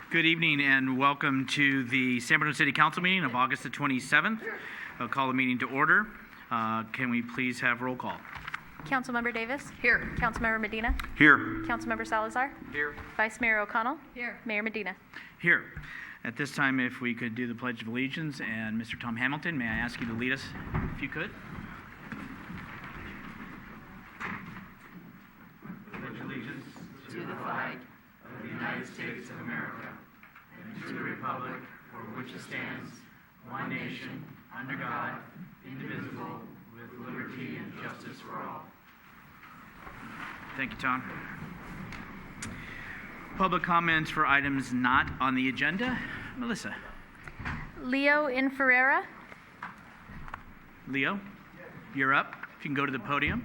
Good evening and welcome to the San Bruno City Council meeting of August the 27th. I'll call the meeting to order. Can we please have roll call? Councilmember Davis? Here. Councilmember Medina? Here. Councilmember Salazar? Here. Vice Mayor O'Connell? Here. Mayor Medina? Here. At this time, if we could do the Pledge of Allegiance, and Mr. Tom Hamilton, may I ask you to lead us, if you could? Pledge allegiance to the flag of the United States of America and to the republic for which it stands, one nation, under God, indivisible, with liberty and justice for all. Thank you, Tom. Public comments for items not on the agenda. Melissa. Leo Inferrera? Leo, you're up. If you can go to the podium,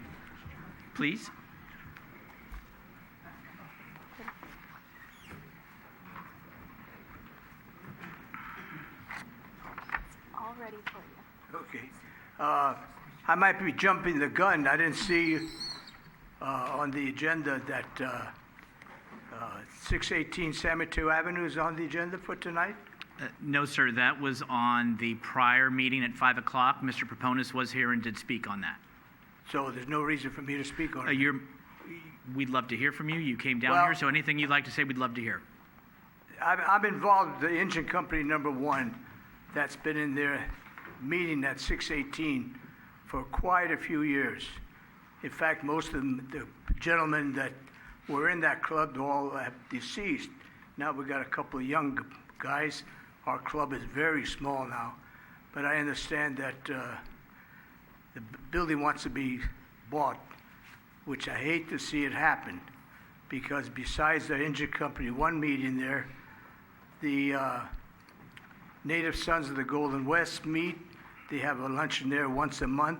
please. All ready for you. Okay. I might be jumping the gun. I didn't see on the agenda that 618 San Mateo Avenue is on the agenda for tonight. No, sir. That was on the prior meeting at 5 o'clock. Mr. Proponis was here and did speak on that. So there's no reason for me to speak on it. We'd love to hear from you. You came down here, so anything you'd like to say, we'd love to hear. I'm involved with the engine company number one that's been in their meeting at 618 for quite a few years. In fact, most of them, the gentlemen that were in that club all have deceased. Now we've got a couple of young guys. Our club is very small now, but I understand that the building wants to be bought, which I hate to see it happen, because besides the engine company one meeting there, the Native Sons of the Golden West meet. They have a luncheon there once a month.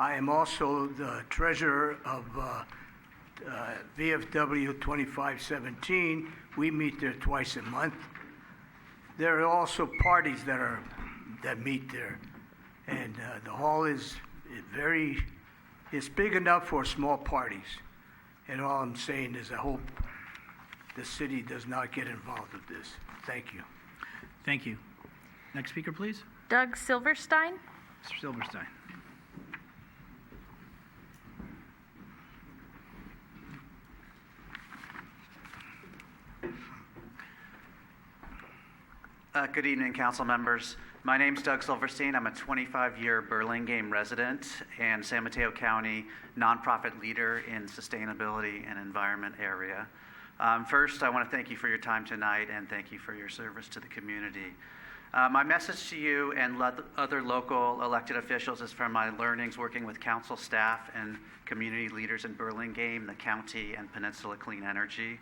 I am also the treasurer of VFW 2517. We meet there twice a month. There are also parties that meet there, and the hall is it's big enough for small parties. And all I'm saying is I hope the city does not get involved with this. Thank you. Thank you. Next speaker, please. Doug Silverstein? Mr. Silverstein. Good evening, council members. My name's Doug Silverstein. I'm a 25-year Burlingame resident and San Mateo County nonprofit leader in sustainability and environment area. First, I want to thank you for your time tonight and thank you for your service to the community. My message to you and other local elected officials is from my learnings working with council staff and community leaders in Burlingame, the county, and Peninsula Clean Energy.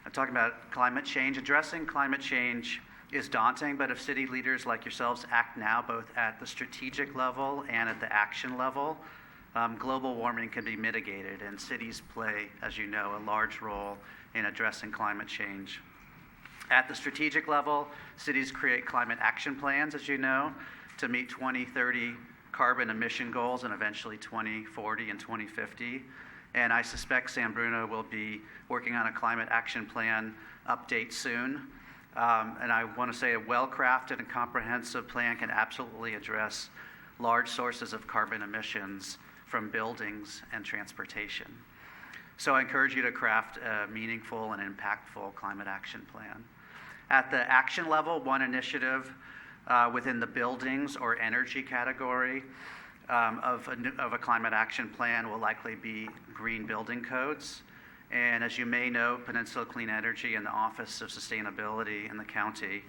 I'm talking about climate change. Addressing climate change is daunting, but if city leaders like yourselves act now, both at the strategic level and at the action level, global warming can be mitigated, and cities play, as you know, a large role in addressing climate change. At the strategic level, cities create climate action plans, as you know, to meet 2030 carbon emission goals and eventually 2040 and 2050. And I suspect San Bruno will be working on a climate action plan update soon. And I want to say a well-crafted and comprehensive plan can absolutely address large sources of carbon emissions from buildings and transportation. So I encourage you to craft a meaningful and impactful climate action plan. At the action level, one initiative within the buildings or energy category of a climate action plan will likely be green building codes. And as you may know, Peninsula Clean Energy and the Office of Sustainability in the county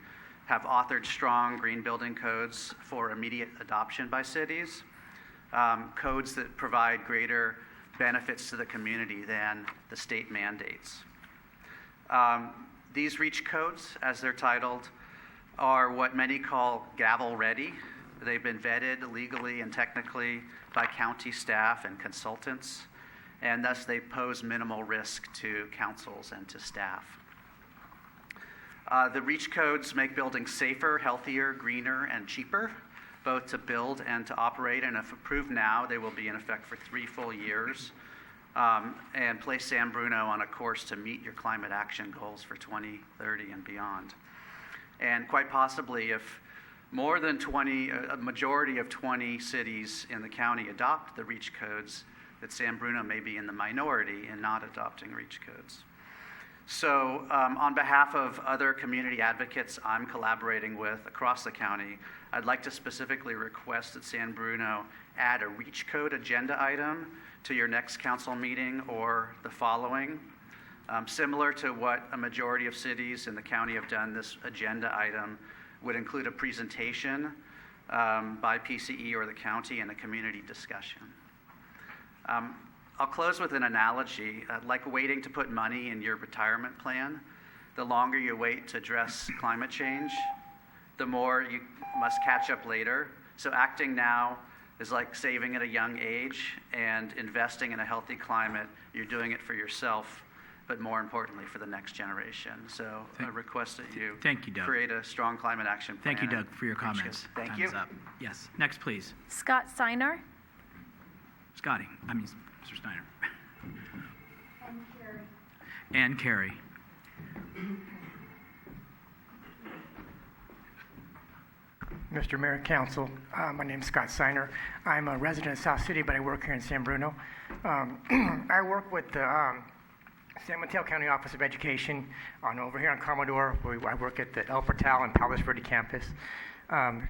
have authored strong green building codes for immediate adoption by cities, codes that provide greater benefits to the community than the state mandates. These REACH codes, as they're titled, are what many call gavel ready. They've been vetted legally and technically by county staff and consultants, and thus they pose minimal risk to councils and to staff. The REACH codes make buildings safer, healthier, greener, and cheaper, both to build and to operate, and if approved now, they will be in effect for 3 full years. and place San Bruno on a course to meet your climate action goals for 2030 and beyond. And quite possibly, if more than 20, a majority of 20 cities in the county adopt the REACH codes, that San Bruno may be in the minority in not adopting REACH codes. So on behalf of other community advocates I'm collaborating with across the county, I'd like to specifically request that San Bruno add a REACH code agenda item to your next council meeting or the following. Similar to what a majority of cities in the county have done, this agenda item would include a presentation by PCE or the county and a community discussion. I'll close with an analogy, like waiting to put money in your retirement plan. The longer you wait to address climate change, the more you must catch up later. So acting now is like saving at a young age and investing in a healthy climate. You're doing it for yourself, but more importantly for the next generation. So I request that you Thank you, Doug. create a strong climate action plan. Thank you, Doug, for your comments. Thank Time you. is up. Yes. Next, please. Scott Seinar. Mr. Steiner. And Carrie. Mr. Mayor, Council, my name is Scott Seinar. I'm a resident of South City, but I work here in San Bruno. I work with the San Mateo County Office of Education over here on Commodore. I work at the El Portal and Palos Verde campus.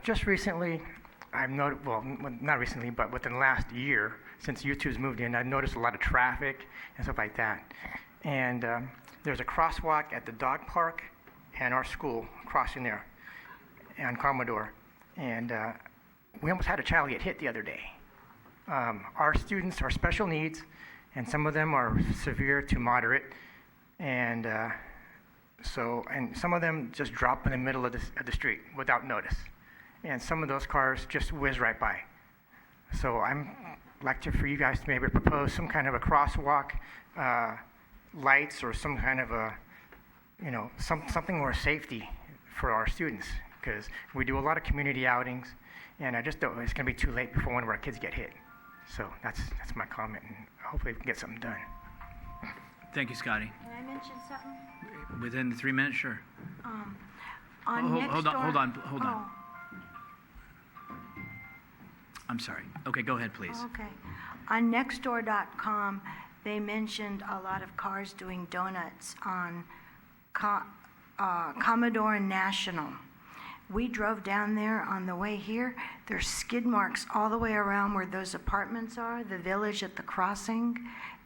Just recently, not recently, but within the last year, since YouTube's moved in, I've noticed a lot of traffic and stuff like that. And there's a crosswalk at the dog park and our school crossing there on Commodore. And we almost had a child get hit the other day. Our students are special needs, and some of them are severe to moderate. And some of them just drop in the middle of the street without notice. And some of those cars just whiz right by. So I'm like for you guys to maybe propose some kind of a crosswalk, lights, or some kind of a, something more safety for our students, because we do a lot of community outings, and I just don't. It's going to be too late before one of our kids get hit. So that's my comment, and hopefully we can get something done. Thank you, Scotty. Can I mention something? Within the 3 minutes, sure. Hold on. I'm sorry. Okay, go ahead, please. Okay. On Nextdoor.com, they mentioned a lot of cars doing donuts on Commodore and National. We drove down there on the way here. There's skid marks all the way around where those apartments are, the village at the crossing,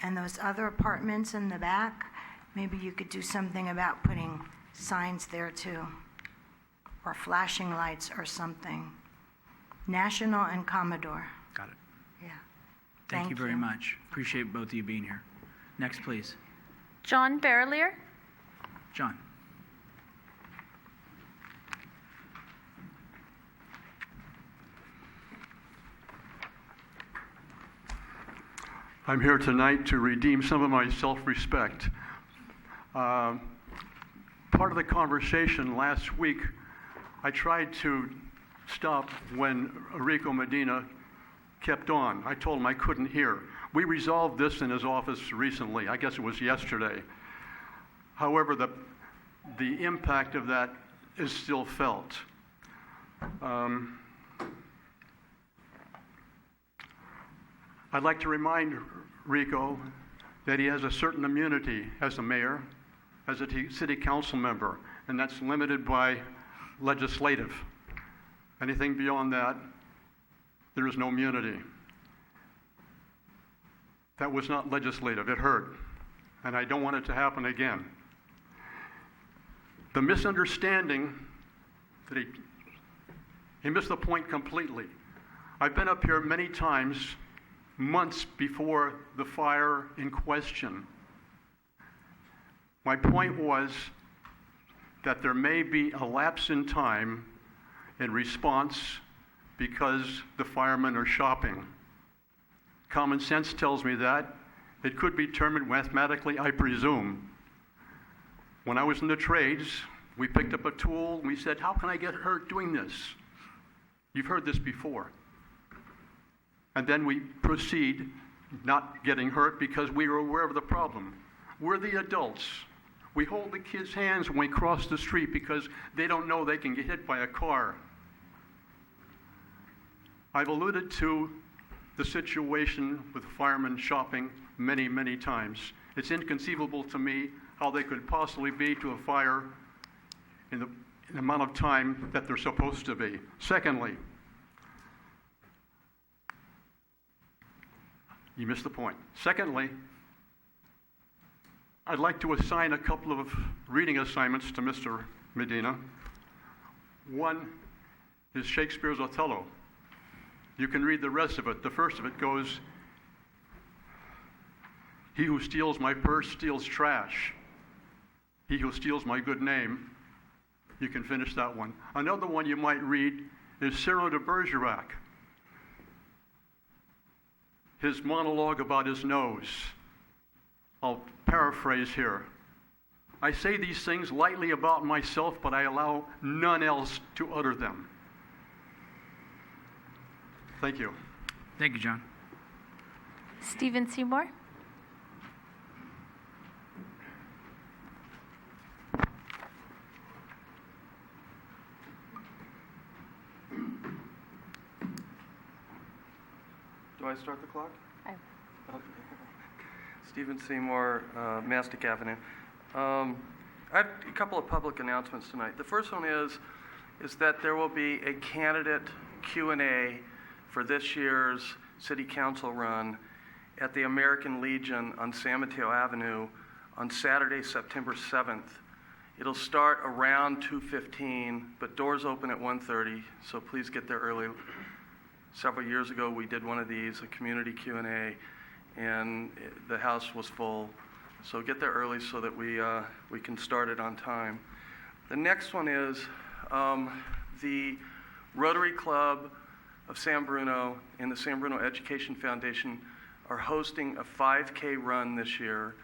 and those other apartments in the back. Maybe you could do something about putting signs there too, or flashing lights or something. National and Commodore. Got it. Yeah. Thank you very much. Appreciate both of you being here. Next, please. John Barrelier. John. I'm here tonight to redeem some of my self-respect. Part of the conversation last week, I tried to stop when Rico Medina kept on. I told him I couldn't hear. We resolved this in his office recently. I guess it was yesterday. However, the impact of that is still felt. I'd like to remind Rico that he has a certain immunity as a mayor, as a city council member, and that's limited by legislative. Anything beyond that, there is no immunity. That was not legislative. It hurt, and I don't want it to happen again. The misunderstanding that he missed the point completely. I've been up here many times, months before the fire in question. My point was that there may be a lapse in time in response because the firemen are shopping. Common sense tells me that. It could be determined mathematically, I presume. When I was in the trades, we picked up a tool, we said, how can I get hurt doing this? You've heard this before. And then we proceed not getting hurt because we were aware of the problem. We're the adults. We hold the kids' hands when we cross the street because they don't know they can get hit by a car. I've alluded to the situation with firemen shopping many, many times. It's inconceivable to me how they could possibly be to a fire in the amount of time that they're supposed to be. Secondly, you missed the point. Secondly, I'd like to assign a couple of reading assignments to Mr. Medina. One is Shakespeare's Othello. You can read the rest of it. The first of it goes, "He who steals my purse steals trash. He who steals my good name." You can finish that one. Another one you might read is Cyrano de Bergerac. His monologue about his nose. I'll paraphrase here. "I say these things lightly about myself, but I allow none else to utter them." Thank you. Thank you, John. Stephen Seymour. Do I start the clock? I- Okay. Stephen Seymour, Mastic Avenue. I have a couple of public announcements tonight. The first one is that there will be a candidate Q&A for this year's City Council run at the American Legion on San Mateo Avenue on Saturday, September 7th. It'll start around 2:15, but doors open at 1:30, so please get there early. Several years ago, we did one of these, a community Q&A, and the house was full. So get there early so that we can start it on time. The next one is the Rotary Club of San Bruno and the San Bruno Education Foundation are hosting a 5K run this year.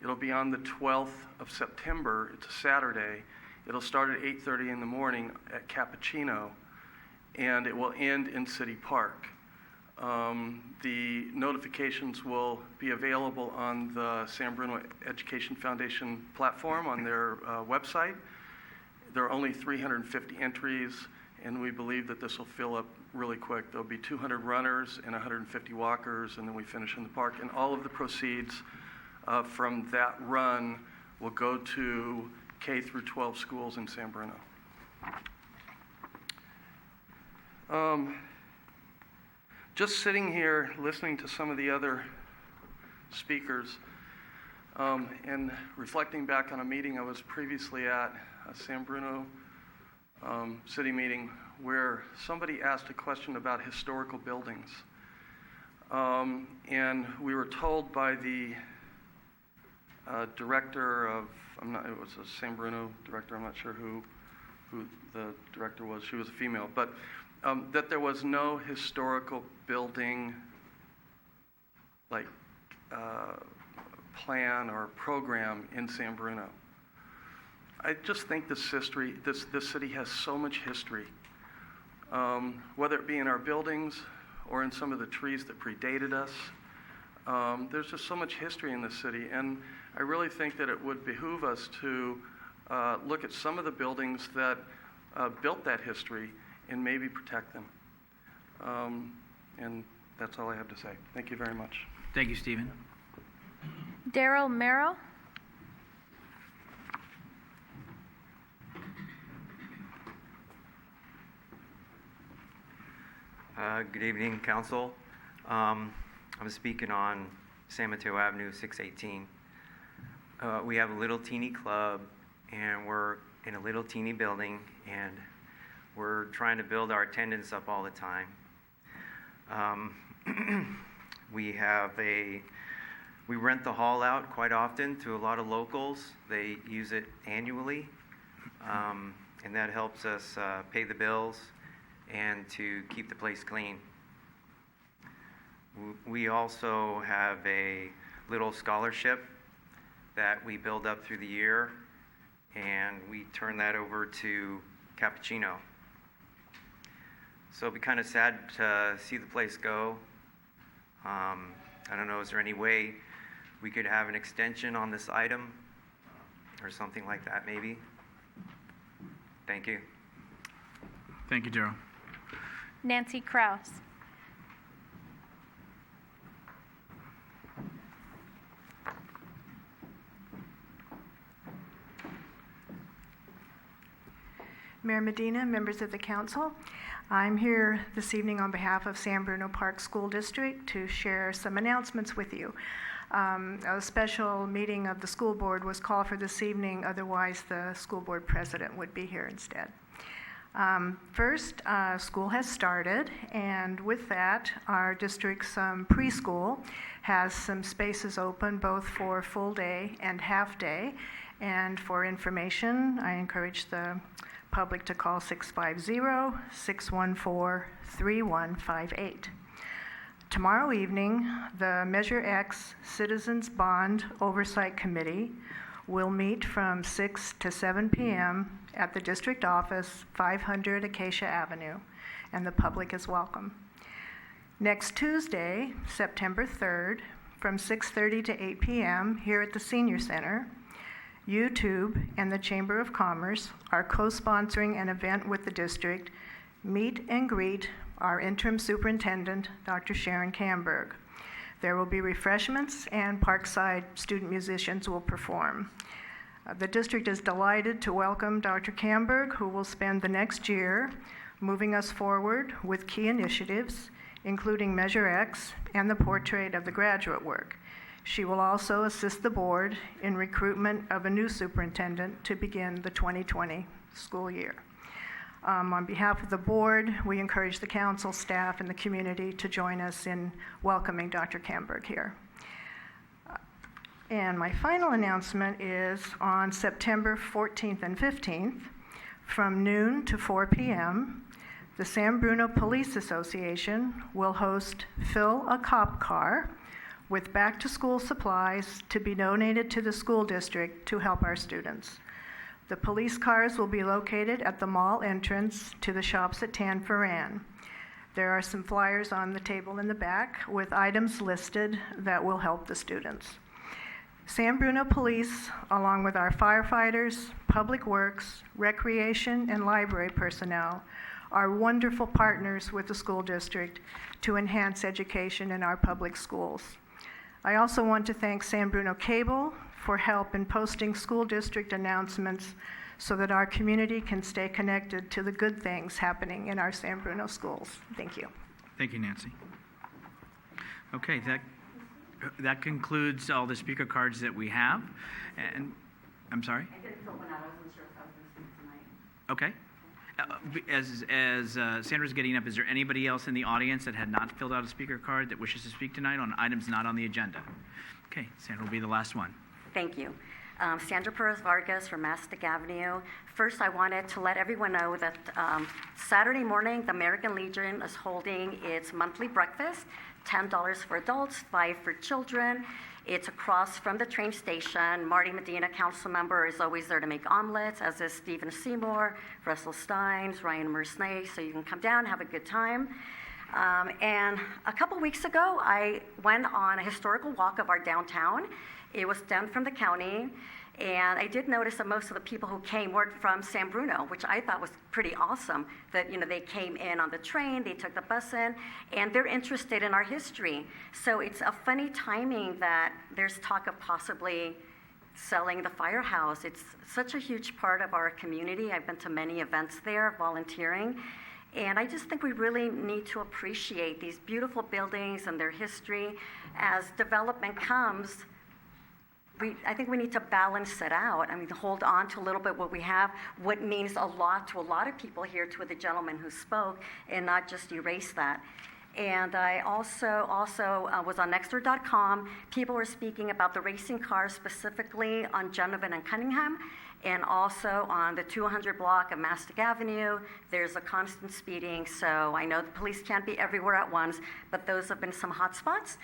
It'll be on the 12th of September. It's a Saturday. It'll start at 8:30 in the morning at Cappuccino, and it will end in City Park. The notifications will be available on the San Bruno Education Foundation platform on their website. There are only 350 entries, and we believe that this will fill up really quick. There'll be 200 runners and 150 walkers, and then we finish in the park. And all of the proceeds from that run will go to K through 12 schools in San Bruno. Just sitting here listening to some of the other speakers and reflecting back on a meeting I was previously at, a San Bruno city meeting, where somebody asked a question about historical buildings. And we were told by the director of, it was a San Bruno director, I'm not sure who the director was, she was a female, but that there was no historical building like plan or program in San Bruno. I just think this city has so much history, whether it be in our buildings or in some of the trees that predated us. There's just so much history in this city, and I really think that it would behoove us to look at some of the buildings that built that history and maybe protect them. And that's all I have to say. Thank you very much. Thank you, Stephen. Daryl Merrill. Good evening, Council. I'm speaking on San Mateo Avenue, 618. We have a little teeny club, and we're in a little teeny building, and we're trying to build our attendance up all the time. We rent the hall out quite often to a lot of locals. They use it annually, and that helps us pay the bills and to keep the place clean. We also have a little scholarship that we build up through the year, and we turn that over to Cappuccino. So it'd be kind of sad to see the place go. I don't know, is there any way we could have an extension on this item or something like that maybe? Thank you. Thank you, Daryl. Nancy Kraus. Mayor Medina, members of the council, I'm here this evening on behalf of San Bruno Park School District to share some announcements with you. A special meeting of the school board was called for this evening, otherwise the school board president would be here instead. First, school has started, and with that, our district's preschool has some spaces open both for full day and half day. And for information, I encourage the public to call 650-614-3158. Tomorrow evening, the Measure X Citizens Bond Oversight Committee will meet from 6 to 7 p.m. at the district office, 500 Acacia Avenue, and the public is welcome. Next Tuesday, September 3rd, from 6:30 to 8 p.m. here at the Senior Center, YouTube and the Chamber of Commerce are co-sponsoring an event with the district, Meet and Greet our interim superintendent, Dr. Sharon Camberg. There will be refreshments and Parkside student musicians will perform. The district is delighted to welcome Dr. Camberg, who will spend the next year moving us forward with key initiatives, including Measure X and the portrait of the graduate work. She will also assist the board in recruitment of a new superintendent to begin the 2020 school year. On behalf of the board, we encourage the council, staff, and the community to join us in welcoming Dr. Camberg here. And my final announcement is on September 14th and 15th, from noon to 4 p.m., the San Bruno Police Association will host Fill a Cop Car with back-to-school supplies to be donated to the school district to help our students. The police cars will be located at the mall entrance to the shops at Tan Foran. There are some flyers on the table in the back with items listed that will help the students. San Bruno Police, along with our firefighters, public works, recreation, and library personnel, are wonderful partners with the school district to enhance education in our public schools. I also want to thank San Bruno Cable for help in posting school district announcements so that our community can stay connected to the good things happening in our San Bruno schools. Thank you. Thank you, Nancy. Okay, that concludes all the speaker cards that we have. And I'm sorry? I didn't fill one out. I wasn't sure if I was going to speak tonight. Okay. As Sandra's getting up, is there anybody else in the audience that had not filled out a speaker card that wishes to speak tonight on items not on the agenda? Okay, Sandra will be the last one. Thank you. Sandra Perez Vargas from Mastic Avenue. First, I wanted to let everyone know that Saturday morning, the American Legion is holding its monthly breakfast, $10 for adults, $5 for children. It's across from the train station. Marty Medina, council member, is always there to make omelets, as is Stephen Seymour, Russell Steins, Ryan Mersnay, so you can come down, have a good time. And a couple weeks ago, I went on a historical walk of our downtown. It was done from the county, and I did notice that most of the people who came weren't from San Bruno, which I thought was pretty awesome, that they came in on the train, they took the bus in, and they're interested in our history. So it's a funny timing that there's talk of possibly selling the firehouse. It's such a huge part of our community. I've been to many events there, volunteering, and I just think we really need to appreciate these beautiful buildings and their history. As development comes, I think we need to balance it out. I mean, to hold on to a little bit what we have, what means a lot to a lot of people here, to the gentleman who spoke, and not just erase that. And I also was on Nexter.com. People were speaking about the racing cars, specifically on Genovan and Cunningham, and also on the 200 block of Mastic Avenue. There's a constant speeding, so I know the police can't be everywhere at once, but those have been some hot spots.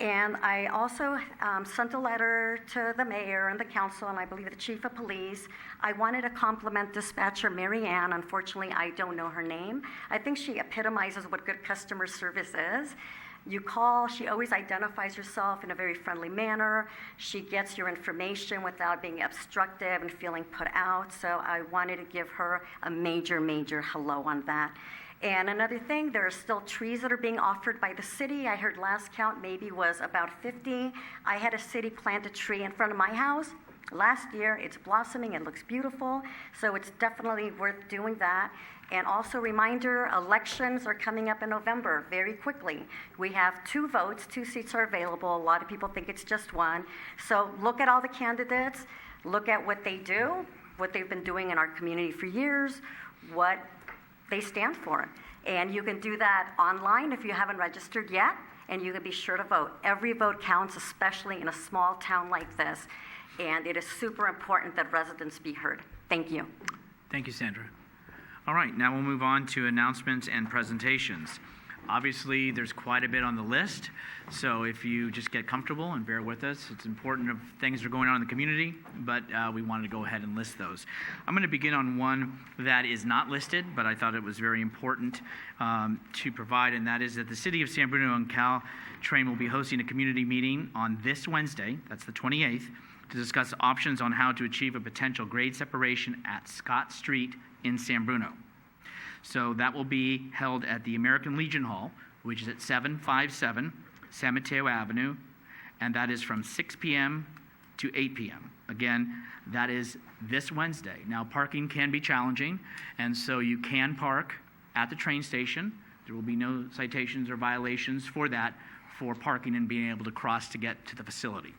And I also sent a letter to the mayor and the council, and I believe the chief of police. I wanted to compliment dispatcher Mary Ann. Unfortunately, I don't know her name. I think she epitomizes what good customer service is. You call, she always identifies herself in a very friendly manner. She gets your information without being obstructive and feeling put out. So I wanted to give her a major, major hello on that. And another thing, there are still trees that are being offered by the city. I heard last count maybe was about 50. I had a city plant a tree in front of my house last year. It's blossoming, it looks beautiful. So it's definitely worth doing that. And also reminder, elections are coming up in November very quickly. We have 2 votes, 2 seats are available. A lot of people think it's just 1. So look at all the candidates, look at what they do, what they've been doing in our community for years, what they stand for. And you can do that online if you haven't registered yet, and you can be sure to vote. Every vote counts, especially in a small town like this, and it is super important that residents be heard. Thank you. Thank you, Sandra. All right, now we'll move on to announcements and presentations. Obviously, there's quite a bit on the list, so if you just get comfortable and bear with us, it's important of things that are going on in the community, but we wanted to go ahead and list those. I'm going to begin on one that is not listed, but I thought it was very important to provide, and that is that the City of San Bruno and Caltrain will be hosting a community meeting on this Wednesday, that's the 28th, to discuss options on how to achieve a potential grade separation at Scott Street in San Bruno. So that will be held at the American Legion Hall, which is at 757 San Mateo Avenue, and that is from 6 p.m. to 8 p.m. Again, that is this Wednesday. Now, parking can be challenging, and so you can park at the train station. There will be no citations or violations for that, for parking and being able to cross to get to the facility.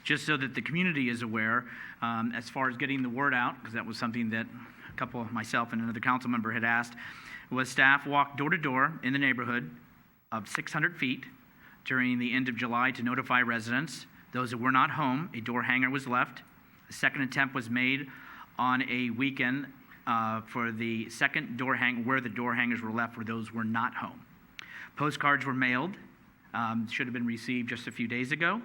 Just so that the community is aware, as far as getting the word out, because that was something that a couple of myself and another council member had asked, was staff walked door to door in the neighborhood of 600 feet during the end of July to notify residents. Those that were not home, a door hanger was left. A second attempt was made on a weekend for the second door hanger, where the door hangers were left, where those were not home. Postcards were mailed, should have been received just a few days ago,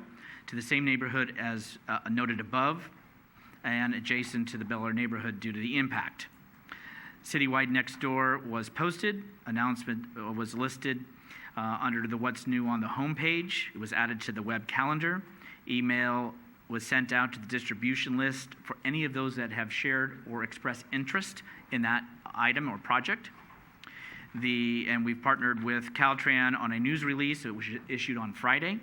to the same neighborhood as noted above, and adjacent to the Bel Air neighborhood due to the impact. Citywide Next Door was posted. Announcement was listed under the What's New on the homepage. It was added to the web calendar. Email was sent out to the distribution list for any of those that have shared or expressed interest in that item or project. And we've partnered with Caltrain on a news release that was issued on Friday,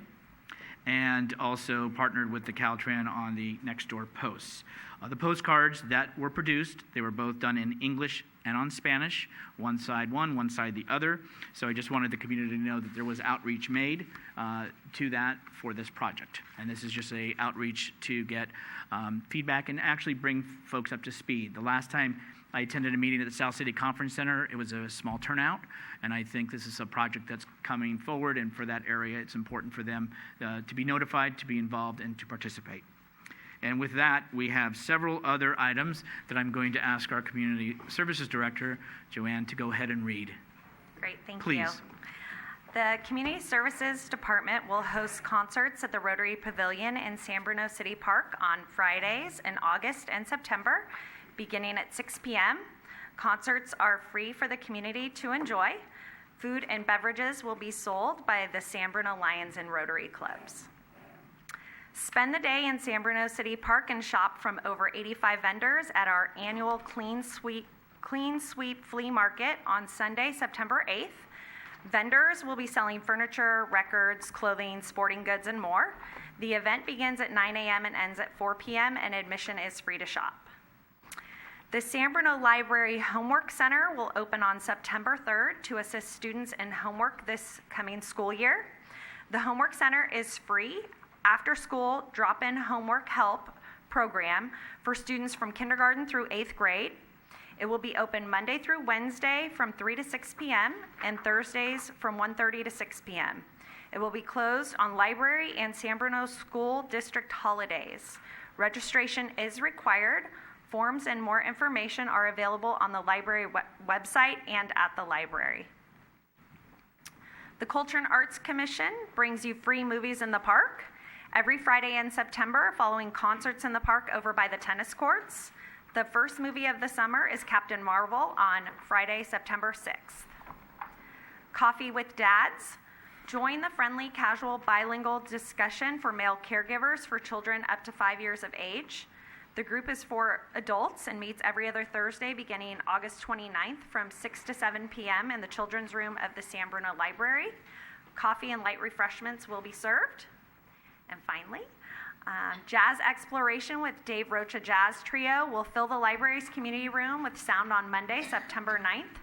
and also partnered with the Caltrain on the Nextdoor posts. The postcards that were produced, they were both done in English and on Spanish, one side one side the other. So I just wanted the community to know that there was outreach made to that for this project. And this is just a outreach to get feedback and actually bring folks up to speed. The last time I attended a meeting at the South City Conference Center, it was a small turnout, and I think this is a project that's coming forward, and for that area, it's important for them to be notified, to be involved, and to participate. And with that, we have several other items that I'm going to ask our Community Services Director, Joanne, to go ahead and read. Great, thank you. Please. The Community Services Department will host concerts at the Rotary Pavilion in San Bruno City Park on Fridays in August and September, beginning at 6 p.m. Concerts are free for the community to enjoy. Food and beverages will be sold by the San Bruno Lions and Rotary Clubs. Spend the day in San Bruno City Park and shop from over 85 vendors at our annual Clean Sweep Flea Market on Sunday, September 8th. Vendors will be selling furniture, records, clothing, sporting goods, and more. The event begins at 9 a.m. and ends at 4 p.m., and admission is free to shop. The San Bruno Library Homework Center will open on September 3rd to assist students in homework this coming school year. The Homework Center is free after-school drop-in homework help program for students from kindergarten through 8th grade. It will be open Monday through Wednesday from 3 to 6 p.m. and Thursdays from 1:30 to 6 p.m. It will be closed on library and San Bruno School District holidays. Registration is required. Forms and more information are available on the library website and at the library. The Culture and Arts Commission brings you free movies in the park every Friday in September following concerts in the park over by the tennis courts. The first movie of the summer is Captain Marvel on Friday, September 6th. Coffee with Dads. Join the friendly, casual, bilingual discussion for male caregivers for children up to 5 years of age. The group is for adults and meets every other Thursday beginning August 29th from 6 to 7 p.m. in the children's room of the San Bruno Library. Coffee and light refreshments will be served. And finally, Jazz Exploration with Dave Rocha Jazz Trio will fill the library's community room with sound on Monday, September 9th,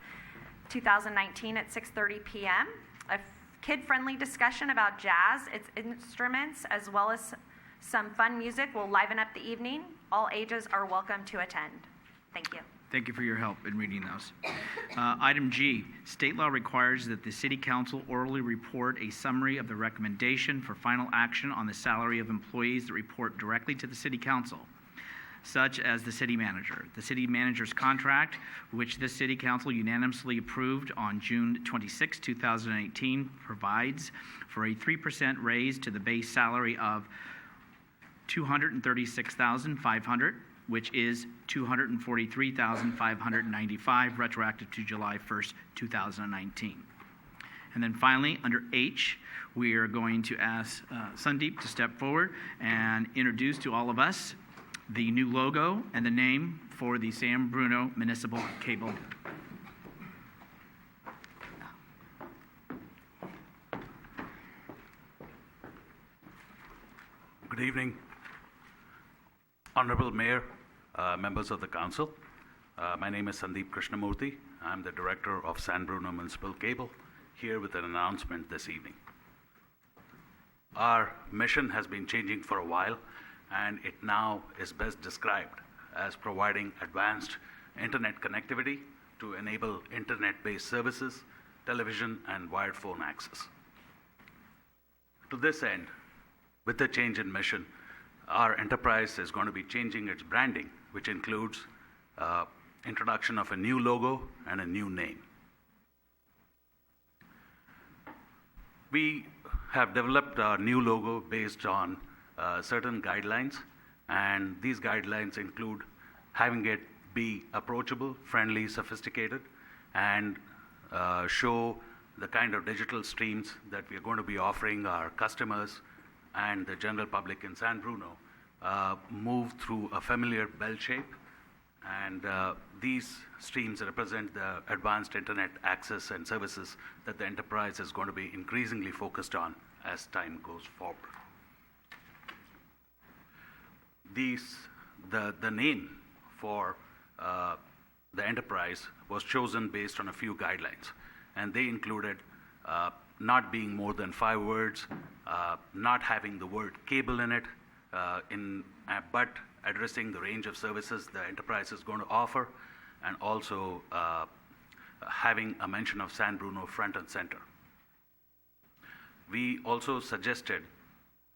2019 at 6:30 p.m. A kid-friendly discussion about jazz, its instruments, as well as some fun music will liven up the evening. All ages are welcome to attend. Thank you. Thank you for your help in reading those. Item G, state law requires that the City Council orally report a summary of the recommendation for final action on the salary of employees that report directly to the City Council, such as the City Manager. The City Manager's contract, which the City Council unanimously approved on June 26, 2018, provides for a 3% raise to the base salary of $236,500, which is $243,595, retroactive to July 1st, 2019. And then finally, under H, we are going to ask Sandeep to step forward and introduce to all of us the new logo and the name for the San Bruno Municipal Cable. Good evening, Honorable Mayor, members of the Council. My name is Sandeep Krishnamurthy. I'm the Director of San Bruno Municipal Cable, here with an announcement this evening. Our mission has been changing for a while, and it now is best described as providing advanced internet connectivity to enable internet-based services, television, and wired phone access. To this end, with the change in mission, our enterprise is going to be changing its branding, which includes introduction of a new logo and a new name. We have developed our new logo based on certain guidelines, and these guidelines include having it be approachable, friendly, sophisticated, and show the kind of digital streams that we are going to be offering our customers and the general public in San Bruno move through a familiar bell shape, and these streams represent the advanced internet access and services that the enterprise is going to be increasingly focused on as time goes forward. The name for the enterprise was chosen based on a few guidelines, and they included not being more than 5 words, not having the word cable in it, but addressing the range of services the enterprise is going to offer, and also having a mention of San Bruno front and center. We also suggested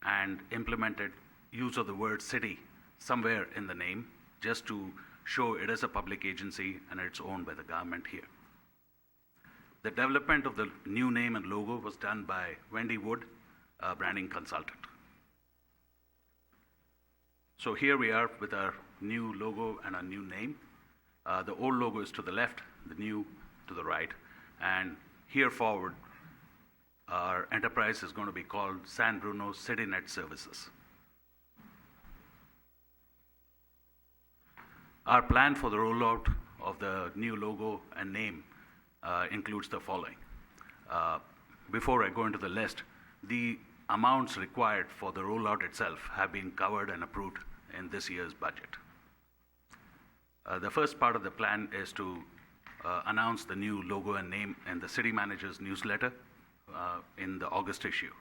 and implemented use of the word city somewhere in the name, just to show it is a public agency and it's owned by the government here. The development of the new name and logo was done by Wendy Wood, a branding consultant. So here we are with our new logo and our new name. The old logo is to the left, the new to the right, and here forward, our enterprise is going to be called San Bruno CityNet Services. Our plan for the rollout of the new logo and name includes the following. Before I go into the list, the amounts required for the rollout itself have been covered and approved in this year's budget. The first part of the plan is to announce the new logo and name in the City Manager's newsletter in the August issue.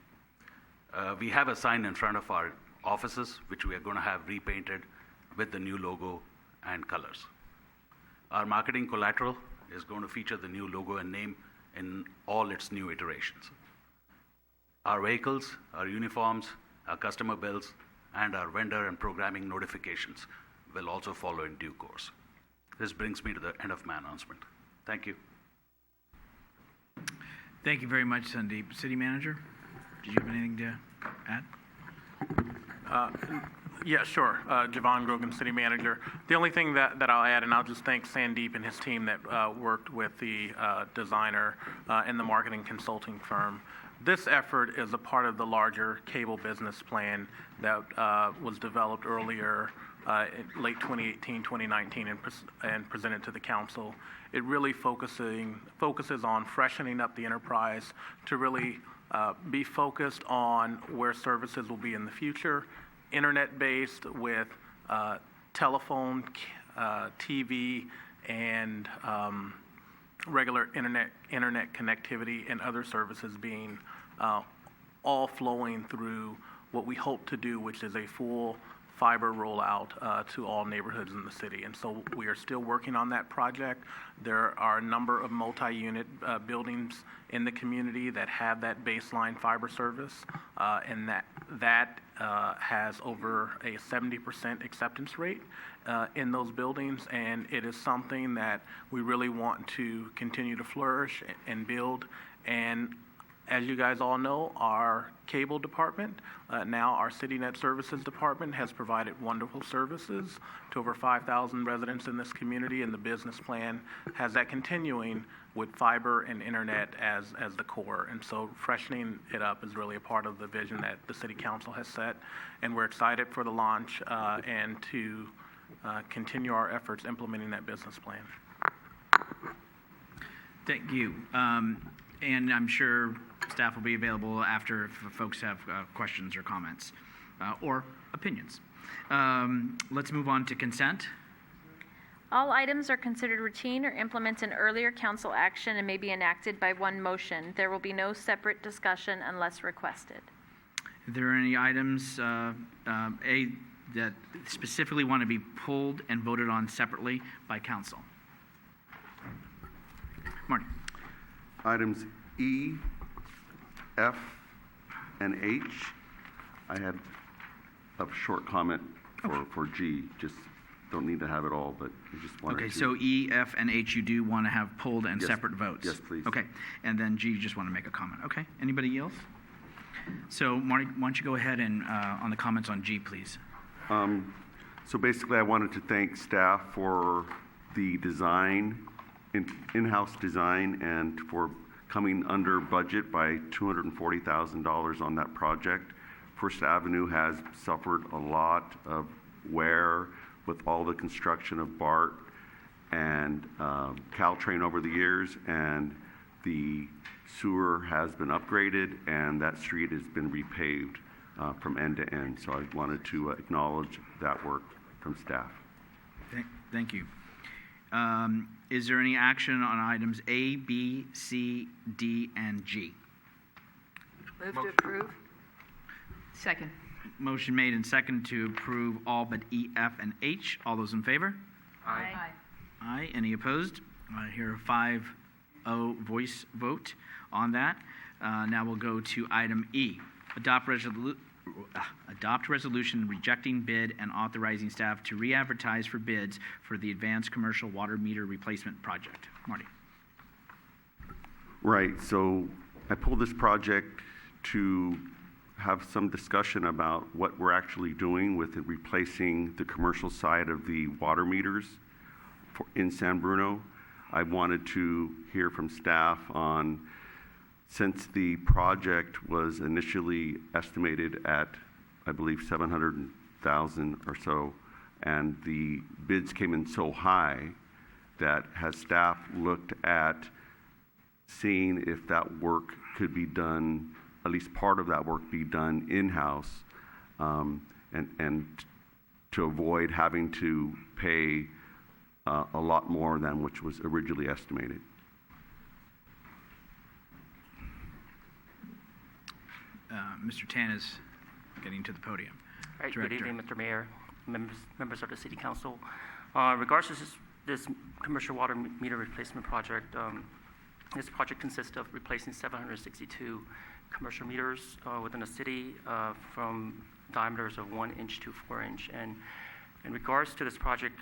We have a sign in front of our offices, which we are going to have repainted with the new logo and colors. Our marketing collateral is going to feature the new logo and name in all its new iterations. Our vehicles, our uniforms, our customer bills, and our vendor and programming notifications will also follow in due course. This brings me to the end of my announcement. Thank you. Thank you very much, Sandeep. City Manager, did you have anything to add? Yeah, sure. Javon Grogan, City Manager. The only thing that I'll add, and I'll just thank Sandeep and his team that worked with the designer and the marketing consulting firm. This effort is a part of the larger cable business plan that was developed earlier in late 2018, 2019, and presented to the council. It really focuses on freshening up the enterprise to really be focused on where services will be in the future, internet-based with telephone, TV, and regular internet connectivity and other services being all flowing through what we hope to do, which is a full fiber rollout to all neighborhoods in the city. And so we are still working on that project. There are a number of multi-unit buildings in the community that have that baseline fiber service, and that has over a 70% acceptance rate in those buildings, and it is something that we really want to continue to flourish and build. And as you guys all know, our cable department, now our CityNet Services department, has provided wonderful services to over 5,000 residents in this community, and the business plan has that continuing with fiber and internet as the core. And so freshening it up is really a part of the vision that the City Council has set, and we're excited for the launch and to continue our efforts implementing that business plan. Thank you. And I'm sure staff will be available after if folks have questions or comments or opinions. Let's move on to consent. All items are considered routine or implement an earlier council action and may be enacted by one motion. There will be no separate discussion unless requested. Are there any items, that specifically want to be pulled and voted on separately by council? Marty. Items E, F, and H. I had a short comment for G. Just don't need to have it all, but I just wanted to. Okay, so E, F, and H you do want to have pulled and separate votes? Yes, please. Okay, and then G, you just want to make a comment. Okay, anybody else? So Marty, why don't you go ahead and on the comments on G, please. So basically, I wanted to thank staff for the design, in-house design, and for coming under budget by $240,000 on that project. First Avenue has suffered a lot of wear with all the construction of BART and Caltrain over the years, and the sewer has been upgraded, and that street has been repaved from end to end. So I wanted to acknowledge that work from staff. Thank you. Is there any action on items A, B, C, D, and G? Move to approve. Second. Motion made and second to approve all but E, F, and H. All those in favor? Aye. Aye. Any opposed? I hear a 5-0 voice vote on that. Now we'll go to item E. Adopt resolution rejecting bid and authorizing staff to re-advertise for bids for the advanced commercial water meter replacement project. Marty. Right. So I pulled this project to have some discussion about what we're actually doing with it, replacing the commercial side of the water meters in San Bruno. I wanted to hear from staff on, since the project was initially estimated at, I believe, $700,000 or so, and the bids came in so high, that has staff looked at seeing if that work could be done, at least part of that work be done in-house, and to avoid having to pay a lot more than which was originally estimated. Mr. Tan is getting to the podium. All right, Director. good evening, Mr. Mayor, members of the City Council. Regards to this commercial water meter replacement project, this project consists of replacing 762 commercial meters within the city from diameters of 1 inch to 4 inch. And in regards to this project,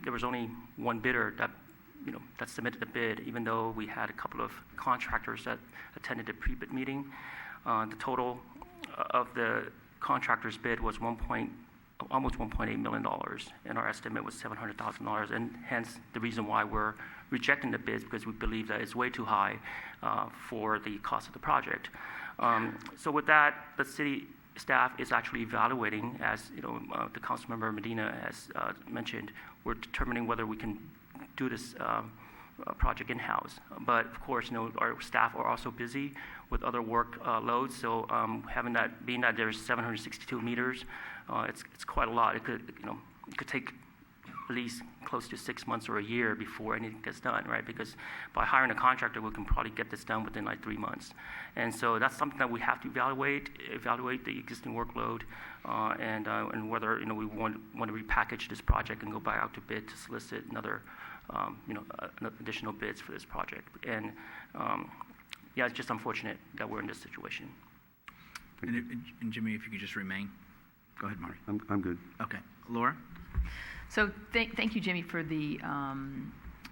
there was only one bidder that submitted the bid, even though we had a couple of contractors that attended the pre-bid meeting. The total of the contractor's bid was almost $1.8 million, and our estimate was $700,000, and hence the reason why we're rejecting the bids, because we believe that it's way too high for the cost of the project. So with that, the city staff is actually evaluating, as the council member Medina has mentioned, we're determining whether we can do this project in-house. But of course, our staff are also busy with other work loads. So being that there's 762 meters, it's quite a lot. It could take at least close to 6 months or a year before anything gets done, right? Because by hiring a contractor, we can probably get this done within like 3 months. And so that's something that we have to evaluate the existing workload, and whether we want to repackage this project and go back out to bid to solicit another additional bids for this project. And it's just unfortunate that we're in this situation. And Jimmy, if you could just remain. Go ahead, Marty. I'm good. Okay. Laura? So thank you, Jimmy, for the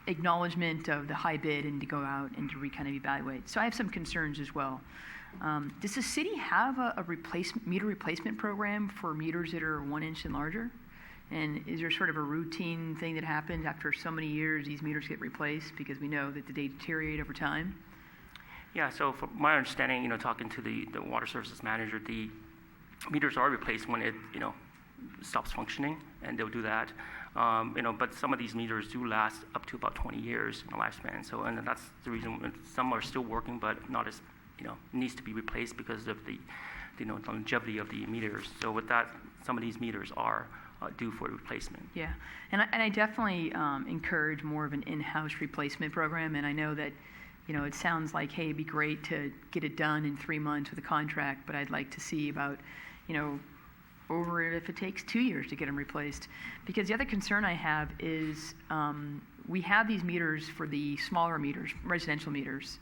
acknowledgement of the high bid and to go out and to kind of evaluate. So I have some concerns as well. Does the city have a meter replacement program for meters that are 1 inch and larger? And is there sort of a routine thing that happens after so many years these meters get replaced because we know that they deteriorate over time? Yeah, so from my understanding, talking to the water services manager, the meters are replaced when it, stops functioning, and they'll do that. But some of these meters do last up to about 20 years in the lifespan. So, and that's the reason some are still working, but not as, needs to be replaced because of the longevity of the meters. So with that, some of these meters are due for replacement. Yeah, and I definitely encourage more of an in-house replacement program. And I know that, it sounds like, hey, it'd be great to get it done in 3 months with a contract, but I'd like to see about, over it if it takes 2 years to get them replaced. Because the other concern I have is we have these meters for the smaller meters, residential meters.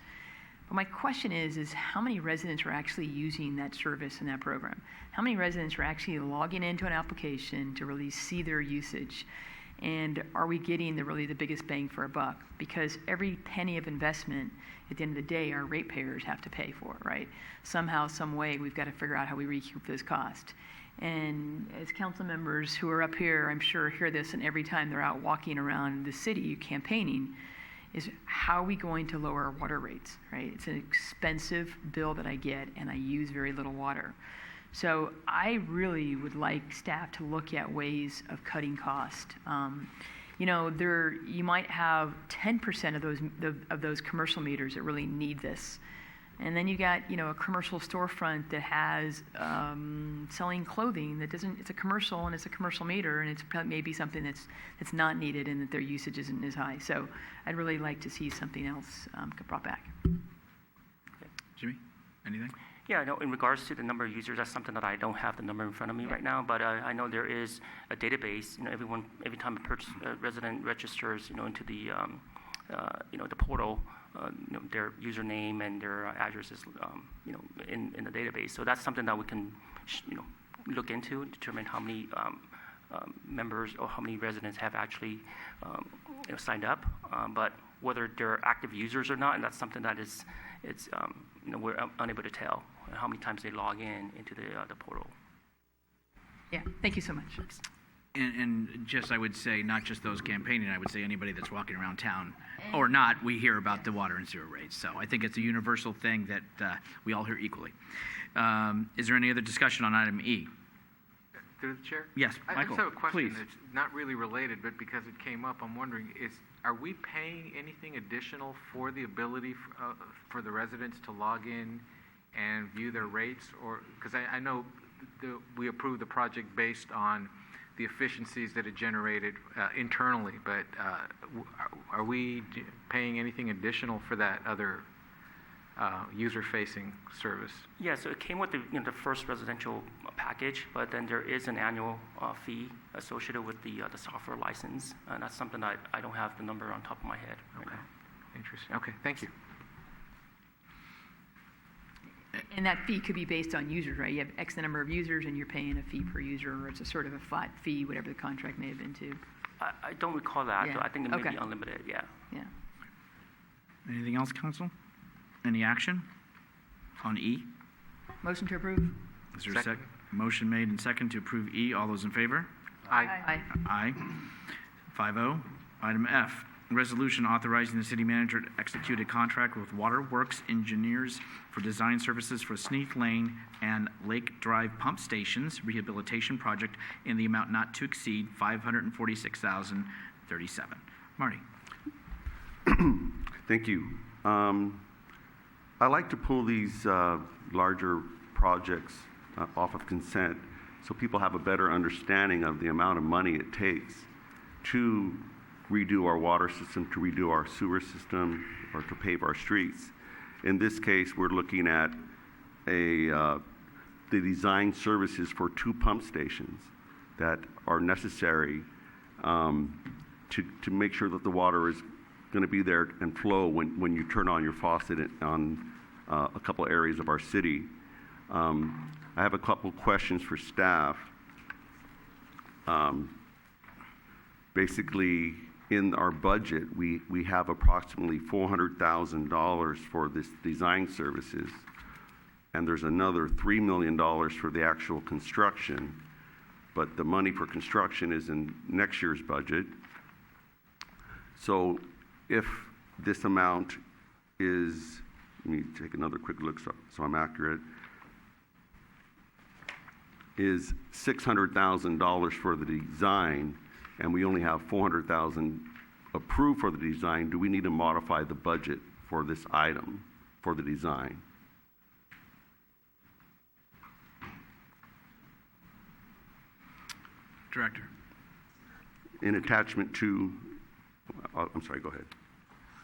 But my question is how many residents are actually using that service in that program? How many residents are actually logging into an application to really see their usage? And are we getting the biggest bang for a buck? Because every penny of investment, at the end of the day, our ratepayers have to pay for, right? Somehow, some way, we've got to figure out how we recoup this cost. And as council members who are up here, I'm sure hear this, and every time they're out walking around the city campaigning, is how are we going to lower our water rates, right? It's an expensive bill that I get, and I use very little water. So I really would like staff to look at ways of cutting cost. You might have 10% of those commercial meters that really need this. And then you got, a commercial storefront that has selling clothing that doesn't, it's a commercial and it's a commercial meter, and it's maybe something that's not needed and that their usage isn't as high. So I'd really like to see something else brought back. Jimmy, anything? Yeah, no, in regards to the number of users, that's something that I don't have the number in front of me right now, but I know there is a database. Every time a resident registers, into the, the portal, their username and their address is, in the database. So that's something that we can, look into and determine how many members or how many residents have actually, signed up. But whether they're active users or not, and that's something that is, we're unable to tell how many times they log into the portal. Yeah, thank you so much. And just, I would say, not just those campaigning, I would say anybody that's walking around town or not, we hear about the water and sewer rates. So I think it's a universal thing that we all hear equally. Is there any other discussion on item E? Through the chair? Yes, I Michael, just have a question please. that's not really related, but because it came up, I'm wondering, are we paying anything additional for the ability for the residents to log in and view their rates? Or because I know we approved the project based on the efficiencies that it generated internally, but are we paying anything additional for that other user-facing service? Yeah, so it came with the first residential package, but then there is an annual fee associated with the software license, and that's something that I don't have the number on top of my head right now. Interesting. Okay, thank you. And that fee could be based on users, right? You have X number of users, and you're paying a fee per user, or it's a sort of a flat fee, whatever the contract may have been to. I don't recall that. Yeah. I think it may Okay. be unlimited, yeah. Yeah. Anything else, council? Any action on E? Motion to approve. Is there a second? Motion made and second to approve E. All those in favor? Aye. Aye. Aye. 5-0. Item F, resolution authorizing the city manager to execute a contract with Waterworks Engineers for design services for Sneath Lane and Lake Drive pump stations rehabilitation project in the amount not to exceed $546,037. Marty. Thank you. I like to pull these larger projects off of consent so people have a better understanding of the amount of money it takes to redo our water system, to redo our sewer system, or to pave our streets. In this case, we're looking at the design services for 2 pump stations that are necessary to make sure that the water is going to be there and flow when you turn on your faucet on a couple areas of our city. I have a couple questions for staff. Basically, in our budget, we have approximately $400,000 for this design services, and there's another $3 million for the actual construction, but the money for construction is in next year's budget. So if this amount is, let me take another quick look so I'm accurate, is $600,000 for the design, and we only have $400,000 approved for the design, do we need to modify the budget for this item for the design? Director. In attachment to, I'm sorry, go ahead.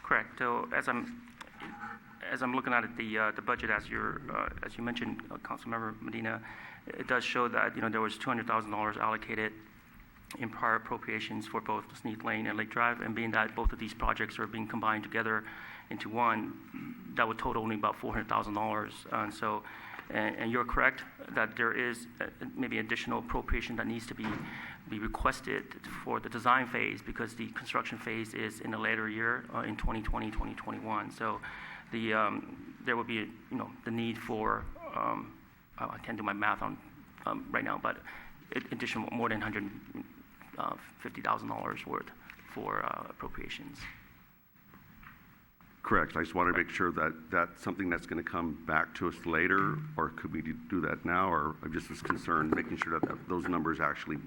Correct. So as I'm looking at it, the budget as you mentioned, Councilmember Medina, it does show that there was $200,000 allocated in prior appropriations for both Sneath Lane and Lake Drive, and being that both of these projects are being combined together into one, that would total only about $400,000. And so, and you're correct that there is maybe additional appropriation that needs to be requested for the design phase, because the construction phase is in a later year in 2020, 2021. So there will be the need for I can't do my math on right now, but additional more than $150,000 worth for appropriations. Correct. I just wanted to make sure that that's something that's going to come back to us later, or could we do that now? Or I'm just as concerned making sure that those numbers actually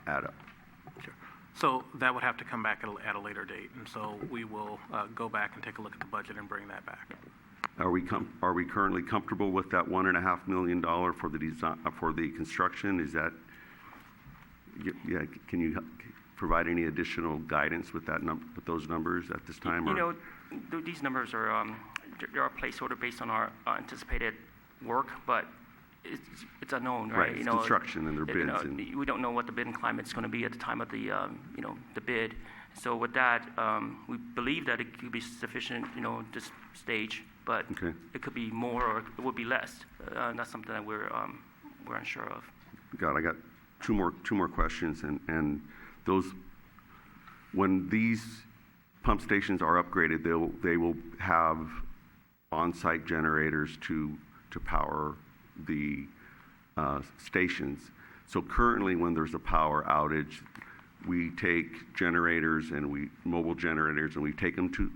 add up. Sure. So that would have to come back at a later date, and so we will go back and take a look at the budget and bring that back. Are we currently comfortable with that $1.5 million for the design for the construction? Is that can you provide any additional guidance with with those numbers at this time? These numbers are they're a placeholder based on our anticipated work, but it's unknown, right? Right. It's construction and their bids. We don't know what the bidding climate's going to be at the time of the the bid. So with that, we believe that it could be sufficient, this stage, but it could be more or it would be less. That's something that we're unsure of. I got two more questions, and those, when these pump stations are upgraded, they will have on-site generators to power the stations. So currently, when there's a power outage, we take generators and mobile generators, and we take them to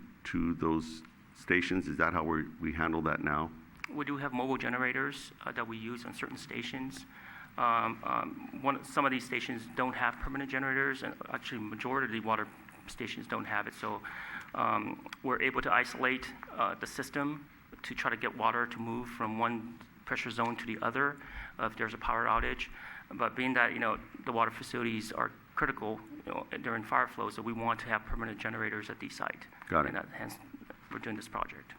those stations. Is that how we handle that now? We do have mobile generators that we use on certain stations. Some of these stations don't have permanent generators, and actually majority of the water stations don't have it. So we're able to isolate the system to try to get water to move from one pressure zone to the other if there's a power outage. But being that the water facilities are critical during fire flow, so we want to have permanent generators at the site. Got it. And hence we're doing this project.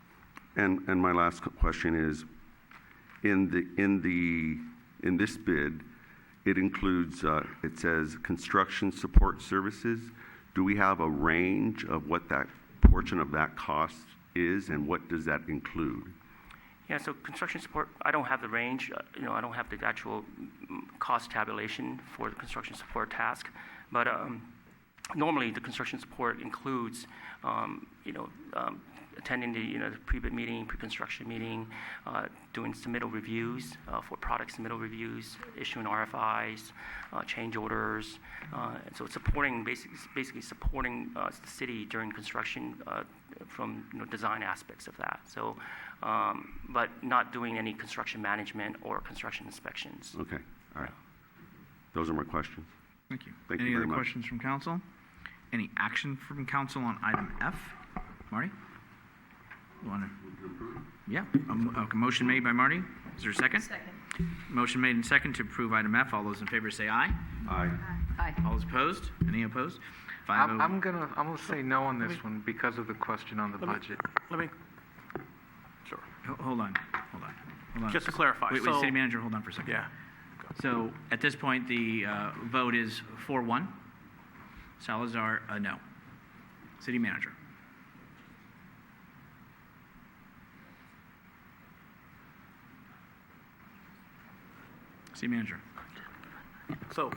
And my last question is, in this bid, it includes, it says construction support services. Do we have a range of what that portion of that cost is, and what does that include? Yeah, so construction support, I don't have the range. I don't have the actual cost tabulation for the construction support task, but normally the construction support includes, attending the pre-bid meeting, pre-construction meeting, doing submittal reviews for product submittal reviews, issuing RFIs, change orders, and so it's supporting basically supporting the city during construction from design aspects of that. So, but not doing any construction management or construction inspections. Okay, all right. Those are my questions. Thank you. Thank Any you very other much. questions from council? Any action from council on item F? Marty? You want to? Yeah. A motion made by Marty. Is there a second? Second. Motion made and second to approve item F. All those in favor say aye. Aye. Aye. All those opposed? Any opposed? I'm gonna say no on this one because of the question on the budget. Sure. Hold on. Just to clarify. Wait, city manager, hold on for a second. Yeah. So at this point, the vote is 4-1. Salazar, no. City manager. City manager. So,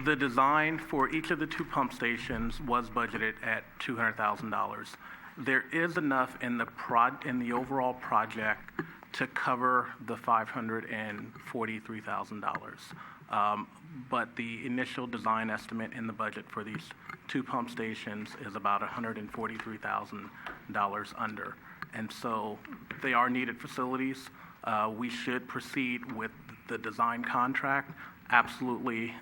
the design for each of the two pump stations was budgeted at $200,000. There is enough in the overall project to cover the $543,000. But the initial design estimate in the budget for these two pump stations is about $143,000 under. And so they are needed facilities. We should proceed with the design contract. Absolutely,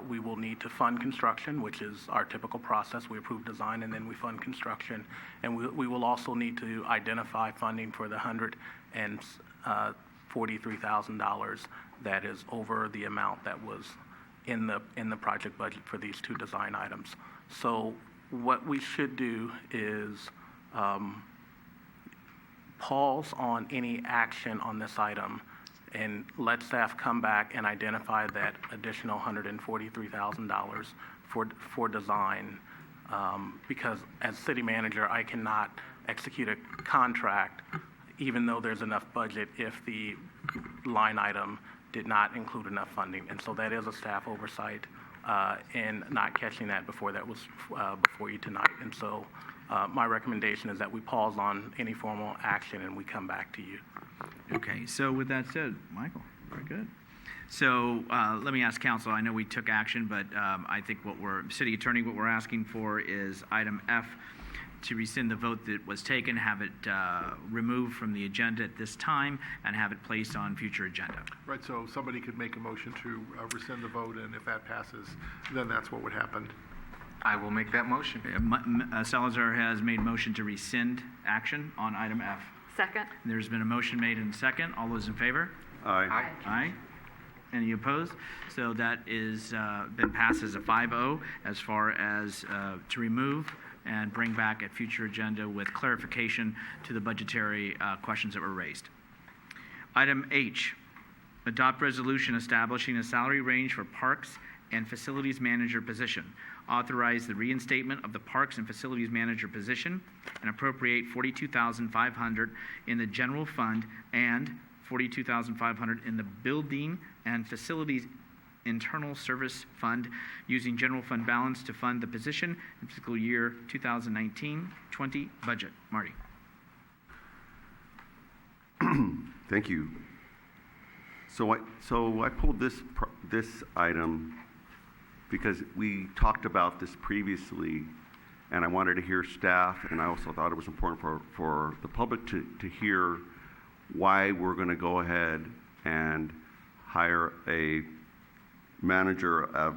we will need to fund construction, which is our typical process. We approve design and then we fund construction. And we will also need to identify funding for the $143,000 that is over the amount that was in the project budget for these two design items. So what we should do is pause on any action on this item and let staff come back and identify that additional $143,000 for design, because as city manager, I cannot execute a contract even though there's enough budget if the line item did not include enough funding. And so that is a staff oversight in not catching that before that was before you tonight. And so my recommendation is that we pause on any formal action and we come back to you. Okay, so with that said, Michael, very good. So let me ask council, I know we took action, but I think city attorney, what we're asking for is item F, to rescind the vote that was taken, have it removed from the agenda at this time, and have it placed on future agenda. Right, so somebody could make a motion to rescind the vote, and if that passes, then that's what would happen. I will make that motion. Salazar has made motion to rescind action on item F. Second. There's been a motion made in second. All those in favor? Aye. Aye. Aye. Any opposed? So that is been passed as a 5-0 as far as to remove and bring back at future agenda with clarification to the budgetary questions that were raised. Item H, adopt resolution establishing a salary range for parks and facilities manager position. Authorize the reinstatement of the parks and facilities manager position and appropriate $42,500 in the general fund and $42,500 in the building and facilities internal service fund, using general fund balance to fund the position in fiscal year 2019-20 budget. Marty. Thank you. So I pulled this item because we talked about this previously, and I wanted to hear staff, and I also thought it was important for the public to hear why we're going to go ahead and hire a manager of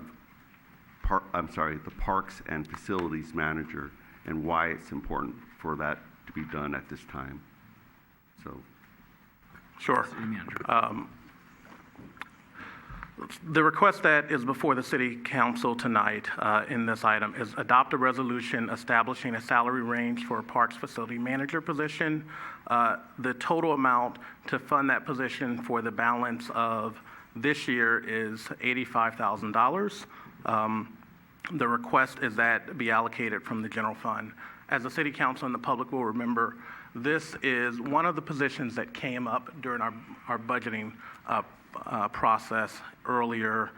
the parks and facilities manager, and why it's important for that to be done at this time. So, sure. The request that is before the City Council tonight in this item is adopt a resolution establishing a salary range for a parks facility manager position. The total amount to fund that position for the balance of this year is $85,000. The request is that be allocated from the general fund. As the City Council and the public will remember, this is one of the positions that came up during our budgeting process earlier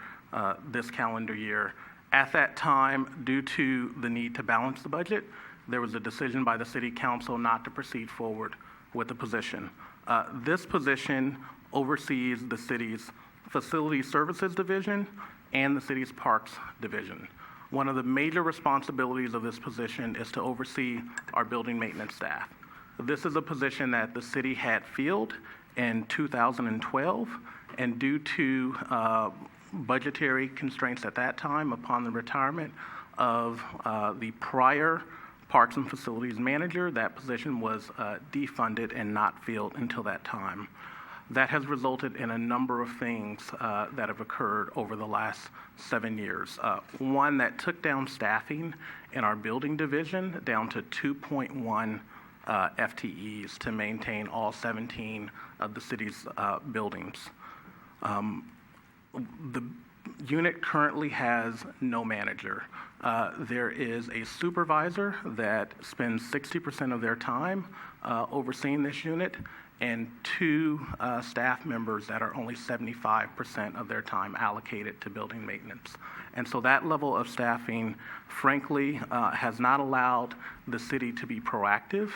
this calendar year At that time, due to the need to balance the budget, there was a decision by the City Council not to proceed forward with the position. This position oversees the city's Facility Services Division and the city's Parks Division. One of the major responsibilities of this position is to oversee our building maintenance staff. This is a position that the city had filled in 2012, and due to budgetary constraints at that time upon the retirement of the prior Parks and Facilities Manager, that position was defunded and not filled until that time. That has resulted in a number of things that have occurred over the last 7 years. One, that took down staffing in our building division down to 2.1 FTEs to maintain all 17 of the city's buildings. The unit currently has no manager. There is a supervisor that spends 60% of their time overseeing this unit, and 2 staff members that are only 75% of their time allocated to building maintenance. And so that level of staffing, frankly, has not allowed the city to be proactive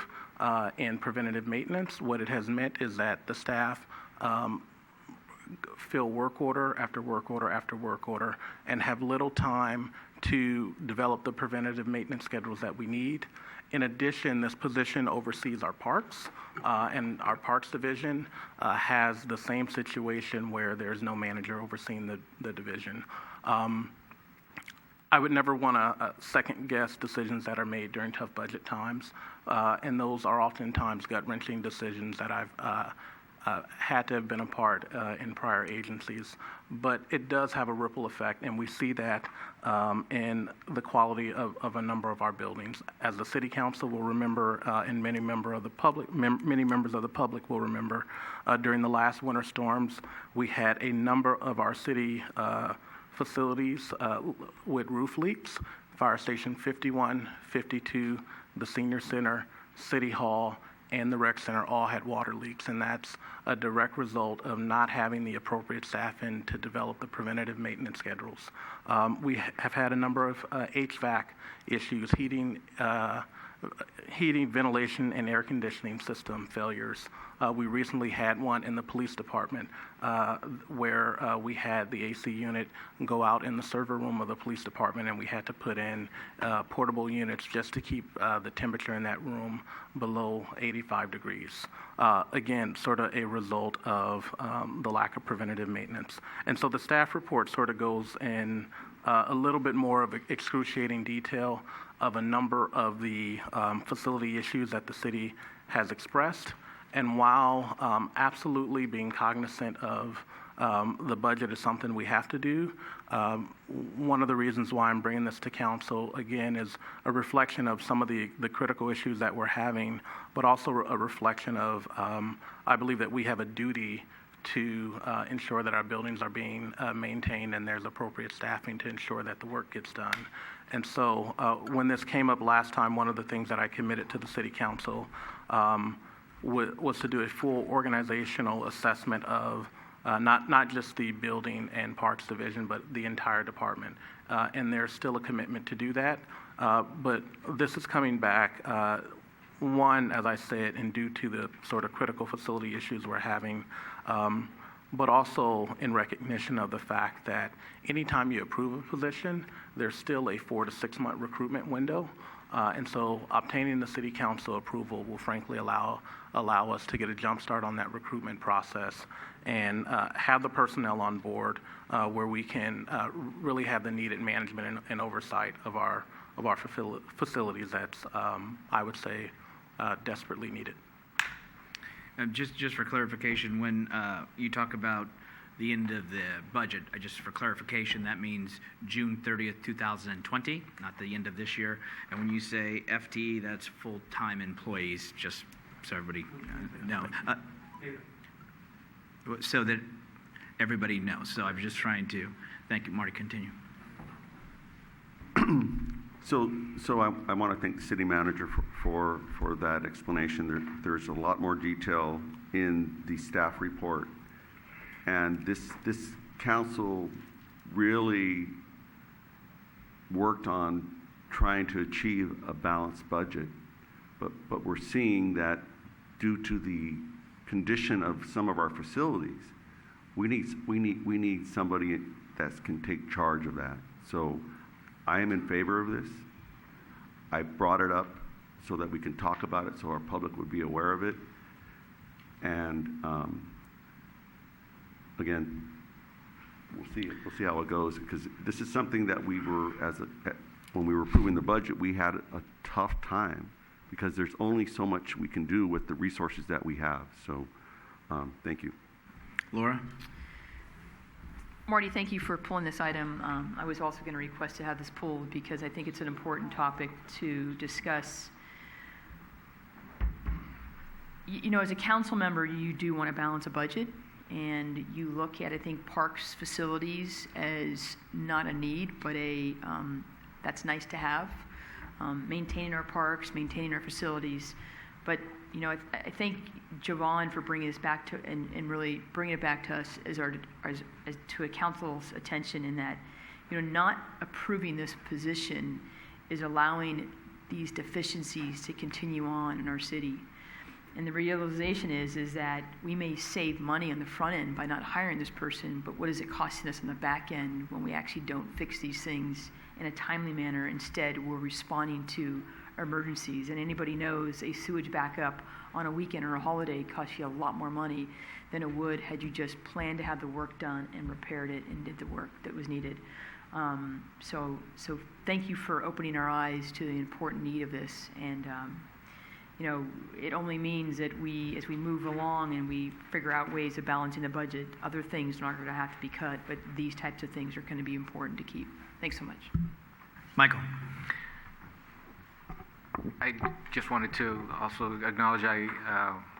in preventative maintenance. What it has meant is that the staff fill work order after work order after work order and have little time to develop the preventative maintenance schedules that we need. In addition, this position oversees our parks, and our parks division has the same situation where there's no manager overseeing the division. I would never want to second guess decisions that are made during tough budget times, and those are oftentimes gut-wrenching decisions that I've had to have been a part in prior agencies, but it does have a ripple effect, and we see that in the quality of a number of our buildings. As the City Council will remember, and many members of the public will remember, during the last winter storms, we had a number of our city facilities with roof leaks. Fire Station 51, 52, the Senior Center, City Hall, and the Rec Center all had water leaks, and that's a direct result of not having the appropriate staff in to develop the preventative maintenance schedules. We have had a number of HVAC issues, heating, ventilation, and air conditioning system failures. We recently had one in the police department where we had the AC unit go out in the server room of the police department, and we had to put in portable units just to keep the temperature in that room below 85 degrees. Again, sort of a result of the lack of preventative maintenance. And so the staff report sort of goes in a little bit more of excruciating detail of a number of the facility issues that the city has expressed. And while absolutely being cognizant of the budget is something we have to do, one of the reasons why I'm bringing this to council, again, is a reflection of some of the critical issues that we're having, but also a reflection of, I believe that we have a duty to ensure that our buildings are being maintained and there's appropriate staffing to ensure that the work gets done. And so when this came up last time, one of the things that I committed to the City Council was to do a full organizational assessment of not just the building and parks division, but the entire department. And there's still a commitment to do that. But this is coming back, one, as I said, and due to the sort of critical facility issues we're having, but also in recognition of the fact that anytime you approve a position, there's still a 4 to 6 month recruitment window. And so obtaining the City Council approval will frankly allow us to get a jump start on that recruitment process and have the personnel on board where we can really have the needed management and oversight of our facilities that's, I would say, desperately needed. Just for clarification, when you talk about the end of the budget, just for clarification, that means June 30th, 2020, not the end of this year. And when you say FTE, that's full-time employees, just so everybody knows. So that everybody knows. So I was just trying to, thank you, Marty, continue. So I want to thank the city manager for that explanation. There's a lot more detail in the staff report. And this council really worked on trying to achieve a balanced budget, but we're seeing that due to the condition of some of our facilities, we need somebody that can take charge of that. So I am in favor of this. I brought it up so that we can talk about it, so our public would be aware of it. And again, we'll see how it goes, because this is something that we were, when we were approving the budget, we had a tough time because there's only so much we can do with the resources that we have. So thank you. Laura? Marty, thank you for pulling this item. I was also going to request to have this pulled because I think it's an important topic to discuss. You know, as a council member, you do want to balance a budget, and you look at, I think, parks facilities as not a need, but that's nice to have. Maintaining our parks, maintaining our facilities. But, you know, I thank Jovan for bringing this back to, and really bringing it back to us as to a council's attention, in that, you know, not approving this position is allowing these deficiencies to continue on in our city. And the realization is that we may save money on the front end by not hiring this person, but what is it costing us on the back end when we actually don't fix these things in a timely manner? Instead, we're responding to emergencies. And anybody knows a sewage backup on a weekend or a holiday costs you a lot more money than it would had you just planned to have the work done and repaired it and did the work that was needed. So thank you for opening our eyes to the important need of this. And you know, it only means that as we move along and we figure out ways of balancing the budget, other things are not going to have to be cut, but these types of things are going to be important to keep. Thanks so much. Michael? I just wanted to also acknowledge I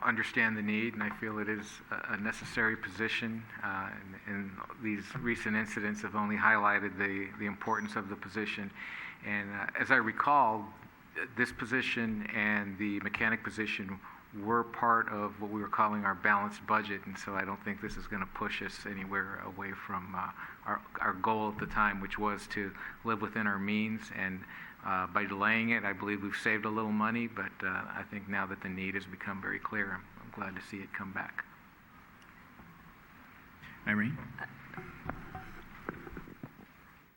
understand the need, and I feel it is a necessary position. And these recent incidents have only highlighted the importance of the position. And as I recall, this position and the mechanic position were part of what we were calling our balanced budget, and so I don't think this is going to push us anywhere away from our goal at the time, which was to live within our means. And by delaying it, I believe we've saved a little money, but I think now that the need has become very clear, I'm glad to see it come back. Irene?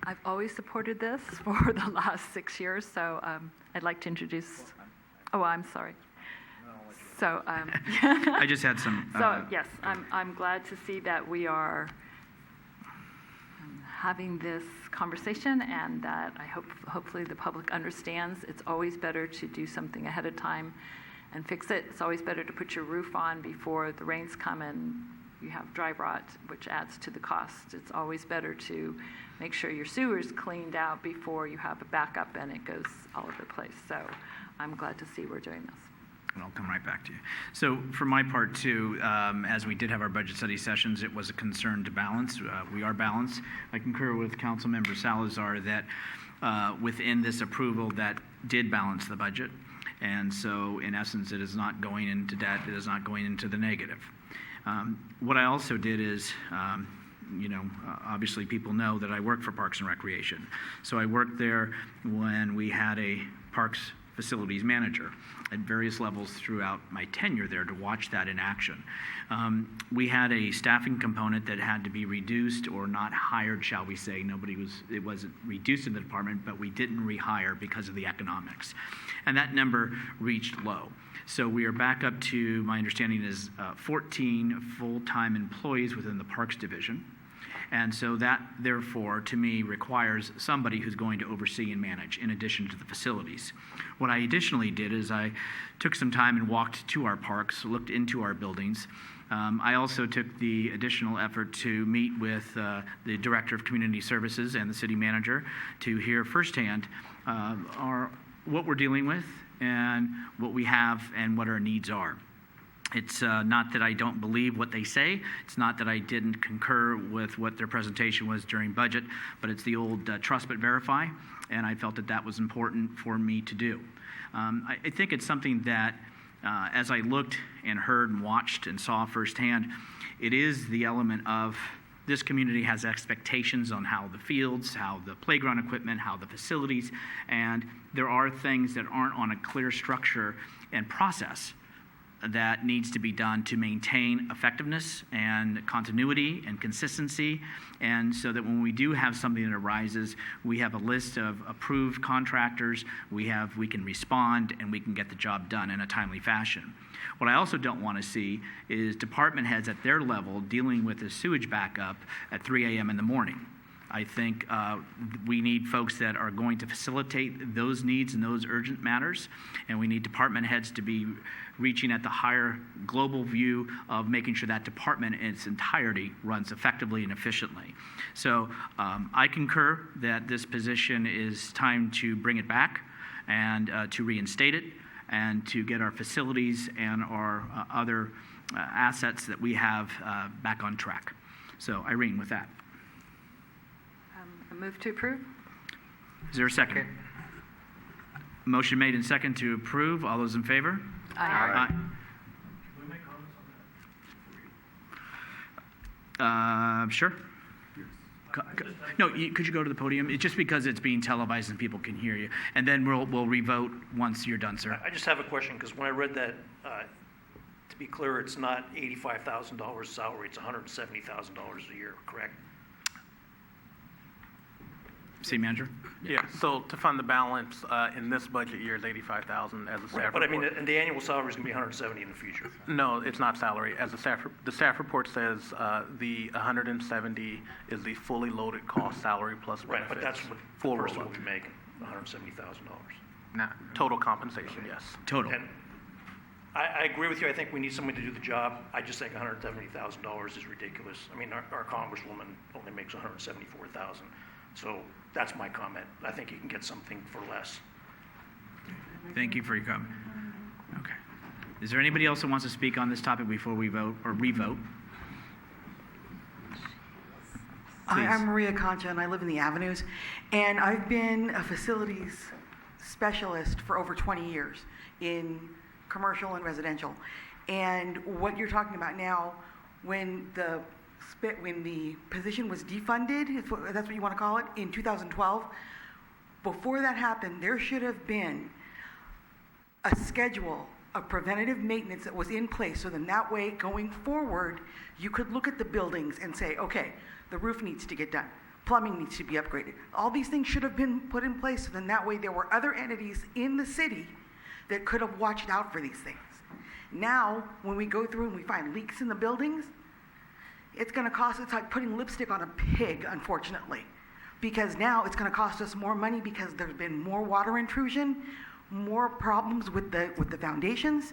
I've always supported this for the last 6 years, so I'd like to introduce. Oh, I'm sorry. So I just had some. So yes, I'm glad to see that we are having this conversation, and that hopefully the public understands it's always better to do something ahead of time and fix it. It's always better to put your roof on before the rains come and you have dry rot, which adds to the cost. It's always better to make sure your sewer's cleaned out before you have a backup and it goes all over the place. So I'm glad to see we're doing this. And I'll come right back to you. So for my part too, as we did have our budget study sessions, it was a concern to balance. We are balanced. I concur with Councilmember Salazar that within this approval that did balance the budget. And so in essence, it is not going into debt. It is not going into the negative. What I also did is, obviously people know that I work for Parks and Recreation. So I worked there when we had a Parks Facilities Manager at various levels throughout my tenure there to watch that in action. We had a staffing component that had to be reduced or not hired, shall we say. It wasn't reduced in the department, but we didn't rehire because of the economics. And that number reached low. So we are back up to, my understanding is 14 full-time employees within the Parks Division. And so that, therefore, to me, requires somebody who's going to oversee and manage in addition to the facilities. What I additionally did is I took some time and walked to our parks, looked into our buildings. I also took the additional effort to meet with the Director of Community Services and the City Manager to hear firsthand what we're dealing with and what we have and what our needs are. It's not that I don't believe what they say. It's not that I didn't concur with what their presentation was during budget, but it's the old trust but verify, and I felt that that was important for me to do. I think it's something that, as I looked and heard and watched and saw firsthand, it is the element of This community has expectations on how the fields, how the playground equipment, how the facilities, and there are things that aren't on a clear structure and process that needs to be done to maintain effectiveness and continuity and consistency, and so that when we do have something that arises, we have a list of approved contractors, we can respond, and we can get the job done in a timely fashion. What I also don't want to see is department heads at their level dealing with the sewage backup at 3 a.m. in the morning. I think we need folks that are going to facilitate those needs and those urgent matters, and we need department heads to be reaching at the higher global view of making sure that department in its entirety runs effectively and efficiently. So I concur that this position is time to bring it back and to reinstate it and to get our facilities and our other assets that we have back on track. So Irene, with that. A move to approve? Is there a second? Motion made and second to approve. All those in favor? Aye. Sure. No, could you go to the podium? It's just because it's being televised and people can hear you. And then we'll revote once you're done, sir. I just have a question, because when I read that, to be clear, it's not $85,000 salary, it's $170,000 a year, correct? City manager? Yeah, so to fund the balance in this budget year is $85,000 as a staff report. But I mean, and the annual salary is going to be $170 in the future. No, it's not salary. As the staff report says, the $170 is the fully loaded cost salary plus benefits. Right, but that's what full the person rollout. will be making, $170,000. Not total compensation, yes. Total. And I agree with you. I think we need someone to do the job. I just think $170,000 is ridiculous. I mean, our congresswoman only makes $174,000. So that's my comment. I think you can get something for less. Thank you for your comment. Okay. Is there anybody else that wants to speak on this topic before we vote or revote? Hi, I'm Maria Concha, and I live in the Avenues. And I've been a facilities specialist for over 20 years in commercial and residential. And what you're talking about now, when the position was defunded, that's what you want to call it, in 2012, before that happened, there should have been a schedule of preventative maintenance that was in place, so then that way, going forward, you could look at the buildings and say, okay, the roof needs to get done, plumbing needs to be upgraded. All these things should have been put in place, so then that way there were other entities in the city that could have watched out for these things. Now, when we go through and we find leaks in the buildings, it's going to cost, it's like putting lipstick on a pig, unfortunately, because now it's going to cost us more money because there's been more water intrusion, more problems with the foundations.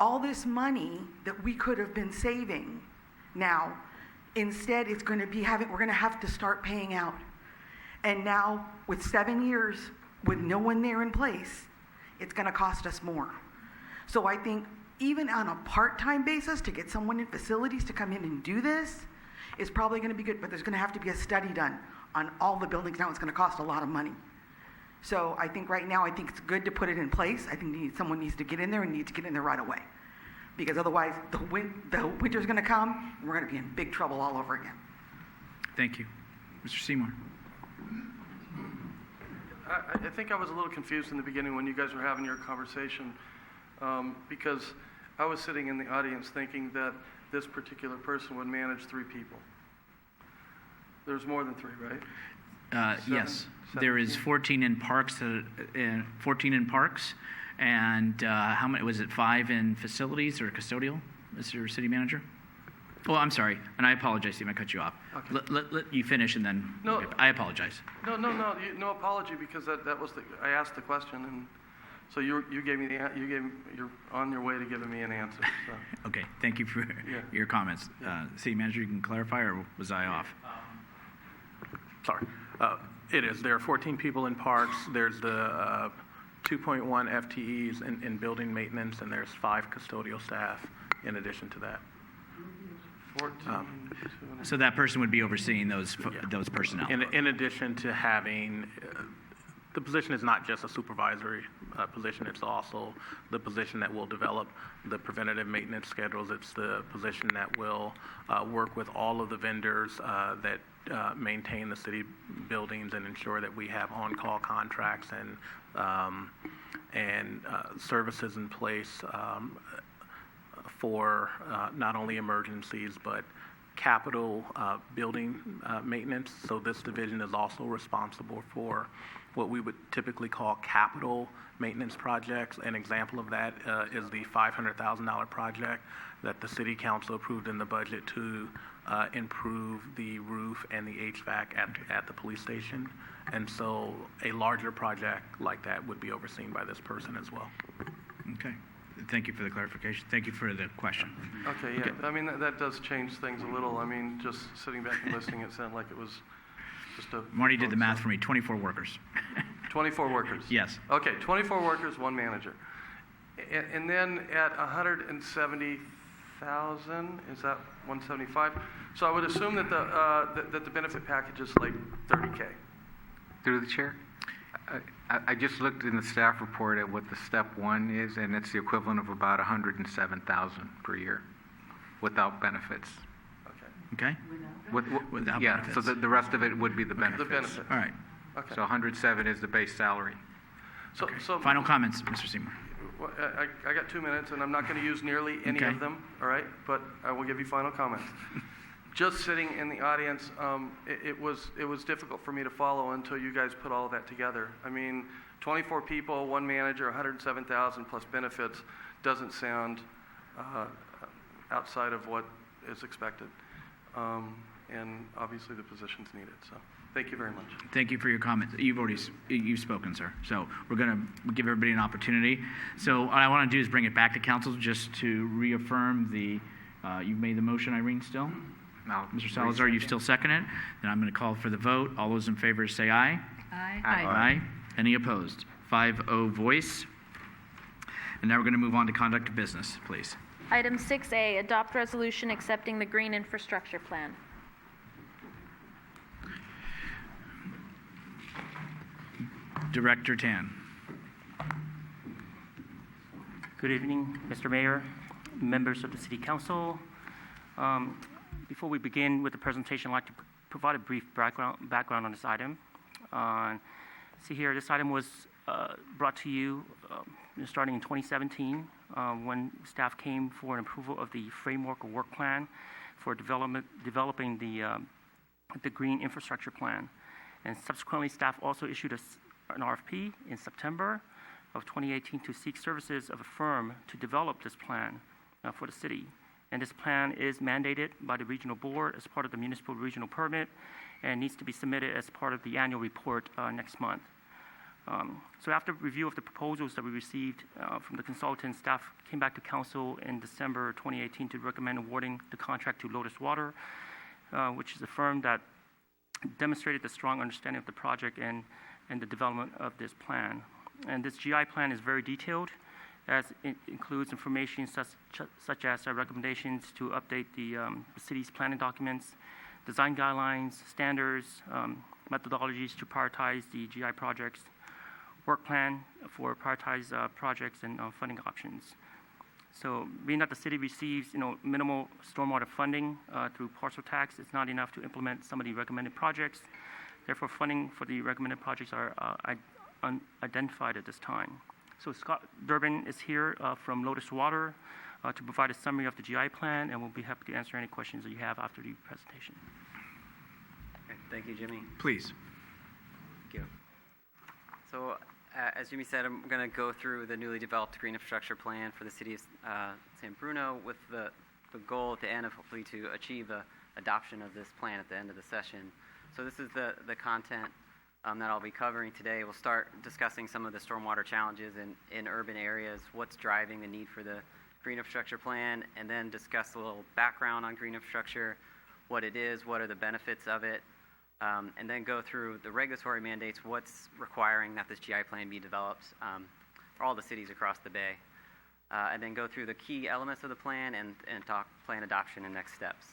All this money that we could have been saving now, instead it's going to be we're going to have to start paying out. And now, with 7 years with no one there in place, it's going to cost us more. So I think even on a part-time basis, to get someone in facilities to come in and do this is probably going to be good, but there's going to have to be a study done on all the buildings now. It's going to cost a lot of money. So I think right now, I think it's good to put it in place. I think someone needs to get in there and needs to get in there right away, because otherwise the winter's going to come and we're going to be in big trouble all over again. Thank you. Mr. Seymour. I think I was a little confused in the beginning when you guys were having your conversation, because I was sitting in the audience thinking that this particular person would manage 3 people. There's more than 3, right? Yes. There is 14 in parks, and how many was it? 5 in facilities or custodial, Mr. City Manager? Oh, I'm sorry, and I apologize, Steve, I cut you off. Okay. Let you finish, and then I apologize. No apology, because that was I asked the question, and so you gave me you're on your way to giving me an answer. So. Okay, thank you for your comments. City Manager, you can clarify, or was I off? Sorry. It is. There are 14 people in parks. There's the 2.1 FTEs in building maintenance, and there's 5 custodial staff in addition to that. 14. So that person would be overseeing those personnel. In addition to having the position is not just a supervisory position, it's also the position that will develop the preventative maintenance schedules. It's the position that will work with all of the vendors that maintain the city buildings and ensure that we have on-call contracts and services in place for not only emergencies but capital building maintenance. So this division is also responsible for what we would typically call capital maintenance projects. An example of that is the $500,000 project that the City Council approved in the budget to improve the roof and the HVAC at the police station. And so a larger project like that would be overseen by this person as well. Okay. Thank you for the clarification. Thank you for the question. Okay, yeah. I mean, that does change things a little. I mean, just sitting back and listening, it sounded like it was just a... Marty did the math for me, 24 workers. 24 workers? Yes. Okay, 24 workers, one manager. And then at 170,000, is that 175? So I would assume that the benefit package is like 30K. Through the chair? I just looked in the staff report at what the step one is, and it's the equivalent of about 107,000 per year without benefits. Okay? Without yeah, benefits. so the rest of it would be the benefits. The benefits. All right. Okay. So 107 is the base salary. So Final comments, Mr. Seymour. Well, I got 2 minutes, and I'm not going to use nearly any Okay. of them, all right? But I will give you final comments. Just sitting in the audience, it was difficult for me to follow until you guys put all of that together. I mean, 24 people, one manager, 107,000 plus benefits doesn't sound outside of what is expected. And obviously the position's needed, so thank you very much. Thank you for your comments. You've spoken, sir. So we're going to give everybody an opportunity. So what I want to do is bring it back to council just to reaffirm you've made the motion, Irene, still? No. Mr. Salazar, you still second it? Then I'm going to call for the vote. All those in favor say aye. Aye. Aye. Any opposed? 5-0 voice. And now we're going to move on to conduct of business, please. Item 6A, adopt resolution accepting the green infrastructure plan. Director Tan. Good evening, Mr. Mayor, members of the City Council. Before we begin with the presentation, I'd like to provide a brief background on this item. See here, this item was brought to you starting in 2017 when staff came for an approval of the framework of work plan for developing the green infrastructure plan. And subsequently, staff also issued an RFP in September of 2018 to seek services of a firm to develop this plan for the city. And this plan is mandated by the regional board as part of the municipal regional permit and needs to be submitted as part of the annual report next month. So after review of the proposals that we received from the consultant, staff came back to council in December 2018 to recommend awarding the contract to Lotus Water, which is a firm that demonstrated the strong understanding of the project and the development of this plan. And this GI plan is very detailed, as it includes information such as recommendations to update the city's planning documents, design guidelines, standards, methodologies to prioritize the GI projects, work plan for prioritized projects, and funding options. So being that the city receives minimal stormwater funding through parcel tax, it's not enough to implement some of the recommended projects. Therefore, funding for the recommended projects are unidentified at this time. So Scott Durbin is here from Lotus Water to provide a summary of the GI plan, and we'll be happy to answer any questions that you have after the presentation. Okay, thank you, Jimmy. Please. Thank you. So, as Jimmy said, I'm going to go through the newly developed green infrastructure plan for the city of San Bruno with the goal at the end of hopefully to achieve the adoption of this plan at the end of the session. So this is the content that I'll be covering today. We'll start discussing some of the stormwater challenges in urban areas, what's driving the need for the green infrastructure plan, and then discuss a little background on green infrastructure, what it is, what are the benefits of it, and then go through the regulatory mandates, what's requiring that this GI plan be developed for all the cities across the Bay, and then go through the key elements of the plan and talk plan adoption and next steps.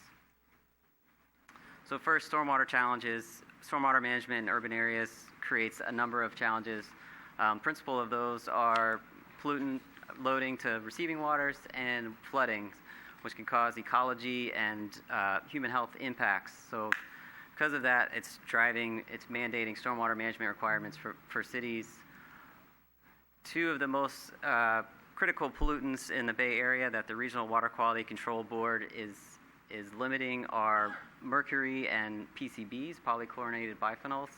So first, stormwater challenges. stormwater management in urban areas creates a number of challenges. Principal of those are pollutant loading to receiving waters and flooding, which can cause ecology and human health impacts. So because of that, it's mandating stormwater management requirements for cities. Two of the most critical pollutants in the Bay Area that the Regional Water Quality Control Board is limiting are mercury and PCBs, polychlorinated biphenyls.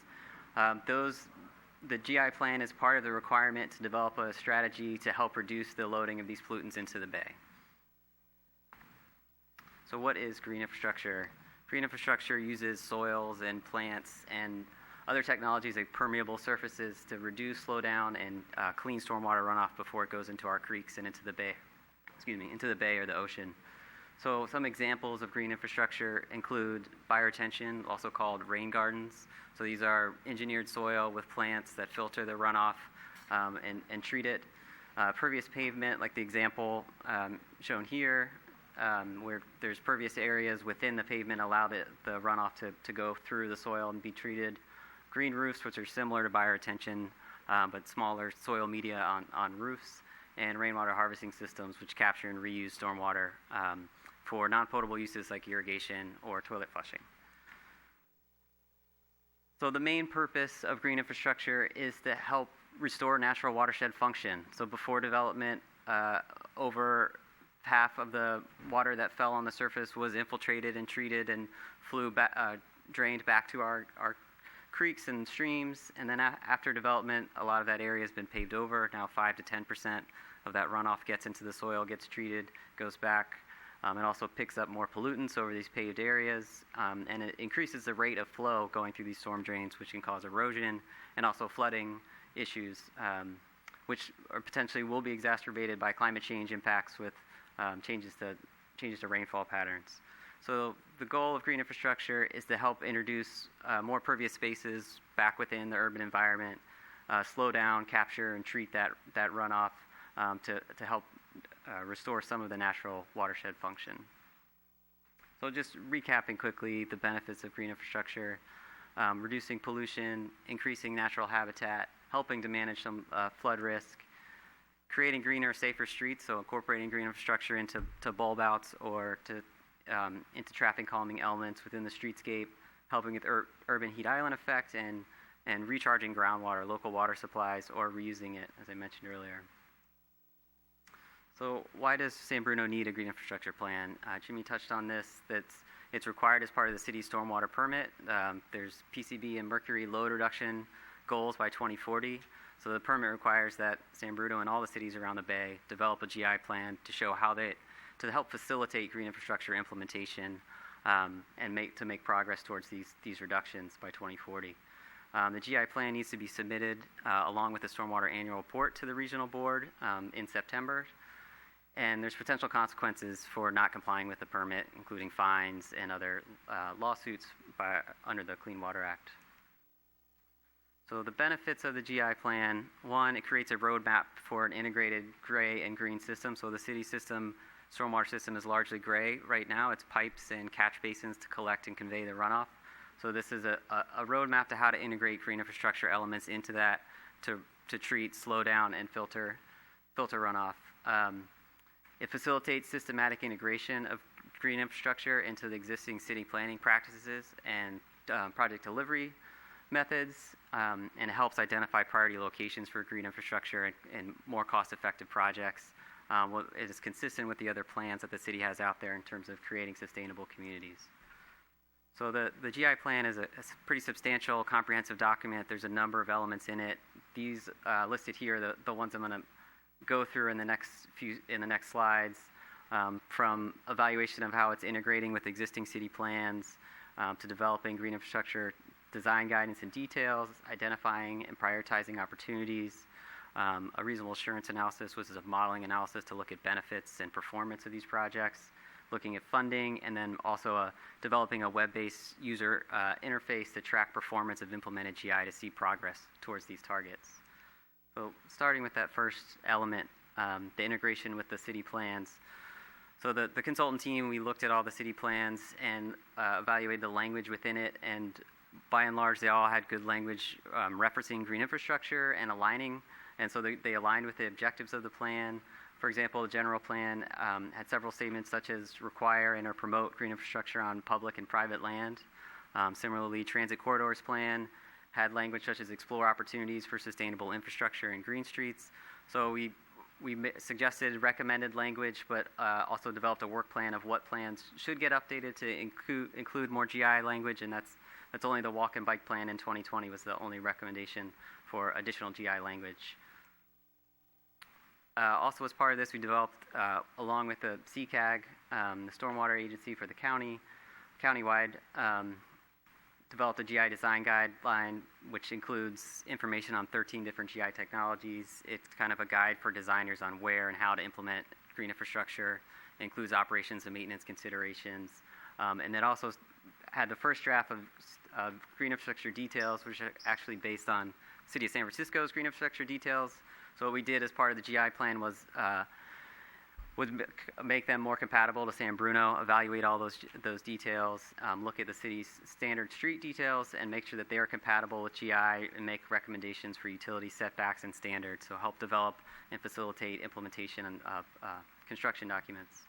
The GI plan is part of the requirement to develop a strategy to help reduce the loading of these pollutants into the bay. So what is green infrastructure? Green infrastructure uses soils and plants and other technologies like permeable surfaces to reduce, slow down, and clean stormwater runoff before it goes into our creeks and into the bay or the ocean. So some examples of green infrastructure include bioretention, also called rain gardens. So these are engineered soil with plants that filter the runoff and treat it. Pervious pavement, like the example shown here, where there's pervious areas within the pavement allow the runoff to go through the soil and be treated. Green roofs, which are similar to bioretention, but smaller soil media on roofs. And rainwater harvesting systems, which capture and reuse stormwater for non-potable uses like irrigation or toilet flushing. So the main purpose of green infrastructure is to help restore natural watershed function. So before development, over half of the water that fell on the surface was infiltrated and treated and drained back to our creeks and streams. And then after development, a lot of that area has been paved over. Now 5 to 10% of that runoff gets into the soil, gets treated, goes back. It also picks up more pollutants over these paved areas, and it increases the rate of flow going through these storm drains, which can cause erosion and also flooding issues, which are potentially will be exacerbated by climate change impacts with changes to rainfall patterns. So the goal of green infrastructure is to help introduce more pervious spaces back within the urban environment, slow down, capture, and treat that runoff to help restore some of the natural watershed function. So just recapping quickly the benefits of green infrastructure: reducing pollution, increasing natural habitat, helping to manage some flood risk, creating greener, safer streets, so incorporating green infrastructure into bulb outs or into traffic calming elements within the streetscape, helping with urban heat island effect, and recharging groundwater, local water supplies, or reusing it, as I mentioned earlier. So why does San Bruno need a green infrastructure plan? Jimmy touched on this, that it's required as part of the city's stormwater permit. There's PCB and mercury load reduction goals by 2040. So the permit requires that San Bruno and all the cities around the Bay develop a GI plan to show to help facilitate green infrastructure implementation and make progress towards these reductions by 2040. The GI plan needs to be submitted along with the stormwater annual report to the regional board in September. And there's potential consequences for not complying with the permit, including fines and other lawsuits under the Clean Water Act. So the benefits of the GI plan: one, it creates a roadmap for an integrated gray and green system. So the city system, stormwater system, is largely gray right now. It's pipes and catch basins to collect and convey the runoff. So this is a roadmap to how to integrate green infrastructure elements into that to treat, slow down, and filter runoff. It facilitates systematic integration of green infrastructure into the existing city planning practices and project delivery methods, and it helps identify priority locations for green infrastructure and more cost-effective projects. It is consistent with the other plans that the city has out there in terms of creating sustainable communities. So the GI plan is a pretty substantial, comprehensive document. There's a number of elements in it. These listed here are the ones I'm going to go through in the next slides, from evaluation of how it's integrating with existing city plans, to developing green infrastructure design guidance and details, identifying and prioritizing opportunities, a reasonable assurance analysis, which is a modeling analysis to look at benefits and performance of these projects, looking at funding, and then also developing a web-based user interface to track performance of implemented GI to see progress towards these targets. So starting with that first element, the integration with the city plans. So the consultant team, we looked at all the city plans and evaluated the language within it and by and large, they all had good language referencing green infrastructure and aligning, and so they aligned with the objectives of the plan. For example, the general plan had several statements such as require and or promote green infrastructure on public and private land. Similarly, transit corridors plan had language such as explore opportunities for sustainable infrastructure and green streets. So we suggested recommended language, but also developed a work plan of what plans should get updated to include more GI language, and that's only the walk and bike plan in 2020 was the only recommendation for additional GI language. Also, as part of this, we developed, along with the CCAG, the Stormwater Agency for the countywide, developed a GI design guideline, which includes information on 13 different GI technologies. It's kind of a guide for designers on where and how to implement green infrastructure. It includes operations and maintenance considerations. And it also had the first draft of green infrastructure details, which are actually based on City of San Francisco's green infrastructure details. So what we did as part of the GI plan was make them more compatible to San Bruno, evaluate all those details, look at the city's standard street details, and make sure that they are compatible with GI and make recommendations for utility setbacks and standards. So help develop and facilitate implementation of construction documents.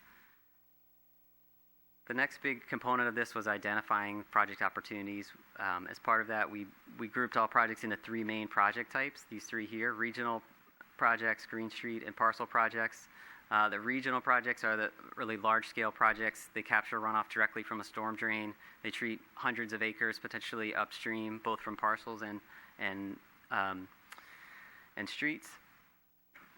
The next big component of this was identifying project opportunities. As part of that, we grouped all projects into three main project types, these three here: regional projects, Green Street, and parcel projects. The regional projects are the really large-scale projects. They capture runoff directly from a storm drain. They treat hundreds of acres potentially upstream, both from parcels and streets.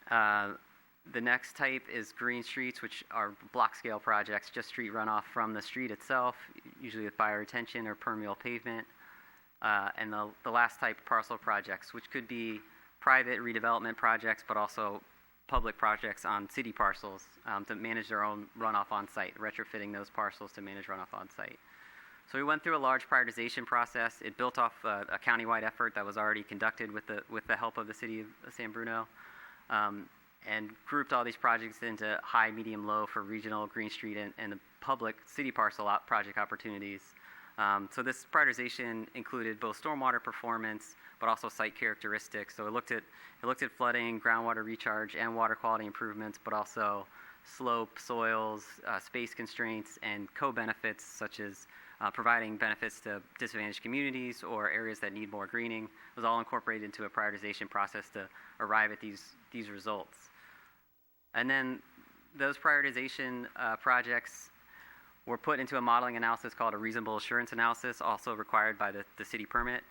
The next type is green streets, which are block-scale projects, just street runoff from the street itself, usually with bioretention or permeable pavement. And the last type, parcel projects, which could be private redevelopment projects, but also public projects on city parcels to manage their own runoff on site, retrofitting those parcels to manage runoff on site. So we went through a large prioritization process. It built off a countywide effort that was already conducted with the help of the city of San Bruno, and grouped all these projects into high, medium, low for regional, Green Street, and the public city parcel project opportunities. So this prioritization included both stormwater performance, but also site characteristics. So it looked at flooding, groundwater recharge, and water quality improvements, but also slope, soils, space constraints, and co-benefits such as providing benefits to disadvantaged communities or areas that need more greening. It was all incorporated into a prioritization process to arrive at these results. And then those prioritization projects were put into a modeling analysis called a reasonable assurance analysis, also required by the city permit,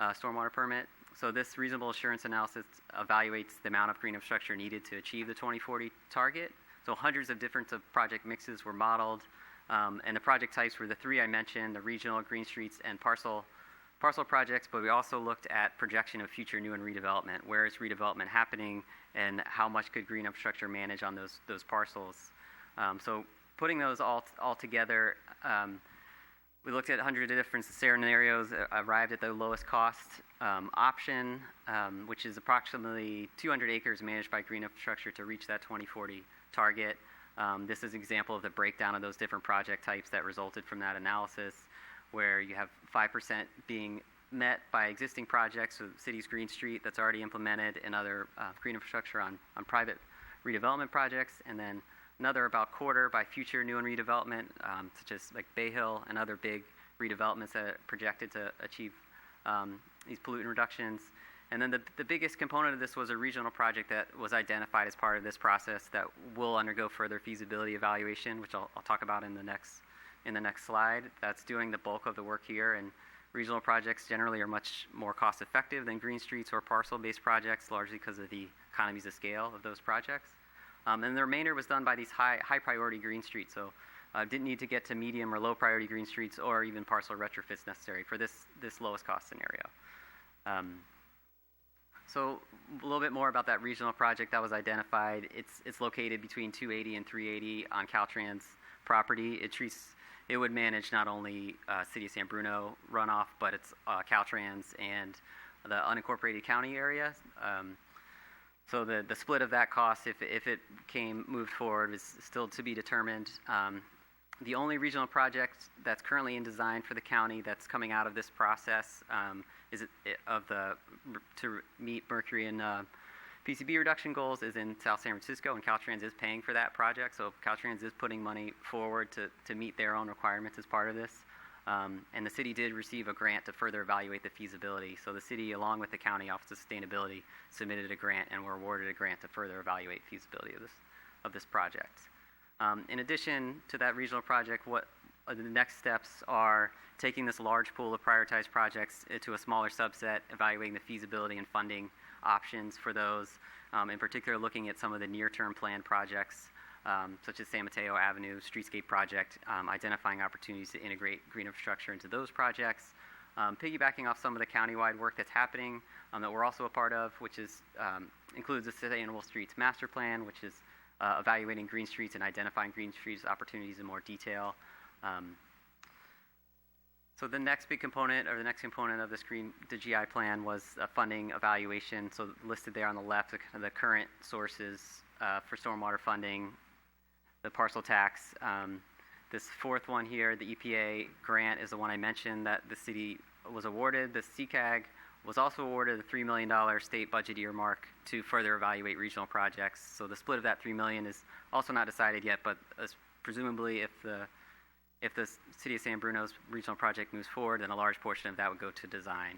stormwater permit. So this reasonable assurance analysis evaluates the amount of green infrastructure needed to achieve the 2040 target. So hundreds of different project mixes were modeled, and the project types were the three I mentioned: the regional, green streets, and parcel projects. But we also looked at projection of future new and redevelopment. Where is redevelopment happening, and how much could green infrastructure manage on those parcels? So putting those all together, we looked at 100 different scenarios, arrived at the lowest cost option, which is approximately 200 acres managed by green infrastructure to reach that 2040 target. This is an example of the breakdown of those different project types that resulted from that analysis, where you have 5% being met by existing projects, so the city's Green Street that's already implemented, and other green infrastructure on private redevelopment projects, and then another about quarter by future new and redevelopment, such as like Bay Hill and other big redevelopments that are projected to achieve these pollutant reductions. And then the biggest component of this was a regional project that was identified as part of this process that will undergo further feasibility evaluation, which I'll talk about in the next slide. That's doing the bulk of the work here, and regional projects generally are much more cost effective than green streets or parcel-based projects, largely because of the economies of scale of those projects. And the remainder was done by these high priority green streets, so didn't need to get to medium or low priority green streets or even parcel retrofits necessary for this lowest cost scenario. So a little bit more about that regional project that was identified. It's located between 280 and 380 on Caltrans property. It would manage not only City of San Bruno runoff, but it's Caltrans and the unincorporated county area. So the split of that cost, if it moved forward, is still to be determined. The only regional project that's currently in design for the county that's coming out of this process to meet mercury and PCB reduction goals is in South San Francisco, and Caltrans is paying for that project. So Caltrans is putting money forward to meet their own requirements as part of this. And the city did receive a grant to further evaluate the feasibility. So the city, along with the County Office of Sustainability, submitted a grant and were awarded a grant to further evaluate feasibility of this project. In addition to that regional project, what the next steps are taking this large pool of prioritized projects to a smaller subset, evaluating the feasibility and funding options for those, in particular looking at some of the near-term planned projects, such as San Mateo Avenue Streetscape Project, identifying opportunities to integrate green infrastructure into those projects, piggybacking off some of the countywide work that's happening that we're also a part of, which includes the Sustainable Streets Master Plan, which is evaluating green streets and identifying green streets opportunities in more detail. So the next big component, or the next component of the GI plan was a funding evaluation. So listed there on the left, the current sources for stormwater funding, the parcel tax. This fourth one here, the EPA grant, is the one I mentioned that the city was awarded. The CCAG was also awarded a $3 million state budget earmark to further evaluate regional projects. So the split of that $3 million is also not decided yet, but presumably if the City of San Bruno's regional project moves forward, then a large portion of that would go to design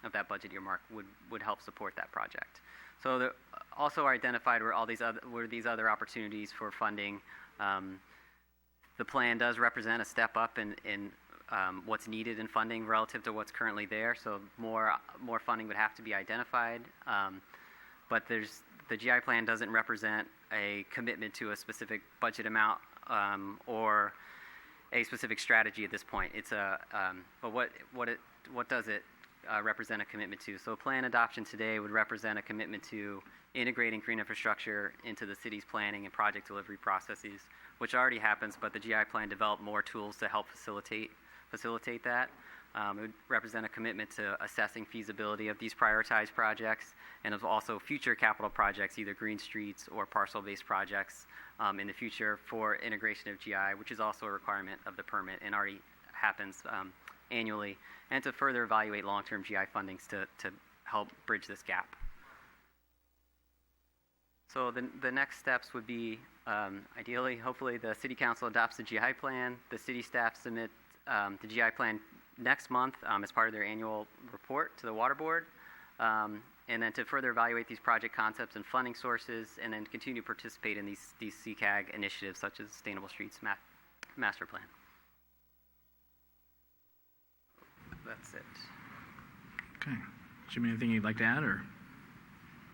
of that budget earmark would help support that project. So also identified were these other opportunities for funding. The plan does represent a step up in what's needed in funding relative to what's currently there. So more funding would have to be identified. But the GI plan doesn't represent a commitment to a specific budget amount or a specific strategy at this point. But what does it represent a commitment to? So plan adoption today would represent a commitment to integrating green infrastructure into the city's planning and project delivery processes, which already happens, but the GI plan developed more tools to help facilitate that. It would represent a commitment to assessing feasibility of these prioritized projects and of also future capital projects, either green streets or parcel-based projects in the future for integration of GI, which is also a requirement of the permit and already happens annually, and to further evaluate long-term GI fundings to help bridge this gap. So the next steps would be, ideally, hopefully, the City Council adopts the GI plan, the city staff submit the GI plan next month as part of their annual report to the Water Board, and then to further evaluate these project concepts and funding sources, and then continue to participate in these CCAG initiatives such as Sustainable Streets Master Plan. That's it. Okay. Jimmy, anything you'd like to add, or?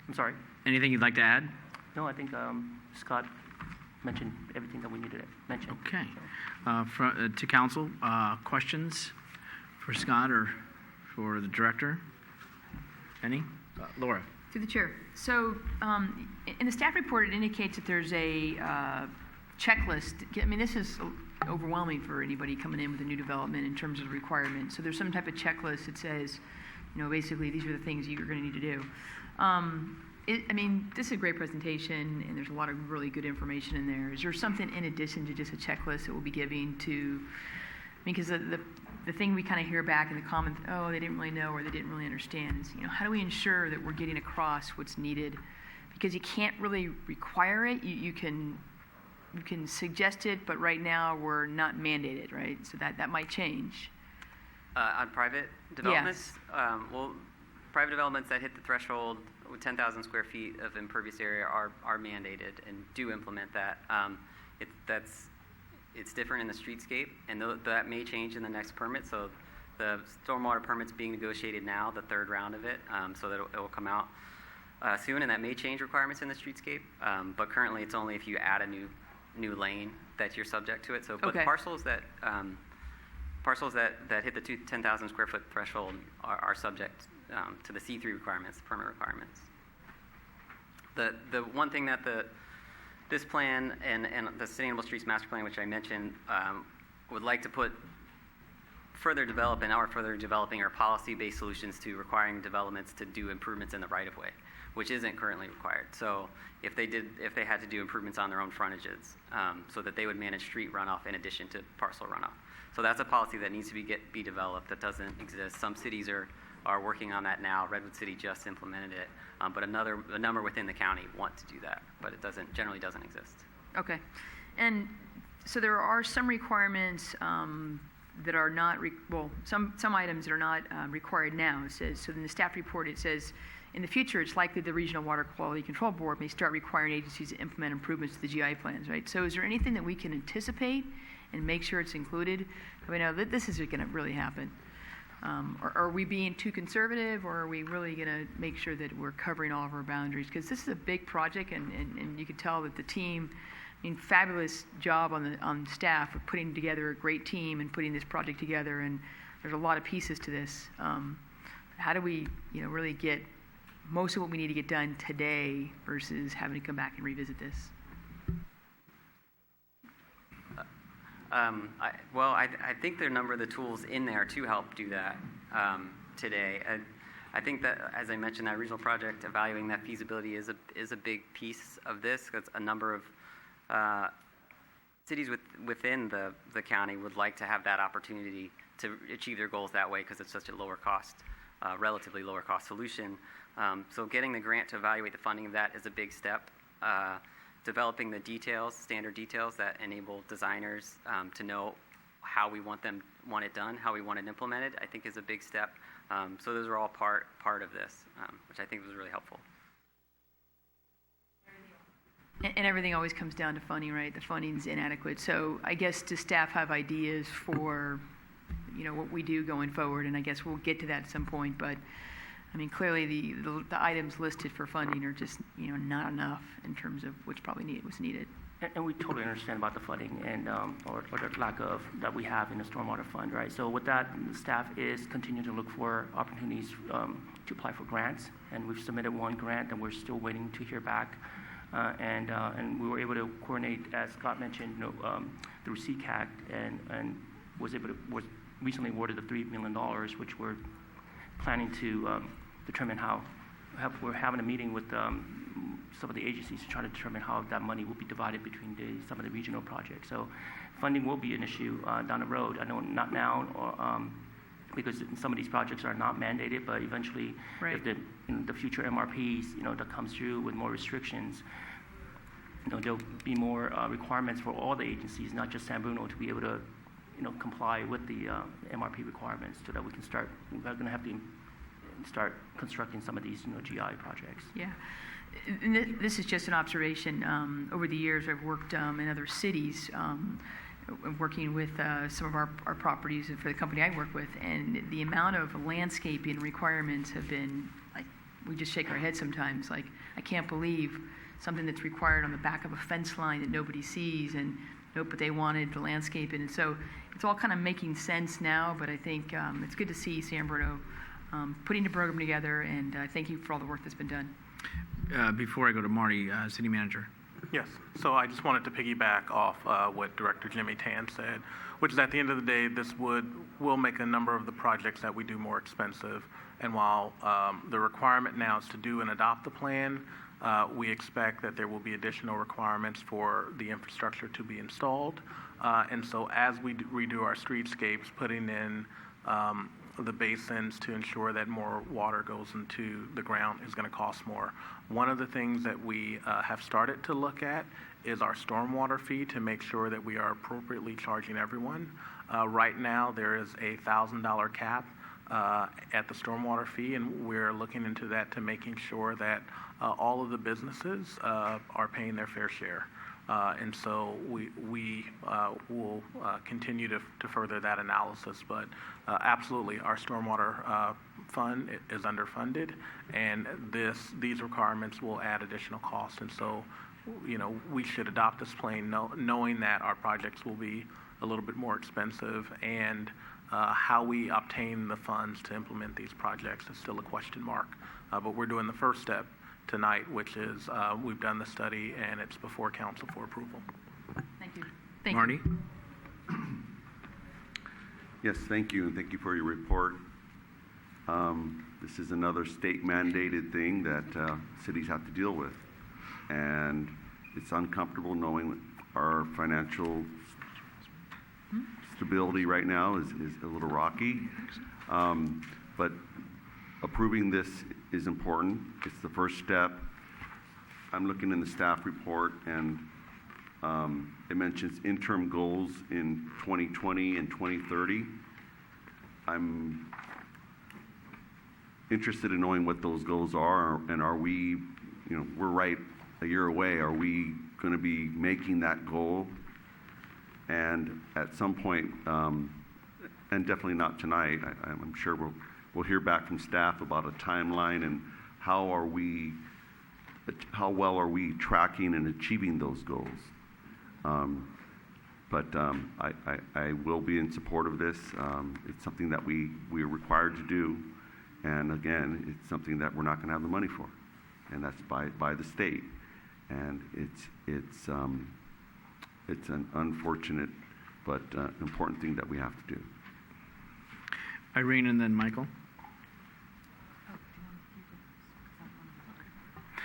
I'm sorry? Anything you'd like to add? No, I think Scott mentioned everything that we needed to mention. Okay. To council, questions for Scott or for the director? Any? Laura. Through the chair. So in the staff report, it indicates that there's a checklist. I mean, this is overwhelming for anybody coming in with a new development in terms of requirements. So there's some type of checklist that says, basically these are the things you're going to need to do. I mean, this is a great presentation, and there's a lot of really good information in there. Is there something in addition to just a checklist that we'll be giving to, because the thing we kind of hear back in the comments, oh, they didn't really know or they didn't really understand, is, how do we ensure that we're getting across what's needed? Because you can't really require it. You can suggest it, but right now we're not mandated, right? So that might change. On private developments? Yes. Well, private developments that hit the threshold with 10,000 square feet of impervious area are mandated and do implement that. It's different in the streetscape, and that may change in the next permit. So the stormwater permit's being negotiated now, the third round of it, so that it will come out soon, and that may change requirements in the streetscape. But currently, it's only if you add a new lane that you're subject to it. So, but parcels that hit the 10,000 square foot threshold are subject to the C3 requirements, the permit requirements. The one thing that this plan and the Sustainable Streets Master Plan, which I mentioned, would like to put further develop and are further developing are policy-based solutions to requiring developments to do improvements in the right-of-way, which isn't currently required. So if they had to do improvements on their own frontages, so that they would manage street runoff in addition to parcel runoff. So that's a policy that needs to be developed that doesn't exist. Some cities are working on that now. Redwood City just implemented it, but a number within the county want to do that, but it generally doesn't exist. Okay. And so there are some requirements that are not, some items that are not required now. It says, so in the staff report it says, in the future, it's likely the Regional Water Quality Control Board may start requiring agencies to implement improvements to the GI plans, right? So is there anything that we can anticipate and make sure it's included? We know that this is going to really happen. Or are we being too conservative, or are we really going to make sure that we're covering all of our boundaries? Because this is a big project, and you can tell that the team, fabulous job on staff of putting together a great team and putting this project together, and there's a lot of pieces to this. How do we, really get most of what we need to get done today versus having to come back and revisit this? I think there are a number of the tools in there to help do that today. I think that, as I mentioned, that regional project, evaluating that feasibility is a big piece of this, because a number of cities within the county would like to have that opportunity to achieve their goals that way, because it's such a lower cost, relatively lower cost solution. So getting the grant to evaluate the funding of that is a big step. Developing the details, standard details that enable designers to know how we want it done, how we want it implemented, I think is a big step. So those are all part of this, which I think was really helpful. And everything always comes down to funding, right? The funding's inadequate. So I guess does staff have ideas for, what we do going forward? And I guess we'll get to that at some point, but clearly the items listed for funding are just, not enough in terms of what's needed. And we totally understand about the funding and or the lack of that we have in the stormwater fund, right? So with that, the staff is continuing to look for opportunities to apply for grants, and we've submitted one grant, and we're still waiting to hear back. And we were able to coordinate, as Scott mentioned, the RECAC, and was recently awarded the $3 million, which we're planning to determine how. We're having a meeting with some of the agencies to try to determine how that money will be divided between some of the regional projects. So funding will be an issue down the road. I know not now, because some of these projects are not mandated, but eventually, right. If the future MRPs, that comes through with more restrictions, there'll be more requirements for all the agencies, not just San Bruno, to be able to, comply with the MRP requirements, so that we can start. We're going to have to start constructing some of these, GI projects. Yeah. And this is just an observation. Over the years, I've worked in other cities, working with some of our properties for the company I work with, and the amount of landscaping requirements have been, like, we just shake our head sometimes. Like, I can't believe something that's required on the back of a fence line that nobody sees, and but they wanted the landscaping. And so it's all kind of making sense now, but I think it's good to see San Bruno putting the program together, and thank you for all the work that's been done. Before I go to Marty, City Manager. Yes, so I just wanted to piggyback off what Director Jimmy Tan said, which is at the end of the day, this will make a number of the projects that we do more expensive. And while the requirement now is to do and adopt the plan, we expect that there will be additional requirements for the infrastructure to be installed. And so as we redo our streetscapes, putting in the basins to ensure that more water goes into the ground is going to cost more. One of the things that we have started to look at is our stormwater fee, to make sure that we are appropriately charging everyone. Right now, there is a $1,000 cap at the stormwater fee, and we're looking into that to making sure that all of the businesses are paying their fair share. And so we will continue to further that analysis. But absolutely, our stormwater fund is underfunded, and these requirements will add additional costs. And so, we should adopt this plan knowing that our projects will be a little bit more expensive, and how we obtain the funds to implement these projects is still a question mark. But we're doing the first step tonight, which is we've done the study, and it's before council for approval. Thank you. Marty? Yes, thank you, and thank you for your report. This is another state-mandated thing that cities have to deal with, and it's uncomfortable knowing our financial stability right now is a little rocky, but approving this is important. It's the first step. I'm looking in the staff report, and it mentions interim goals in 2020 and 2030. I'm interested in knowing what those goals are, and are we, we're right a year away. Are we going to be making that goal? And at some point, and definitely not tonight, I'm sure we'll hear back from staff about a timeline and how well are we tracking and achieving those goals. But I will be in support of this. It's something that we are required to do. And again, it's something that we're not going to have the money for. And that's by the state. And it's an unfortunate but important thing that we have to do. Irene and then Michael.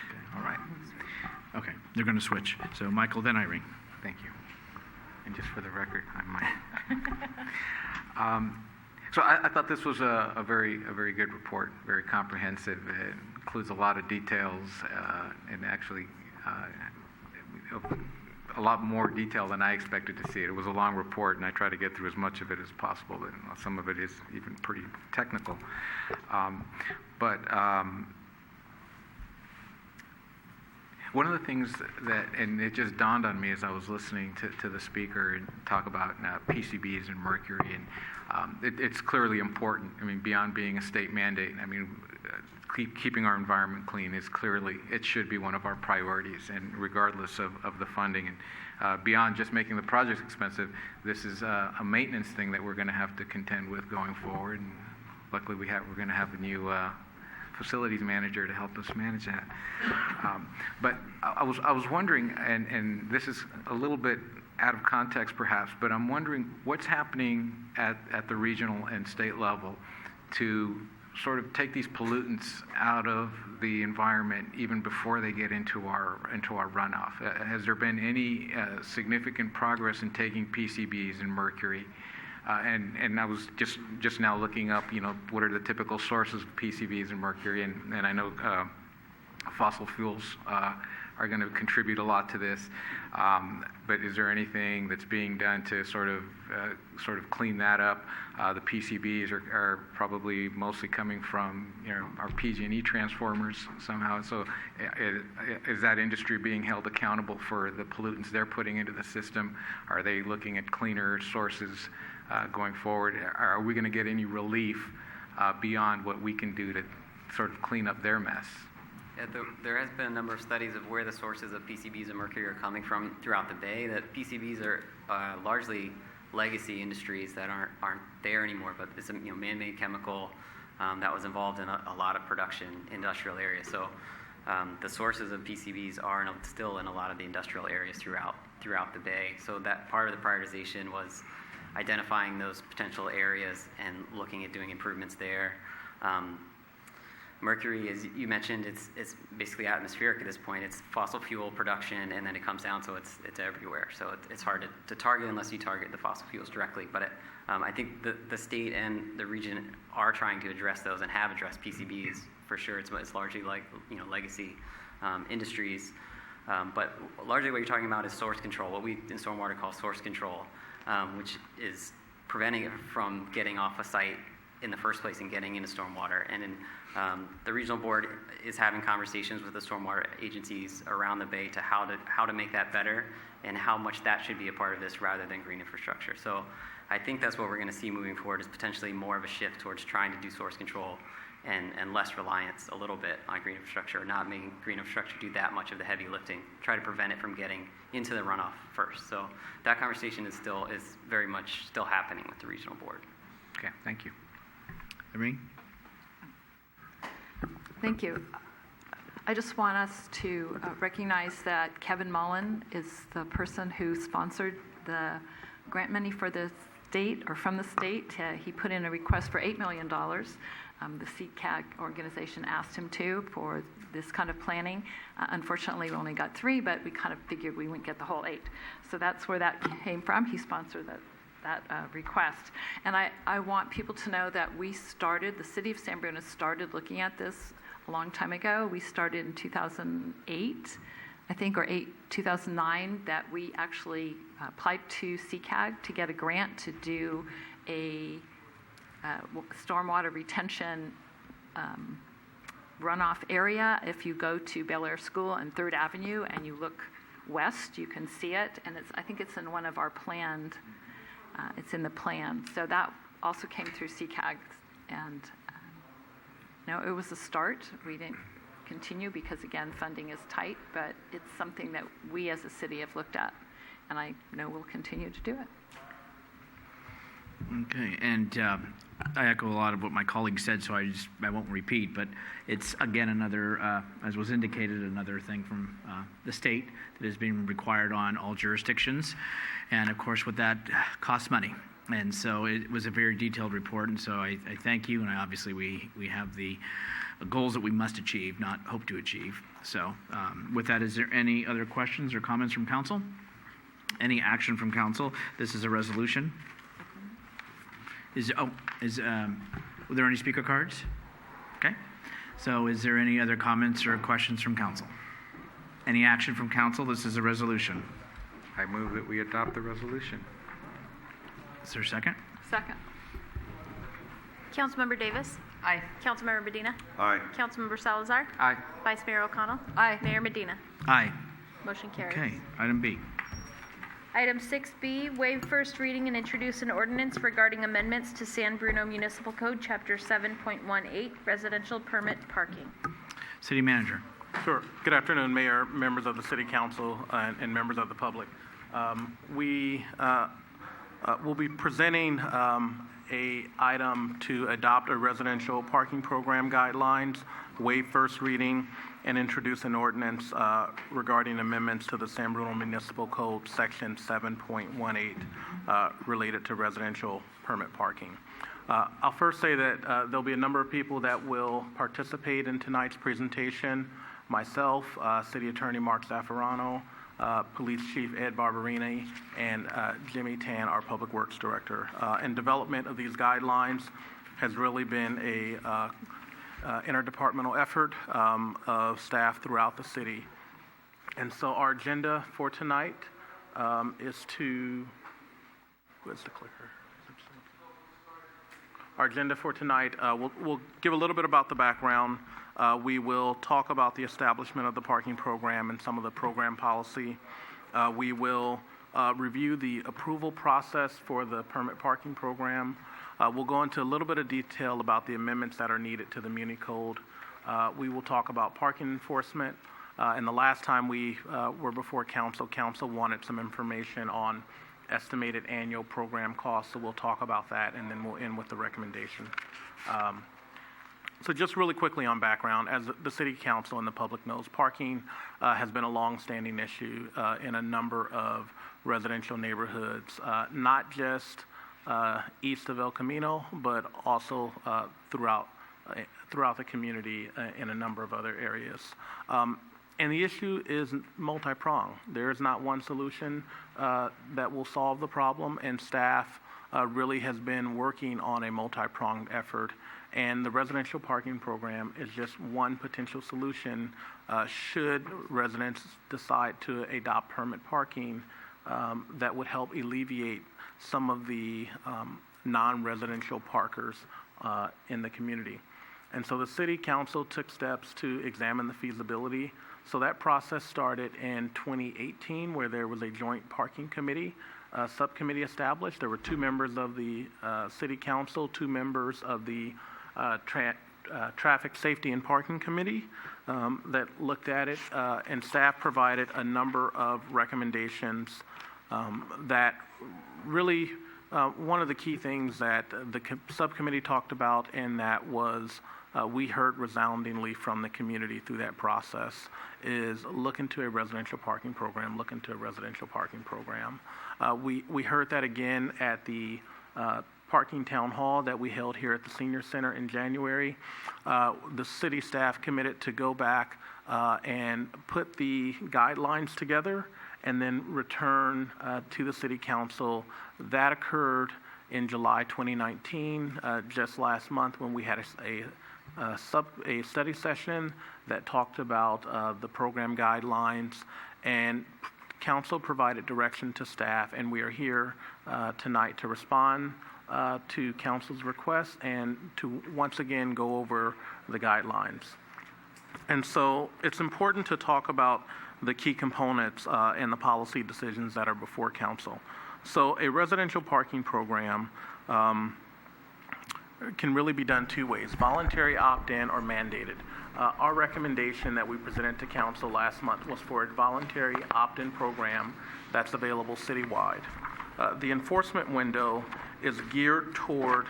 Okay, all right. Okay, they're going to switch. So Michael, then Irene. Thank you. And just for the record, I'm Mike. So I thought this was a very good report, very comprehensive. It includes a lot of details and actually a lot more detail than I expected to see. It was a long report, and I try to get through as much of it as possible, but some of it is even pretty technical. One of the things that, and it just dawned on me as I was listening to the speaker and talk about PCBs and mercury, and it's clearly important. I mean, beyond being a state mandate, I mean, keeping our environment clean is clearly, it should be one of our priorities, and regardless of the funding. And beyond just making the projects expensive, this is a maintenance thing that we're going to have to contend with going forward. And luckily, we're going to have a new facilities manager to help us manage that. But I was wondering, and this is a little bit out of context perhaps, but I'm wondering what's happening at the regional and state level to sort of take these pollutants out of the environment even before they get into our runoff. Has there been any significant progress in taking PCBs and mercury? And I was just now looking up, what are the typical sources of PCBs and mercury, and I know fossil fuels are going to contribute a lot to this. But is there anything that's being done to sort of clean that up? The PCBs are probably mostly coming from our PG&E transformers somehow. So is that industry being held accountable for the pollutants they're putting into the system? Are they looking at cleaner sources going forward? Are we going to get any relief beyond what we can do to sort of clean up their mess? Yeah, there has been a number of studies of where the sources of PCBs and mercury are coming from throughout the Bay. That PCBs are largely legacy industries that aren't there anymore, but it's a man-made chemical that was involved in a lot of production industrial areas. So the sources of PCBs are still in a lot of the industrial areas throughout the Bay. So that part of the prioritization was identifying those potential areas and looking at doing improvements there. Mercury, as you mentioned, it's basically atmospheric at this point. It's fossil fuel production, and then it comes down, so it's everywhere. So it's hard to target unless you target the fossil fuels directly. But I think the state and the region are trying to address those and have addressed PCBs for sure. It's largely like legacy industries. But largely what you're talking about is source control, what we in stormwater call source control, which is preventing it from getting off a site in the first place and getting into stormwater. And the regional board is having conversations with the stormwater agencies around the Bay to how to make that better and how much that should be a part of this rather than green infrastructure. So I think that's what we're going to see moving forward is potentially more of a shift towards trying to do source control and less reliance a little bit on green infrastructure, not making green infrastructure do that much of the heavy lifting, try to prevent it from getting into the runoff first. So that conversation is very much still happening with the regional board. Okay, thank you. Irene? Thank you. I just want us to recognize that Kevin Mullen is the person who sponsored the grant money for this state or from the state. He put in a request for $8 million. The CCAG organization asked him to for this kind of planning. Unfortunately, we only got 3, but we kind of figured we wouldn't get the whole 8. So that's where that came from. He sponsored that request. And I want people to know that the city of San Bruno started looking at this a long time ago. We started in 2008, I think, or 2009, that we actually applied to CCAG to get a grant to do a stormwater retention runoff area. If you go to Bel Air School and 3rd Avenue and you look west, you can see it. And I think it's in one of our planned, it's in the plan. So that also came through CCAG. And no, it was a start. We didn't continue because, again, funding is tight, but it's something that we as a city have looked at. And I know we'll continue to do it. Okay, and I echo a lot of what my colleague said, so I won't repeat, but it's, again, another, as was indicated, another thing from the state that is being required on all jurisdictions, and of course with that costs money. And so it was a very detailed report, and so I thank you, and obviously we have the goals that we must achieve, not hope to achieve. So with that, is there any other questions or comments from council? Any action from council? This is a resolution. Were there any speaker cards? Okay. So is there any other comments or questions from council? Any action from council? This is a resolution. I move that we adopt the resolution. Is there a second? Second. Councilmember Davis? Aye. Councilmember Medina? Aye. Councilmember Salazar? Aye. Vice Mayor O'Connell? Aye. Mayor Medina? Aye. Motion carries. Okay. Item B. Item 6B, waive first reading and introduce an ordinance regarding amendments to San Bruno Municipal Code, Chapter 7.18, residential permit parking. City Manager. Sure. Good afternoon, Mayor, members of the City Council, and members of the public. We will be presenting a item to adopt a residential parking program guidelines, waive first reading, and introduce an ordinance regarding amendments to the San Bruno Municipal Code, Section 7.18, related to residential permit parking. I'll first say that there'll be a number of people that will participate in tonight's presentation. Myself, City Attorney Mark Zaffarano, Police Chief Ed Barberini, and Jimmy Tan, our Public Works Director. And development of these guidelines has really been a interdepartmental effort of staff throughout the city. And so our agenda for tonight is to, where's the clicker? Our agenda for tonight, we'll give a little bit about the background. We will talk about the establishment of the parking program and some of the program policy. We will review the approval process for the permit parking program. We'll go into a little bit of detail about the amendments that are needed to the Muni Code. We will talk about parking enforcement. And the last time we were before council wanted some information on estimated annual program costs, so we'll talk about that, and then we'll end with the recommendation. So just really quickly on background, as the City Council and the public knows, parking has been a long-standing issue in a number of residential neighborhoods, not just east of El Camino, but also throughout the community in a number of other areas. And the issue is multi-pronged. There is not one solution that will solve the problem, and staff really has been working on a multi-pronged effort. And the residential parking program is just one potential solution should residents decide to adopt permit parking that would help alleviate some of the non-residential parkers in the community. And so the City Council took steps to examine the feasibility. So that process started in 2018, where there was a joint parking committee, subcommittee established. There were 2 members of the City Council, 2 members of the Traffic Safety and Parking Committee that looked at it, and staff provided a number of recommendations that really, one of the key things that the subcommittee talked about, and that was we heard resoundingly from the community through that process, is look into a residential parking program, look into a residential parking program. We heard that again at the parking town hall that we held here at the senior center in January. The city staff committed to go back and put the guidelines together and then return to the city council. That occurred in July 2019, just last month, when we had a study session that talked about the program guidelines, and council provided direction to staff, and we are here tonight to respond to council's requests and to once again go over the guidelines. And so it's important to talk about the key components and the policy decisions that are before council. So a residential parking program can really be done two ways: voluntary opt-in or mandated. Our recommendation that we presented to council last month was for a voluntary opt-in program that's available citywide. The enforcement window is geared toward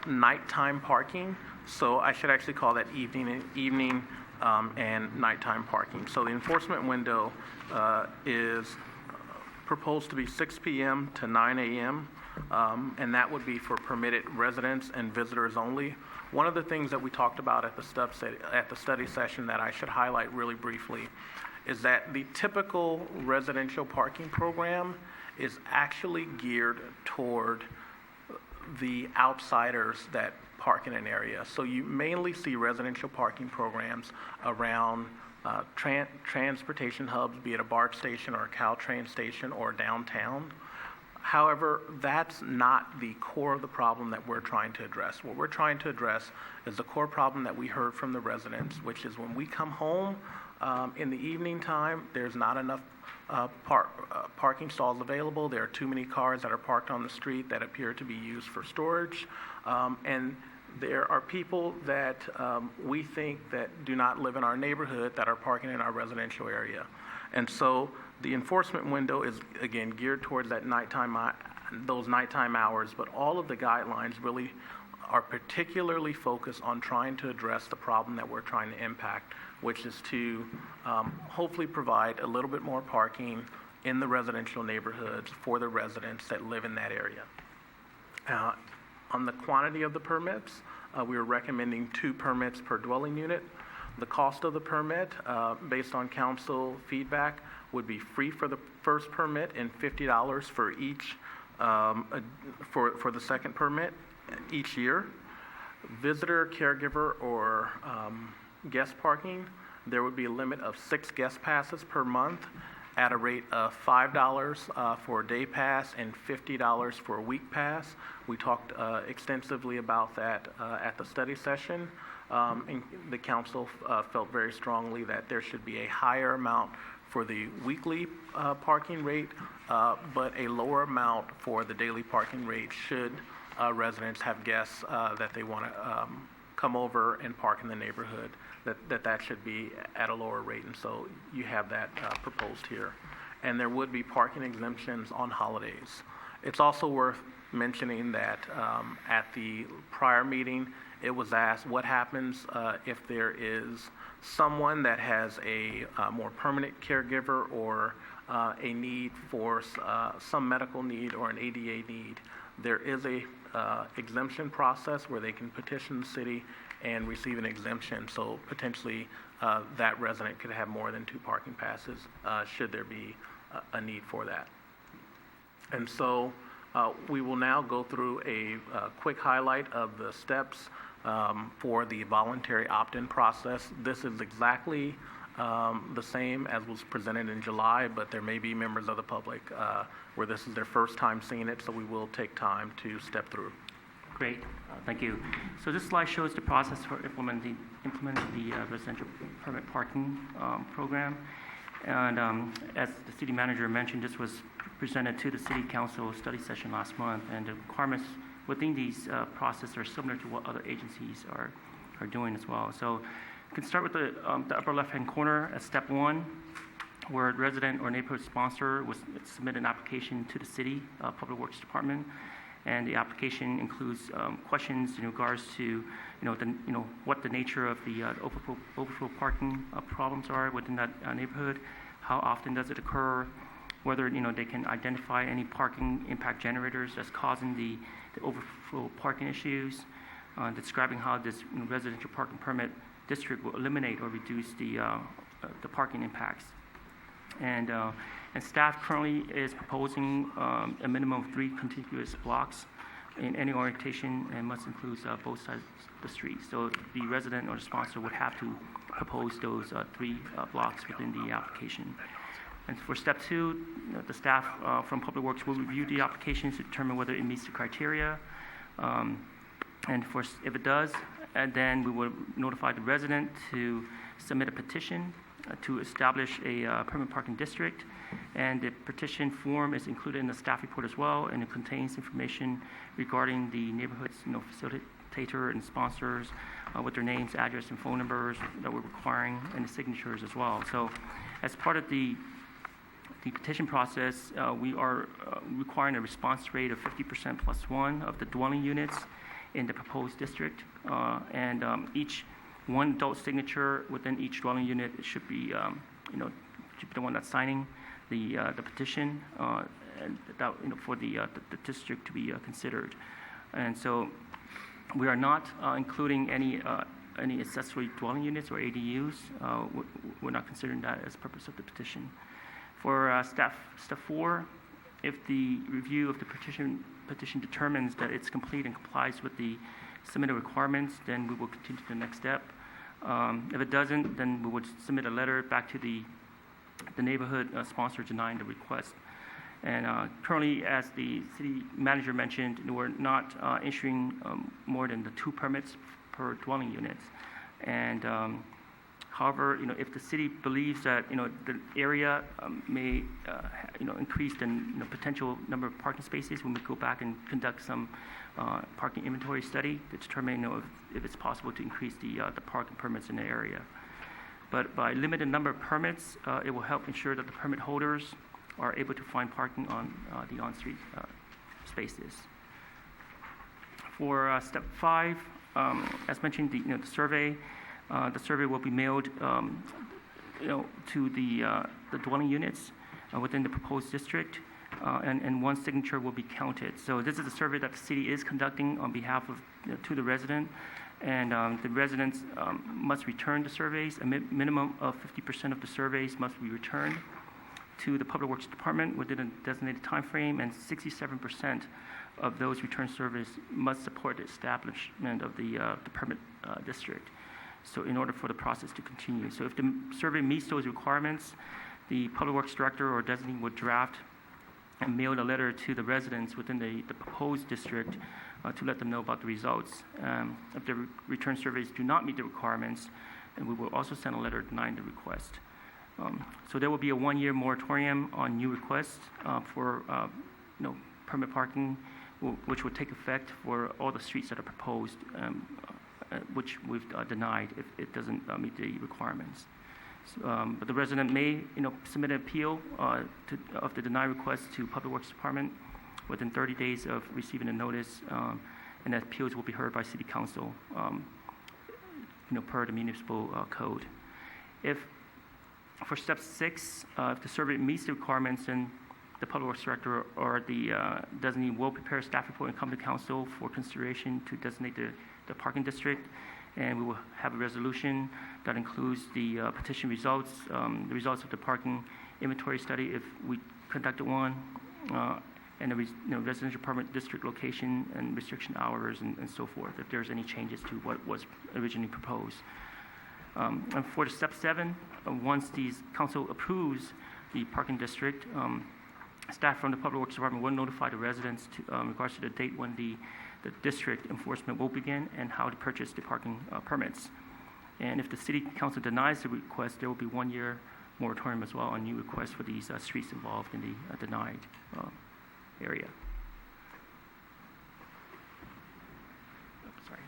nighttime parking, so I should actually call that evening and nighttime parking. So the enforcement window is proposed to be 6 p.m. to 9 a.m., and that would be for permitted residents and visitors only. One of the things that we talked about at the study session that I should highlight really briefly is that the typical residential parking program is actually geared toward the outsiders that park in an area. So you mainly see residential parking programs around transportation hubs, be it a BART station or a Caltrain station or downtown. However, that's not the core of the problem that we're trying to address. What we're trying to address is the core problem that we heard from the residents, which is when we come home in the evening time, there's not enough parking stalls available. There are too many cars that are parked on the street that appear to be used for storage. And there are people that we think that do not live in our neighborhood that are parking in our residential area. And so the enforcement window is, again, geared towards that those nighttime hours, but all of the guidelines really are particularly focused on trying to address the problem that we're trying to impact, which is to hopefully provide a little bit more parking in the residential neighborhoods for the residents that live in that area. On the quantity of the permits, we are recommending 2 permits per dwelling unit. The cost of the permit, based on council feedback, would be free for the first permit and $50 for each for the second permit each year. Visitor, caregiver, or guest parking, there would be a limit of 6 guest passes per month at a rate of $5 for a day pass and $50 for a week pass. We talked extensively about that at the study session. And the council felt very strongly that there should be a higher amount for the weekly parking rate, but a lower amount for the daily parking rate should residents have guests that they want to come over and park in the neighborhood, that should be at a lower rate. And so you have that proposed here. And there would be parking exemptions on holidays. It's also worth mentioning that at the prior meeting, it was asked what happens if there is someone that has a more permanent caregiver or a need for some medical need or an ADA need. There is a exemption process where they can petition the city and receive an exemption. So potentially that resident could have more than 2 parking passes should there be a need for that. And so we will now go through a quick highlight of the steps for the voluntary opt-in process. This is exactly the same as was presented in July, but there may be members of the public where this is their first time seeing it, so we will take time to step through. Great, thank you. So this slide shows the process for implementing the residential permit parking program. And as the city manager mentioned, this was presented to the city council study session last month, and the requirements within these process are similar to what other agencies are doing as well. So you can start with the upper left-hand corner at step 1, where a resident or neighborhood sponsor was submit an application to the city Public Works Department, and the application includes questions in regards to what the nature of the overflow parking problems are within that neighborhood, how often does it occur, whether they can identify any parking impact generators that's causing the overflow parking issues, describing how this residential parking permit district will eliminate or reduce the parking impacts. And staff currently is proposing a minimum of 3 contiguous blocks in any orientation and must include both sides of the street. So the resident or the sponsor would have to propose those 3 blocks within the application. And for step 2, the staff from Public Works will review the applications to determine whether it meets the criteria. And if it does, and then we will notify the resident to submit a petition to establish a permanent parking district. And the petition form is included in the staff report as well, and it contains information regarding the neighborhood's facilitator and sponsors with their names, address, and phone numbers that we're requiring, and the signatures as well. So as part of the petition process, we are requiring a response rate of 50% plus 1 of the dwelling units in the proposed district, and each one adult signature within each dwelling unit should be, should be the one that's signing the petition, and that, for the district to be considered. And so we are not including any accessory dwelling units or ADUs. We're not considering that as purpose of the petition. For step 4, if the review of the petition determines that it's complete and complies with the submitted requirements, then we will continue to the next step. If it doesn't, then we would submit a letter back to the neighborhood sponsor denying the request. And currently, as the city manager mentioned, we're not issuing more than the 2 permits per dwelling unit. And however, if the city believes that the area may increase the potential number of parking spaces, we may go back and conduct some parking inventory study to determine if it's possible to increase the parking permits in the area. But by limited number of permits, it will help ensure that the permit holders are able to find parking on the on-street spaces. For step 5, as mentioned, the survey. The survey will be mailed, to the dwelling units within the proposed district, and 1 signature will be counted. So this is a survey that the city is conducting on behalf of to the resident, and the residents must return the surveys. A minimum of 50% of the surveys must be returned to the Public Works Department within a designated time frame, and 67% of those return surveys must support the establishment of the permit district. So in order for the process to continue. So if the survey meets those requirements, the Public Works Director or designee would draft and mail a letter to the residents within the proposed district to let them know about the results. If the return surveys do not meet the requirements, then we will also send a letter denying the request. So there will be a 1-year moratorium on new requests for permit parking, which will take effect for all the streets that are proposed, which we've denied if it doesn't meet the requirements. But the resident may, submit an appeal of the denied request to Public Works Department within 30 days of receiving a notice, and that appeals will be heard by City Council, per the municipal code. For step 6, if the survey meets the requirements, then the Public Works Director or the designee will prepare a staff report and come to Council for consideration to designate the parking district, and we will have a resolution that includes the petition results, the results of the parking inventory study if we conducted one, and the residential permit district location and restriction hours and so forth, if there's any changes to what was originally proposed. And for the step 7, once the council approves the parking district, staff from the Public Works Department will notify the residents in regards to the date when the district enforcement will begin and how to purchase the parking permits. And if the City Council denies the request, there will be 1-year moratorium as well on new requests for these streets involved in the denied area. Sorry.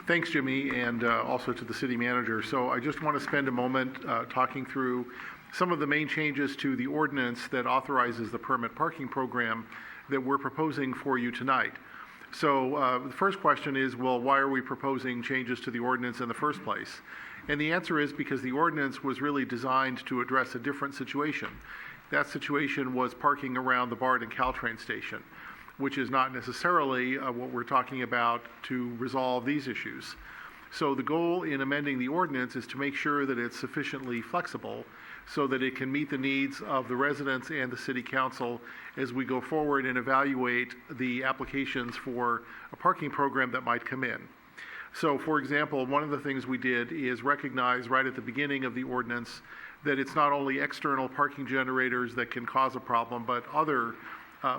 Thanks, Jimmy, and also to the city manager. So I just want to spend a moment talking through some of the main changes to the ordinance that authorizes the permit parking program that we're proposing for you tonight. So the first question is, well, why are we proposing changes to the ordinance in the first place? And the answer is because the ordinance was really designed to address a different situation. That situation was parking around the BART and Caltrain station, which is not necessarily what we're talking about to resolve these issues. So the goal in amending the ordinance is to make sure that it's sufficiently flexible so that it can meet the needs of the residents and the city council as we go forward and evaluate the applications for a parking program that might come in. So, for example, one of the things we did is recognize right at the beginning of the ordinance that it's not only external parking generators that can cause a problem, but other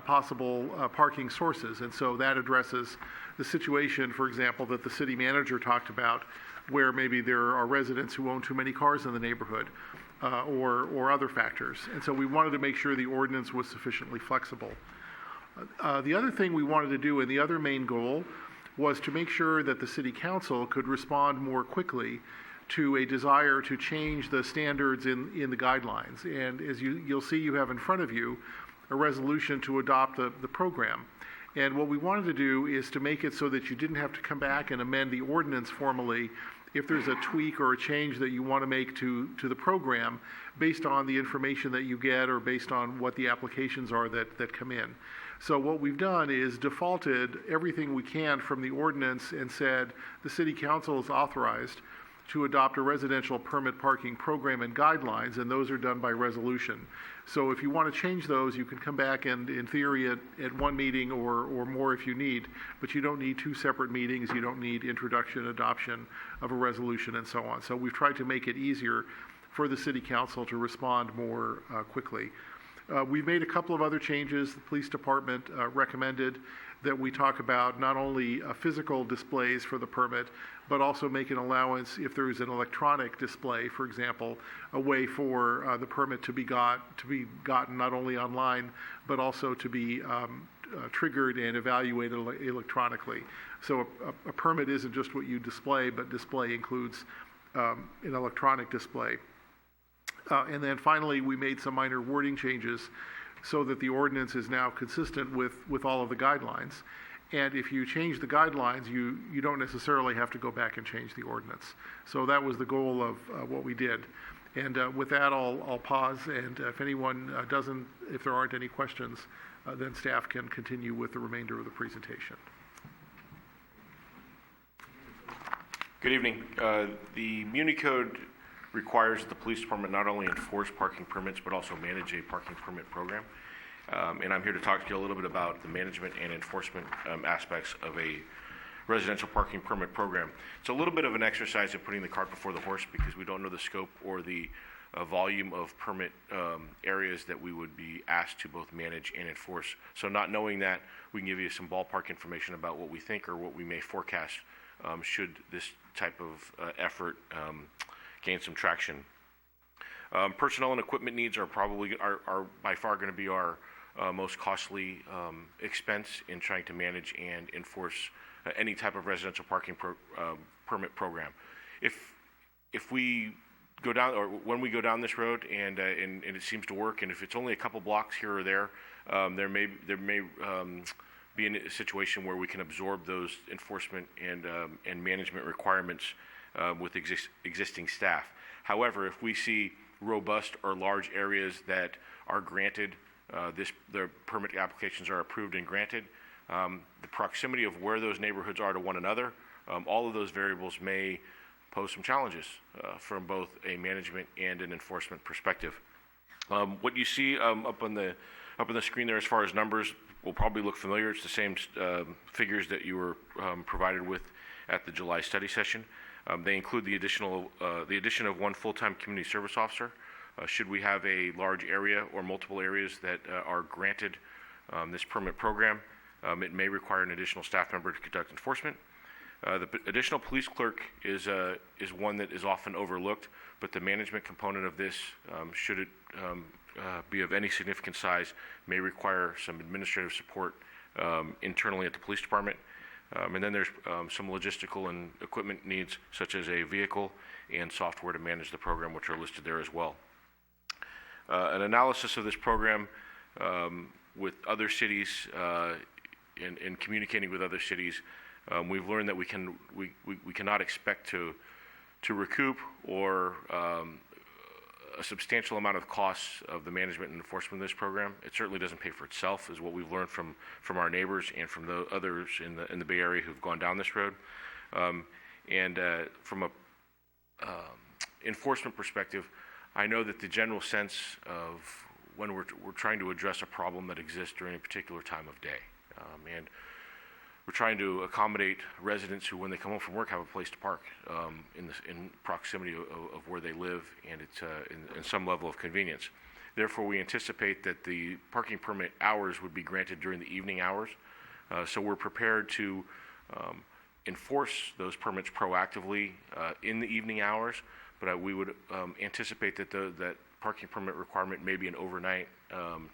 possible parking sources. And so that addresses the situation, for example, that the city manager talked about, where maybe there are residents who own too many cars in the neighborhood, or other factors. And so we wanted to make sure the ordinance was sufficiently flexible. The other thing we wanted to do, and the other main goal, was to make sure that the city council could respond more quickly to a desire to change the standards in the guidelines. And as you'll see, you have in front of you a resolution to adopt the program. And what we wanted to do is to make it so that you didn't have to come back and amend the ordinance formally if there's a tweak or a change that you want to make to the program based on the information that you get or based on what the applications are that come in. So what we've done is defaulted everything we can from the ordinance and said the city council is authorized to adopt a residential permit parking program and guidelines, and those are done by resolution. So if you want to change those, you can come back and, in theory, at one meeting or more if you need, but you don't need two separate meetings. You don't need introduction, adoption of a resolution, and so on. So we've tried to make it easier for the city council to respond more quickly. We've made a couple of other changes. The police department recommended that we talk about not only physical displays for the permit, but also make an allowance if there is an electronic display, for example, a way for the permit to be gotten not only online, but also to be triggered and evaluated electronically. So a permit isn't just what you display, but display includes an electronic display. And then finally, we made some minor wording changes so that the ordinance is now consistent with all of the guidelines. And if you change the guidelines, you don't necessarily have to go back and change the ordinance. So that was the goal of what we did. And with that, I'll pause. And if anyone if there aren't any questions, then staff can continue with the remainder of the presentation. Good evening. The Muni Code requires that the police department not only enforce parking permits, but also manage a parking permit program. And I'm here to talk to you a little bit about the management and enforcement aspects of a residential parking permit program. It's a little bit of an exercise of putting the cart before the horse because we don't know the scope or the volume of permit areas that we would be asked to both manage and enforce. So not knowing that, we can give you some ballpark information about what we think or what we may forecast should this type of effort gain some traction. Personnel and equipment needs are by far going to be our most costly expense in trying to manage and enforce any type of residential parking permit program. If we go down, or when we go down this road and it seems to work, and if it's only a couple blocks here or there, there may be a situation where we can absorb those enforcement and management requirements with existing staff. However, if we see robust or large areas that are granted, the permit applications are approved and granted, the proximity of where those neighborhoods are to one another, all of those variables may pose some challenges from both a management and an enforcement perspective. What you see up on the screen there as far as numbers will probably look familiar. It's the same figures that you were provided with at the July study session. They include the addition of one full-time community service officer. Should we have a large area or multiple areas that are granted this permit program, it may require an additional staff member to conduct enforcement. The additional police clerk is one that is often overlooked, but the management component of this, should it be of any significant size, may require some administrative support internally at the police department. And then there's some logistical and equipment needs, such as a vehicle and software to manage the program, which are listed there as well. An analysis of this program with other cities and communicating with other cities, we've learned that we cannot expect to to recoup or a substantial amount of costs of the management and enforcement of this program. It certainly doesn't pay for itself, is what we've learned from our neighbors and from the others in the Bay Area who've gone down this road. From a enforcement perspective, I know that the general sense of when we're trying to address a problem that exists during a particular time of day, and we're trying to accommodate residents who, when they come home from work, have a place to park in proximity of where they live, and it's in some level of convenience. Therefore, we anticipate that the parking permit hours would be granted during the evening hours. So we're prepared to enforce those permits proactively in the evening hours, but we would anticipate that that parking permit requirement may be an overnight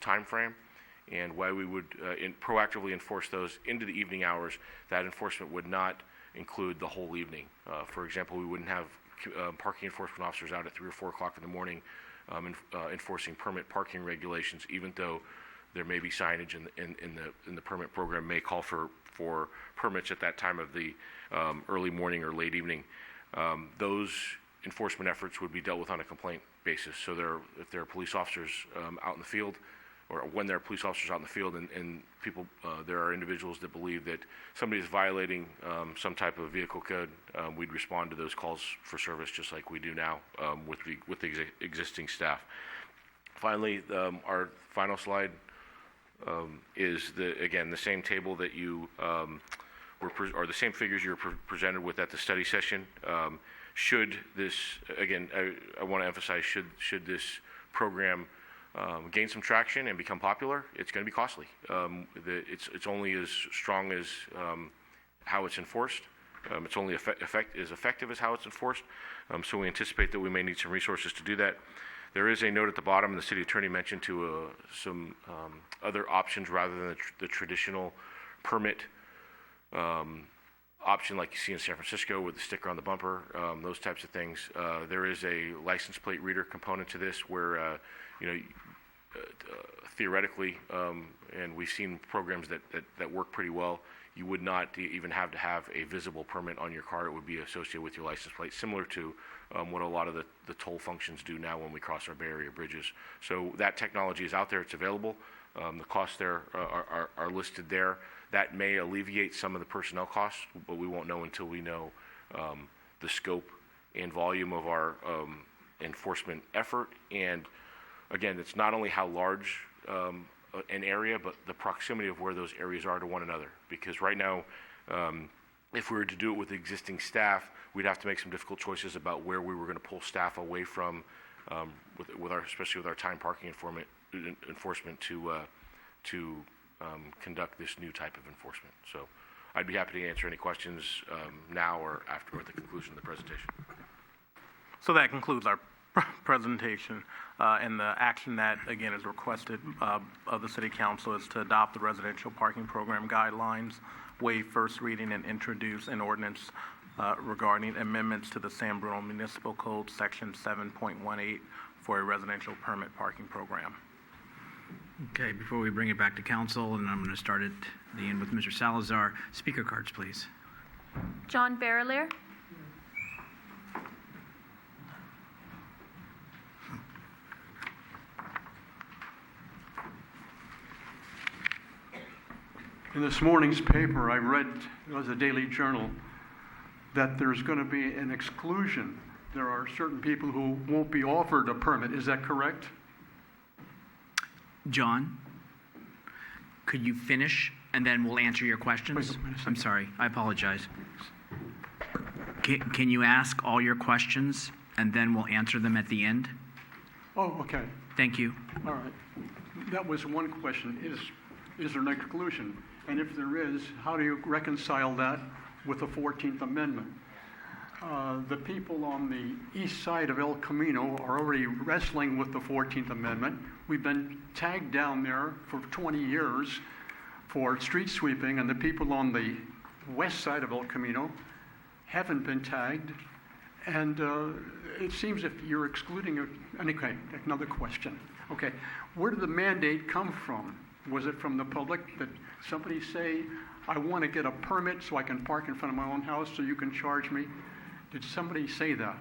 time frame. And why we would proactively enforce those into the evening hours, that enforcement would not include the whole evening. For example, we wouldn't have parking enforcement officers out at 3 or 4 o'clock in the morning enforcing permit parking regulations, even though there may be signage in the permit program may call for permits at that time of the early morning or late evening. Those enforcement efforts would be dealt with on a complaint basis. So if there are police officers out in the field, or when there are police officers out in the field and people, there are individuals that believe that somebody is violating some type of vehicle code, we'd respond to those calls for service just like we do now with the existing staff. Finally, our final slide is again the same table that you or the same figures you were presented with at the study session. Should this, again, I want to emphasize, should this program gain some traction and become popular, it's going to be costly. It's only as strong as how it's enforced. It's only as effective as how it's enforced. So we anticipate that we may need some resources to do that. There is a note at the bottom, and the city attorney mentioned some other options rather than the traditional permit option like you see in San Francisco with the sticker on the bumper, those types of things. There is a license plate reader component to this where theoretically, and we've seen programs that work pretty well, you would not even have to have a visible permit on your car. It would be associated with your license plate, similar to what a lot of the toll functions do now when we cross our Bay Area bridges. So that technology is out there. It's available. The costs there are listed there. That may alleviate some of the personnel costs, but we won't know until we know the scope and volume of our enforcement effort. And again, it's not only how large an area, but the proximity of where those areas are to one another. Because right now, if we were to do it with existing staff, we'd have to make some difficult choices about where we were going to pull staff away from, especially with our time parking enforcement to conduct this new type of enforcement. So I'd be happy to answer any questions now or after the conclusion of the presentation. So that concludes our presentation, and the action that, again, is requested of the City Council is to adopt the residential parking program guidelines, waive first reading, and introduce an ordinance regarding amendments to the San Bruno Municipal Code, Section 7.18, for a residential permit parking program. Okay, before we bring it back to council, and I'm going to start at the end with Mr. Salazar, speaker cards, please. John Barrelier. In this morning's paper, I read, it was a Daily Journal, that there's going to be an exclusion. There are certain people who won't be offered a permit. Is that correct? John, could you finish and then we'll answer your questions? I'm sorry, I apologize. Can you ask all your questions and then we'll answer them at the end? Oh, okay. Thank you. All right. That was one question. Is there an exclusion? And if there is, how do you reconcile that with the 14th Amendment? The people on the east side of El Camino are already wrestling with the 14th Amendment. We've been tagged down there for 20 years for street sweeping, and the people on the west side of El Camino haven't been tagged. And it seems if you're excluding it, anyway, another question. Okay, where did the mandate come from? Was it from the public that somebody say, I want to get a permit so I can park in front of my own house so you can charge me? Did somebody say that?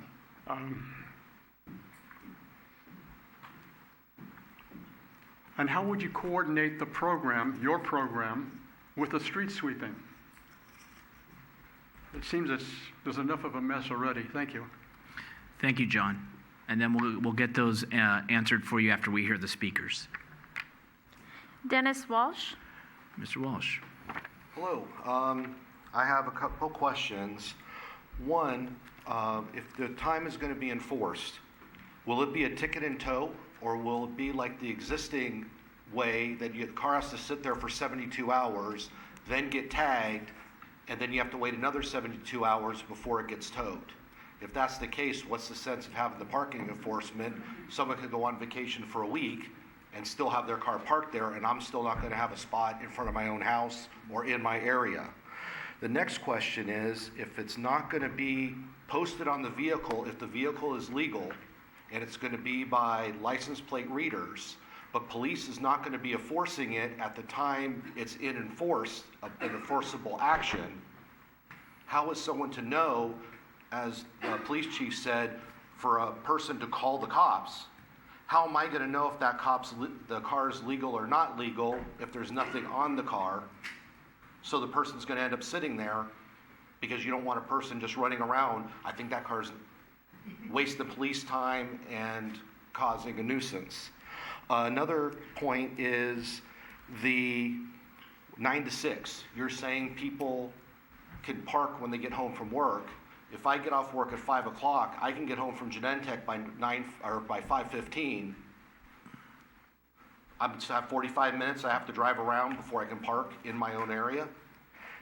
And how would you coordinate the program, your program, with the street sweeping? It seems there's enough of a mess already. Thank you. Thank you, John. And then we'll get those answered for you after we hear the speakers. Dennis Walsh. Mr. Walsh. Hello. I have a couple questions. One, if the time is going to be enforced, will it be a ticket in tow, or will it be like the existing way that the car has to sit there for 72 hours, then get tagged, and then you have to wait another 72 hours before it gets towed? If that's the case, what's the sense of having the parking enforcement? Someone could go on vacation for a week and still have their car parked there, and I'm still not going to have a spot in front of my own house or in my area. The next question is, if it's not going to be posted on the vehicle, if the vehicle is legal and it's going to be by license plate readers, but police is not going to be enforcing it at the time it's an enforceable action, how is someone to know, as the police chief said, for a person to call the cops? How am I going to know if the car is legal or not legal if there's nothing on the car? So the person's going to end up sitting there because you don't want a person just running around. I think that car's wasting police time and causing a nuisance. Another point is the 9 to 6. You're saying people can park when they get home from work. If I get off work at 5 o'clock, I can get home from Genentech by 5:15. I have 45 minutes I have to drive around before I can park in my own area.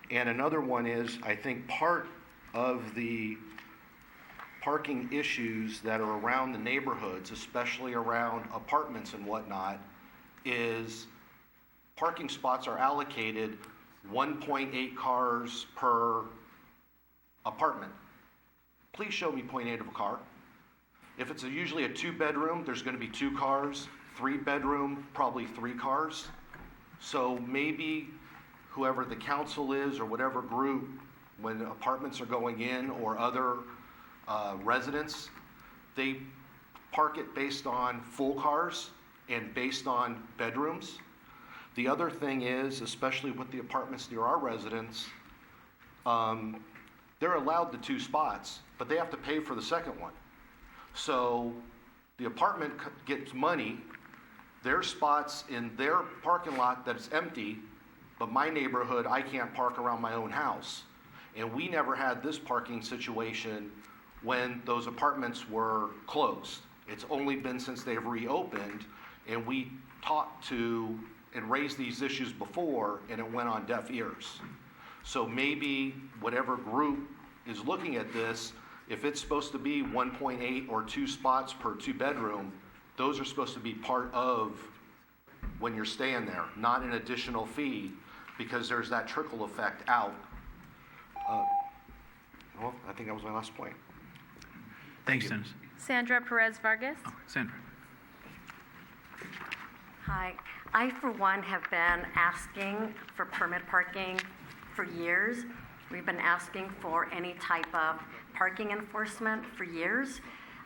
And another one is, I think part of the parking issues that are around the neighborhoods, especially around apartments and whatnot, is parking spots are allocated 1.8 cars per apartment. Please show me 0.8 of a car. If it's usually a 2-bedroom, there's going to be 2 cars. 3-bedroom, probably 3 cars. So maybe whoever the council is or whatever group, when apartments are going in or other residents, they park it based on full cars and based on bedrooms. The other thing is, especially with the apartments near our residents, they're allowed the 2 spots, but they have to pay for the second one. So the apartment gets money, there's spots in their parking lot that's empty, but my neighborhood, I can't park around my own house. And we never had this parking situation when those apartments were closed. It's only been since they've reopened, and we talked to and raised these issues before, and it went on deaf ears. So maybe whatever group is looking at this, if it's supposed to be 1.8 or 2 spots per 2-bedroom, those are supposed to be part of when you're staying there, not an additional fee, because there's that trickle effect out. Well, I think that was my last point. Thanks, Dennis. Sandra Perez Vargas. Sandra. Hi. I, for one, have been asking for permit parking for years. We've been asking for any type of parking enforcement for years.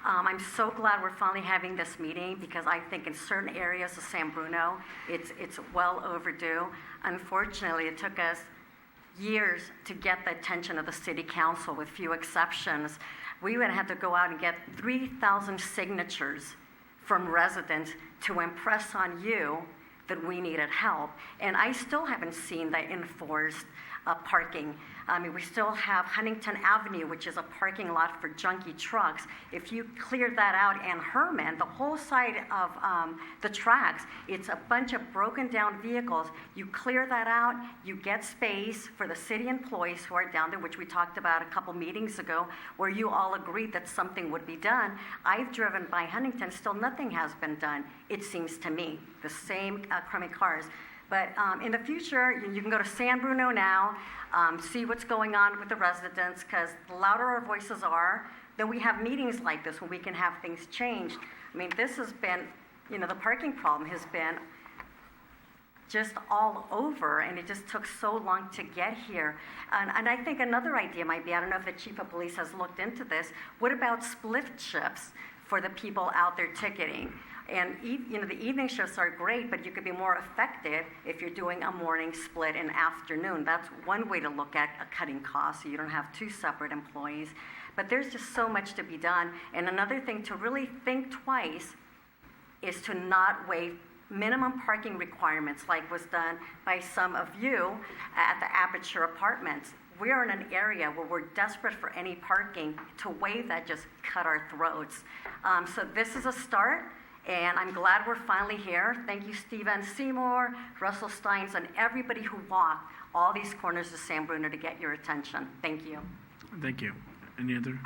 I'm so glad we're finally having this meeting because I think in certain areas of San Bruno, it's well overdue. Unfortunately, it took us years to get the attention of the city council with few exceptions. We would have to go out and get 3,000 signatures from residents to impress on you that we needed help. And I still haven't seen the enforced parking. I mean, we still have Huntington Avenue, which is a parking lot for junky trucks. If you clear that out, and Herman, the whole side of the tracks, it's a bunch of broken down vehicles. You clear that out, you get space for the city employees who are down there, which we talked about a couple meetings ago, where you all agreed that something would be done. I've driven by Huntington, still nothing has been done, it seems to me. The same crummy cars. But in the future, you can go to San Bruno now, see what's going on with the residents, because the louder our voices are, then we have meetings like this when we can have things changed. I mean, this has been, the parking problem has been just all over, and it just took so long to get here. And I think another idea might be, I don't know if the chief of police has looked into this, what about split shifts for the people out there ticketing? And the evening shifts are great, but you could be more effective if you're doing a morning split and afternoon. That's one way to look at cutting costs, so you don't have two separate employees. But there's just so much to be done. And another thing to really think twice is to not waive minimum parking requirements like was done by some of you at the Aperture Apartments. We are in an area where we're desperate for any parking. To waive that just cut our throats. So this is a start, and I'm glad we're finally here. Thank you, Stephen Seymour, Russell Steins, and everybody who walked all these corners of San Bruno to get your attention. Thank you. Thank you. Any other?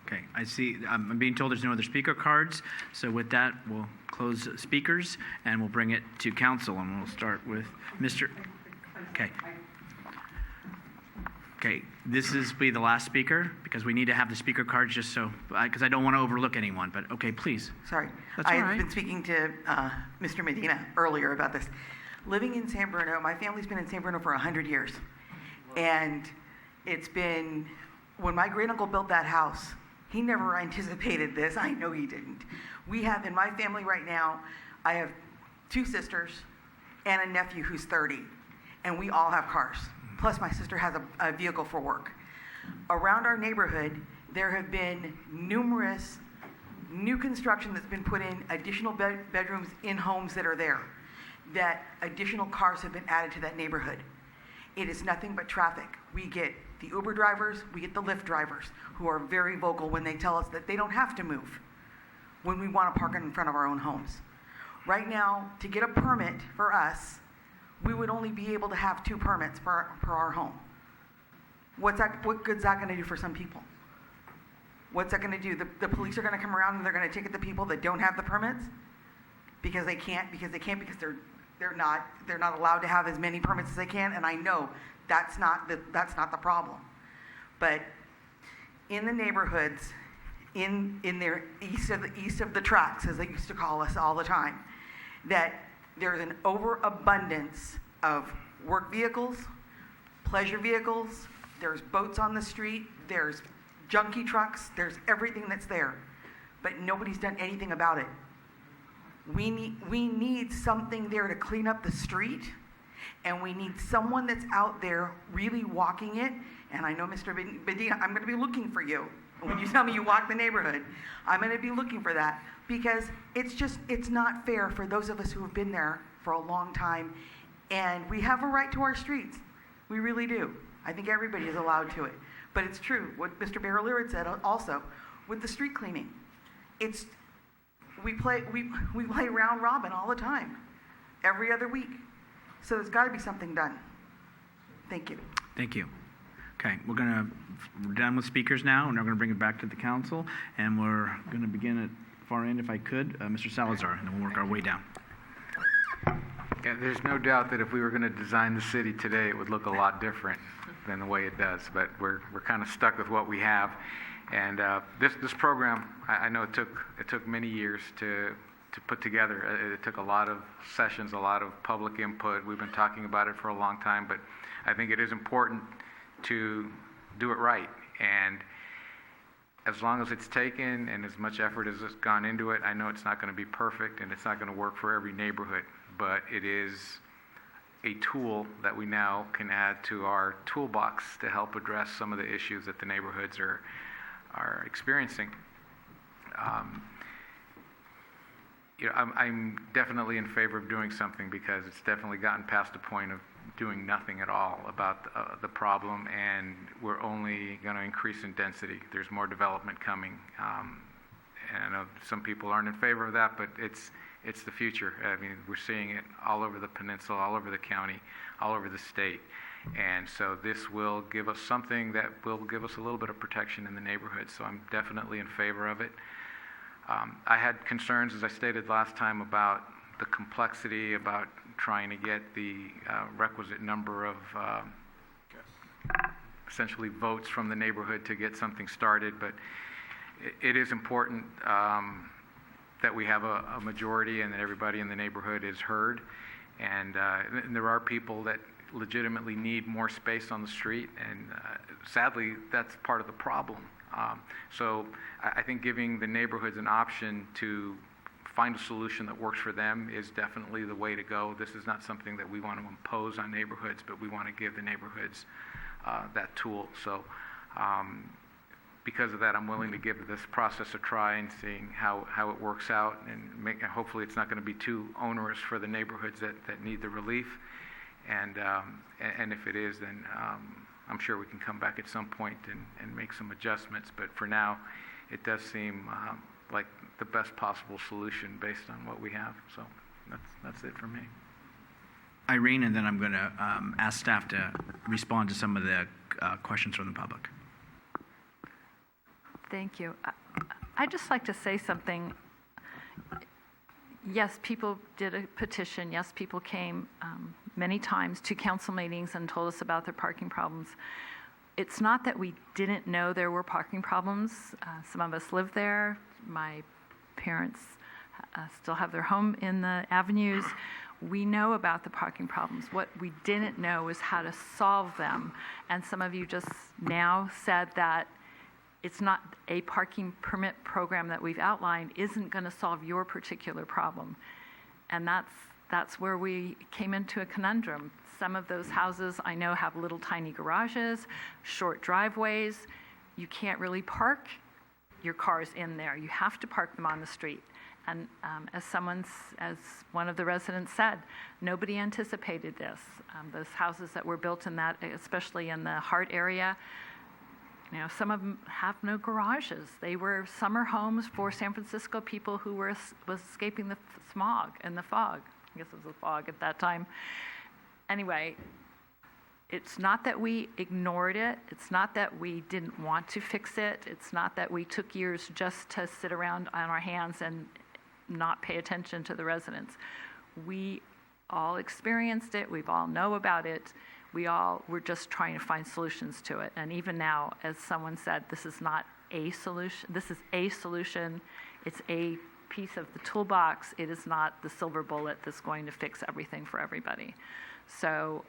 Okay, I see, I'm being told there's no other speaker cards, so with that, we'll close speakers, and we'll bring it to council, and we'll start with Mr. Okay. Okay, this is be the last speaker, because we need to have the speaker cards just so, because I don't want to overlook anyone, but okay, please. Sorry. That's all I right. had been speaking to Mr. Medina earlier about this. Living in San Bruno, my family's been in San Bruno for 100 years. And it's been, when my great uncle built that house, he never anticipated this. I know he didn't. We have, in my family right now, I have 2 sisters and a nephew who's 30. And we all have cars. Plus my sister has a vehicle for work. Around our neighborhood, there have been numerous new construction that's been put in, additional bedrooms in homes that are there, that additional cars have been added to that neighborhood. It is nothing but traffic. We get the Uber drivers, we get the Lyft drivers, who are very vocal when they tell us that they don't have to move when we want to park in front of our own homes. Right now, to get a permit for us, we would only be able to have 2 permits per our home. What good's that going to do for some people? What's that going to do? The police are going to come around and they're going to ticket the people that don't have the permits because they're not allowed to have as many permits as they can. And I know that's not the problem. But in the neighborhoods, in their east of the tracks, as they used to call us all the time, that there's an overabundance of work vehicles, pleasure vehicles, there's boats on the street, there's junkie trucks, there's everything that's there. But nobody's done anything about it. We need something there to clean up the street, and we need someone that's out there really walking it. And I know, Mr. Medina, I'm going to be looking for you. When you tell me you walk the neighborhood, I'm going to be looking for that, because it's not fair for those of us who have been there for a long time, and we have a right to our streets. We really do. I think everybody is allowed to it. But it's true, what Mr. Barrelier had said also, with the street cleaning. We play round robin all the time, every other week. So there's got to be something done. Thank you. Thank you. Okay, we're done with speakers now, and we're going to bring it back to the council, and we're going to begin at far end, if I could, Mr. Salazar, and then we'll work our way down. Yeah, there's no doubt that if we were going to design the city today, it would look a lot different than the way it does, but we're kind of stuck with what we have. And this program, I know it took many years to put together. It took a lot of sessions, a lot of public input. We've been talking about it for a long time, but I think it is important to do it right. And as long as it's taken and as much effort as has gone into it, I know it's not going to be perfect and it's not going to work for every neighborhood, but it is a tool that we now can add to our toolbox to help address some of the issues that the neighborhoods are experiencing. I'm definitely in favor of doing something, because it's definitely gotten past the point of doing nothing at all about the problem, and we're only going to increase in density. There's more development coming, and I know some people aren't in favor of that, but it's the future. I mean, we're seeing it all over the peninsula, all over the county, all over the state. And so this will give us something that will give us a little bit of protection in the neighborhood. So I'm definitely in favor of it. I had concerns, as I stated last time, about the complexity, about trying to get the requisite number of essentially votes from the neighborhood to get something started. But it is important that we have a majority and that everybody in the neighborhood is heard. And there are people that legitimately need more space on the street, and sadly, that's part of the problem. So I think giving the neighborhoods an option to find a solution that works for them is definitely the way to go. This is not something that we want to impose on neighborhoods, but we want to give the neighborhoods that tool. So because of that, I'm willing to give this process a try and seeing how it works out, and hopefully it's not going to be too onerous for the neighborhoods that need the relief. And if it is, then I'm sure we can come back at some point and make some adjustments. But for now, it does seem like the best possible solution based on what we have. So that's it for me. Irene, and then I'm going to ask staff to respond to some of the questions from the public. Thank you. I'd just like to say something. Yes, people did a petition. Yes, people came many times to council meetings and told us about their parking problems. It's not that we didn't know there were parking problems. Some of us live there. My parents still have their home in the avenues. We know about the parking problems. What we didn't know is how to solve them. And some of you just now said that it's not a parking permit program that we've outlined isn't going to solve your particular problem. And that's where we came into a conundrum. Some of those houses I know have little tiny garages, short driveways. You can't really park your cars in there. You have to park them on the street. And as one of the residents said, nobody anticipated this. Those houses that were built in that, especially in the Hart area, some of them have no garages. They were summer homes for San Francisco people who was escaping the smog and the fog. I guess it was the fog at that time. Anyway, it's not that we ignored it. It's not that we didn't want to fix it. It's not that we took years just to sit around on our hands and not pay attention to the residents. We all experienced it. We all know about it. We're just trying to find solutions to it. And even now, as someone said, this is not a solution. This is a solution. It's a piece of the toolbox. It is not the silver bullet that's going to fix everything for everybody. So,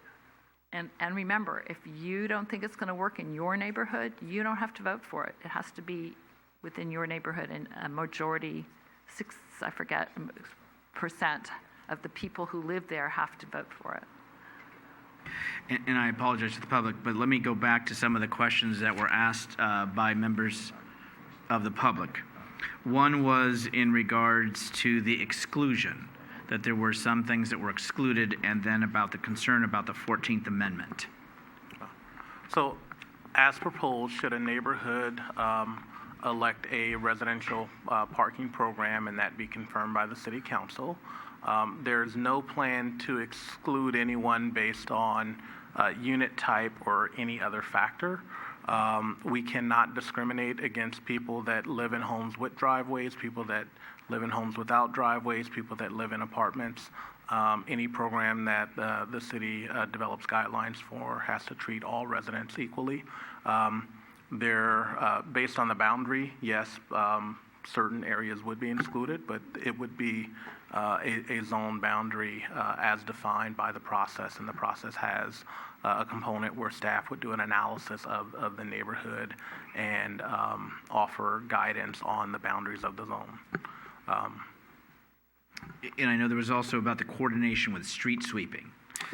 and remember, if you don't think it's going to work in your neighborhood, you don't have to vote for it. It has to be within your neighborhood, and a majority, % of the people who live there have to vote for it. And I apologize to the public, but let me go back to some of the questions that were asked by members of the public. One was in regards to the exclusion, that there were some things that were excluded, and then about the concern about the 14th Amendment. So, as proposed, should a neighborhood elect a residential parking program and that be confirmed by the City Council, there's no plan to exclude anyone based on unit type or any other factor. We cannot discriminate against people that live in homes with driveways, people that live in homes without driveways, people that live in apartments. Any program that the city develops guidelines for has to treat all residents equally. Based on the boundary, yes, certain areas would be excluded, but it would be a zone boundary as defined by the process, and the process has a component where staff would do an analysis of the neighborhood and offer guidance on the boundaries of the zone. And I know there was also about the coordination with street sweeping.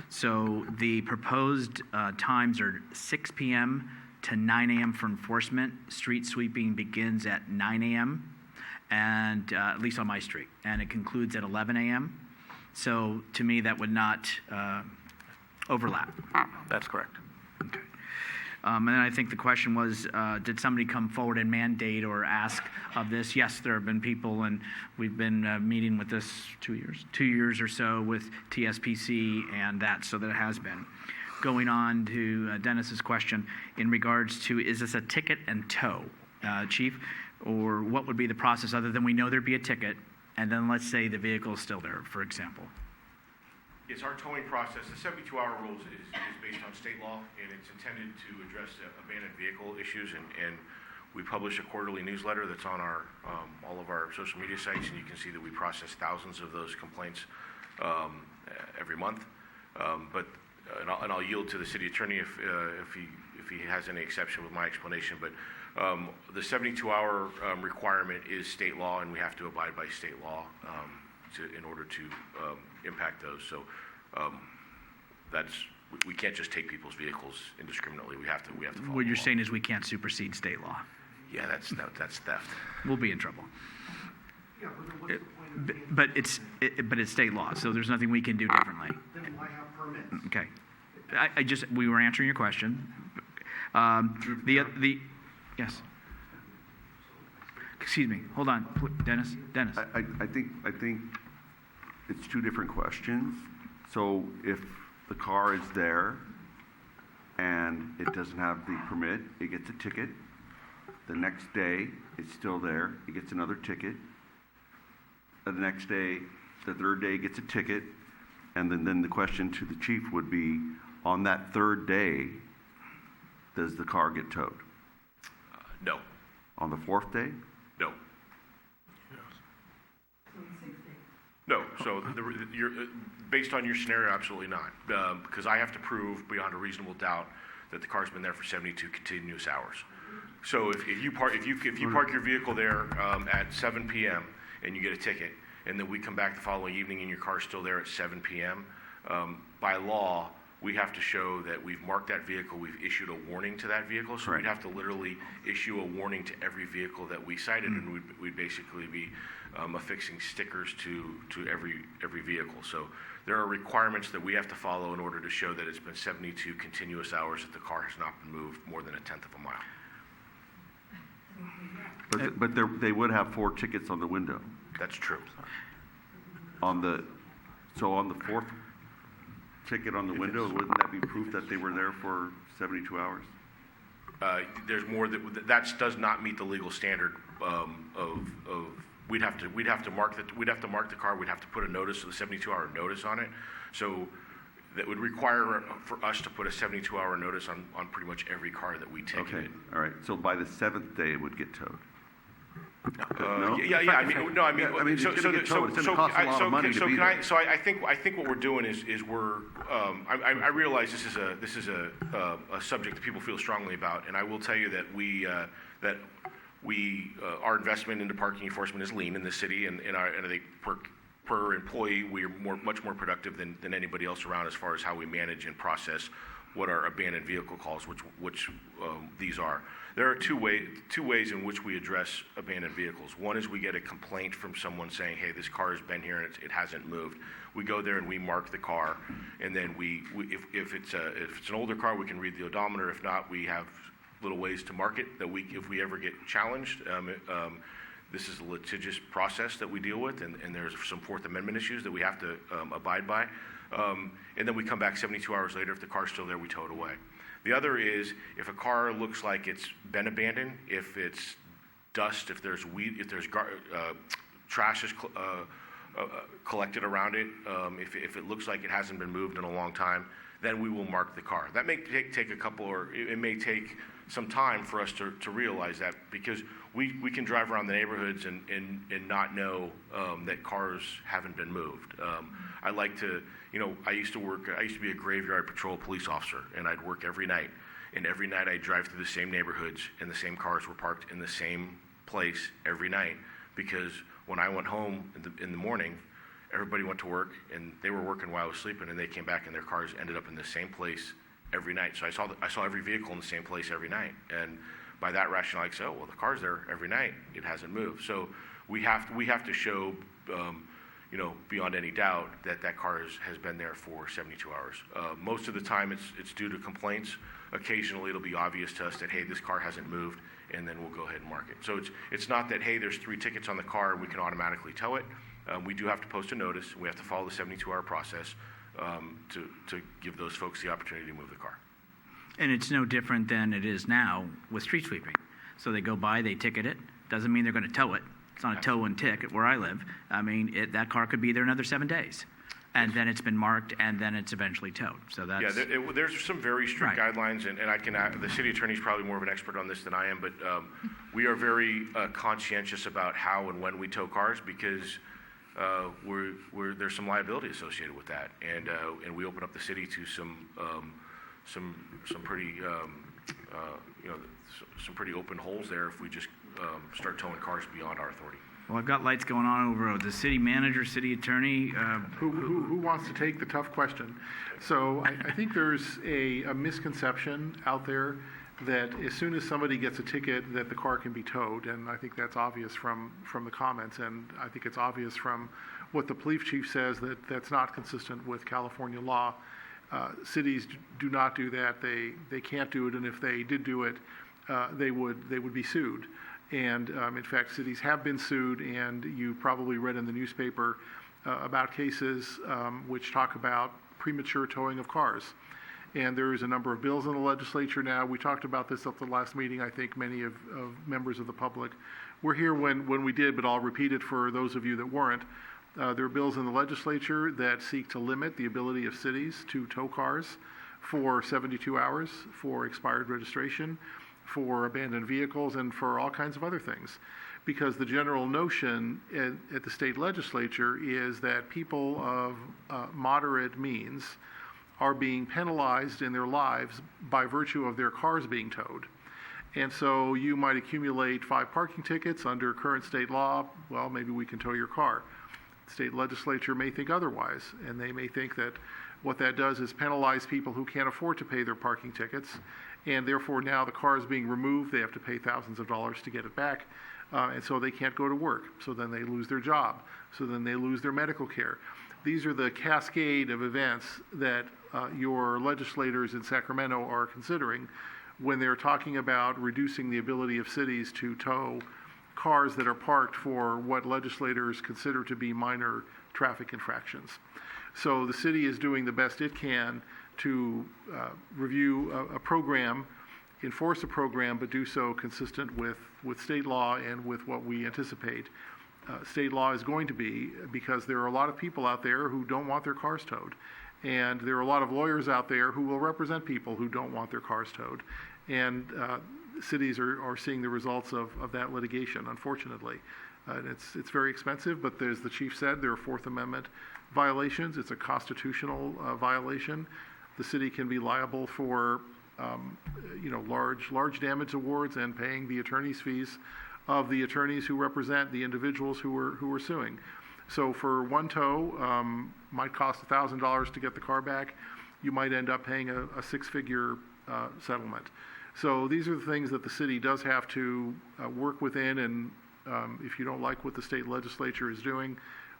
So the proposed times are 6 p.m. to 9 a.m. for enforcement. Street sweeping begins at 9 a.m. and at least on my street, and it concludes at 11 a.m. So to me, that would not overlap. That's correct. Okay. And then I think the question was, did somebody come forward and mandate or ask of this? Yes, there have been people, and we've been meeting with this 2 years or so with TSPC and that, so that it has been. Going on to Dennis's question in regards to, is this a ticket and tow, Chief? Or what would be the process other than we know there'd be a ticket, and then let's say the vehicle is still there, for example? Yes, our towing process, the 72-hour rules is based on state law, and it's intended to address abandoned vehicle issues, and we publish a quarterly newsletter that's on all of our social media sites, and you can see that we process thousands of those complaints every month. And I'll yield to the city attorney if he has any exception with my explanation. But the 72-hour requirement is state law, and we have to abide by state law in order to impact those. So we can't just take people's vehicles indiscriminately. We have to follow What you're the law. saying is we can't supersede state law. Yeah, that's theft. We'll be in trouble. But it's state law, so there's nothing we can do differently. Then why have permits? Okay. We were answering your question. Yes. Excuse me. Hold on, Dennis. I think it's two different questions. So if the car is there and it doesn't have the permit, it gets a ticket. The next day, it's still there, it gets another ticket. The next day, the third day, it gets a ticket. And then the question to the chief would be, on that third day, does the car get towed? No. On the fourth day? No. No. So based on your scenario, absolutely not. Because I have to prove beyond a reasonable doubt that the car's been there for 72 continuous hours. So if you park your vehicle there at 7 p.m. and you get a ticket, and then we come back the following evening and your car's still there at 7 p.m., by law, we have to show that we've marked that vehicle, we've issued a warning to that vehicle. So we'd have to literally issue a warning to every vehicle that we cited, and we'd basically be affixing stickers to every vehicle. So there are requirements that we have to follow in order to show that it's been 72 continuous hours that the car has not been moved more than 1/10 of a mile. But they would have 4 tickets on the window. That's true. On the fourth ticket on the window, wouldn't that be proof that they were there for 72 hours? There's more that does not meet the legal standard of we'd have to mark the car. We'd have to put a notice, a 72-hour notice on it. So that would require for us to put a 72-hour notice on pretty much every car that we take. Okay, all right. So by the 7th day, it would get towed. No? Yeah. I mean, so it's gonna cost a lot of money to be there. So I think what we're doing is we're. I realize this is a subject that people feel strongly about, and I will tell you that our investment into parking enforcement is lean in the city, and I think per employee we are much more productive than anybody else around as far as how we manage and process what are abandoned vehicle calls, which these are. There are two ways in which we address abandoned vehicles. One is we get a complaint from someone saying, hey, this car has been here and it hasn't moved. We go there and we mark the car, and then if it's an older car, we can read the odometer. If not, we have little ways to mark it that if we ever get challenged. This is a litigious process that we deal with, and there's some Fourth Amendment issues that we have to abide by. And then we come back 72 hours later. If the car's still there, we tow it away. The other is if a car looks like it's been abandoned, if it's dust, if there's weed, if there's trash is collected around it, if it looks like it hasn't been moved in a long time, then we will mark the car. That may take a couple, or it may take some time for us to realize that, because we can drive around the neighborhoods and not know that cars haven't been moved. I like to, I used to be a graveyard patrol police officer, and I'd work every night. And every night I'd drive through the same neighborhoods, and the same cars were parked in the same place every night. Because when I went home in the morning, everybody went to work, and they were working while I was sleeping, and they came back, and their cars ended up in the same place every night. So I saw every vehicle in the same place every night. And by that rationale, I say, oh, well, the car's there every night. It hasn't moved. So we have to show, beyond any doubt that car has been there for 72 hours. Most of the time, it's due to complaints. Occasionally, it'll be obvious to us that, hey, this car hasn't moved, and then we'll go ahead and mark it. So it's not that, hey, there's 3 tickets on the car, and we can automatically tow it. We do have to post a notice. We have to follow the 72-hour process to give those folks the opportunity to move the car. And it's no different than it is now with street sweeping. So they go by, they ticket it. Doesn't mean they're going to tow it. It's not a tow and tick where I live. I mean, that car could be there another 7 days. And then it's been marked, and then it's eventually towed. So that's... Yeah, there's some very strict guidelines, and the city attorney is probably more of an expert on this than I am, but we are very conscientious about how and when we tow cars, because there's some liability associated with that, and we open up the city to some pretty some pretty open holes there if we just start towing cars beyond our authority. Well, I've got lights going on over the city manager, city attorney. Who wants to take the tough question? So I think there's a misconception out there that as soon as somebody gets a ticket that the car can be towed, and I think that's obvious from the comments, and I think it's obvious from what the police chief says that that's not consistent with California law. Cities do not do that. They can't do it, and if they did do it, they would be sued. And in fact, cities have been sued, and you probably read in the newspaper about cases which talk about premature towing of cars. And there is a number of bills in the legislature now. We talked about this at the last meeting. I think many of members of the public were here when we did, but I'll repeat it for those of you that weren't. There are bills in the legislature that seek to limit the ability of cities to tow cars for 72 hours, for expired registration, for abandoned vehicles, and for all kinds of other things. Because the general notion at the state legislature is that people of moderate means are being penalized in their lives by virtue of their cars being towed. And so you might accumulate 5 parking tickets under current state law. Well, maybe we can tow your car. The state legislature may think otherwise, and they may think that what that does is penalize people who can't afford to pay their parking tickets, and therefore now the car is being removed. They have to pay thousands of dollars to get it back, and so they can't go to work. So then they lose their job. So then they lose their medical care. These are the cascade of events that your legislators in Sacramento are considering when they're talking about reducing the ability of cities to tow cars that are parked for what legislators consider to be minor traffic infractions. So the city is doing the best it can to review a program, enforce a program, but do so consistent with state law and with what we anticipate state law is going to be, because there are a lot of people out there who don't want their cars towed. And there are a lot of lawyers out there who will represent people who don't want their cars towed. And cities are seeing the results of that litigation, unfortunately. It's very expensive, but as the chief said, there are Fourth Amendment violations. It's a constitutional violation. The city can be liable for large damage awards and paying the attorney's fees of the attorneys who represent the individuals who are suing. So for one tow, might cost $1,000 to get the car back. You might end up paying a 6-figure settlement. So these are the things that the city does have to work within, and if you don't like what the state legislature is doing,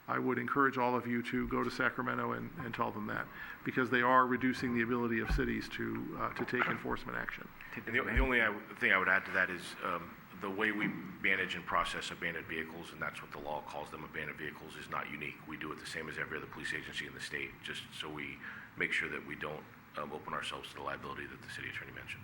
I would encourage all of you to go to Sacramento and tell them that, because they are reducing the ability of cities to take enforcement action. And the only thing I would add to that is the way we manage and process abandoned vehicles, and that's what the law calls them, abandoned vehicles, is not unique. We do it the same as every other police agency in the state, just so we make sure that we don't open ourselves to the liability that the city attorney mentioned.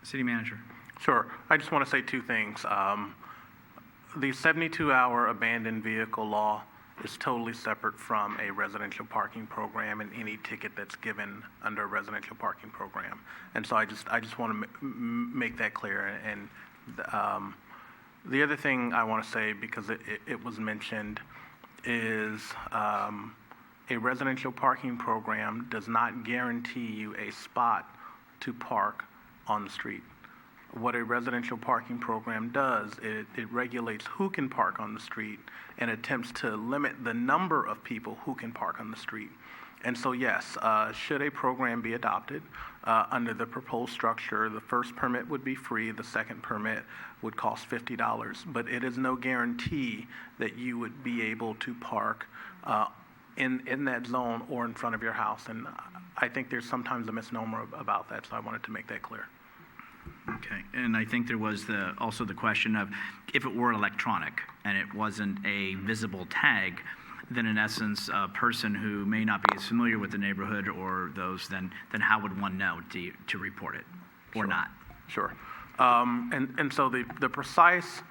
City manager. Sure. I just want to say 2 things. The 72-hour abandoned vehicle law is totally separate from a residential parking program and any ticket that's given under a residential parking program. And so I just want to make that clear. And the other thing I want to say, because it was mentioned, is a residential parking program does not guarantee you a spot to park on the street. What a residential parking program does, it regulates who can park on the street and attempts to limit the number of people who can park on the street. And so yes, should a program be adopted under the proposed structure, the first permit would be free, the second permit would cost $50, but it is no guarantee that you would be able to park in that zone or in front of your house. And I think there's sometimes a misnomer about that, so I wanted to make that clear. Okay, and I think there was also the question of if it were electronic and it wasn't a visible tag, then in essence, a person who may not be as familiar with the neighborhood or those, then how would one know to report it or not? Sure. And so the precise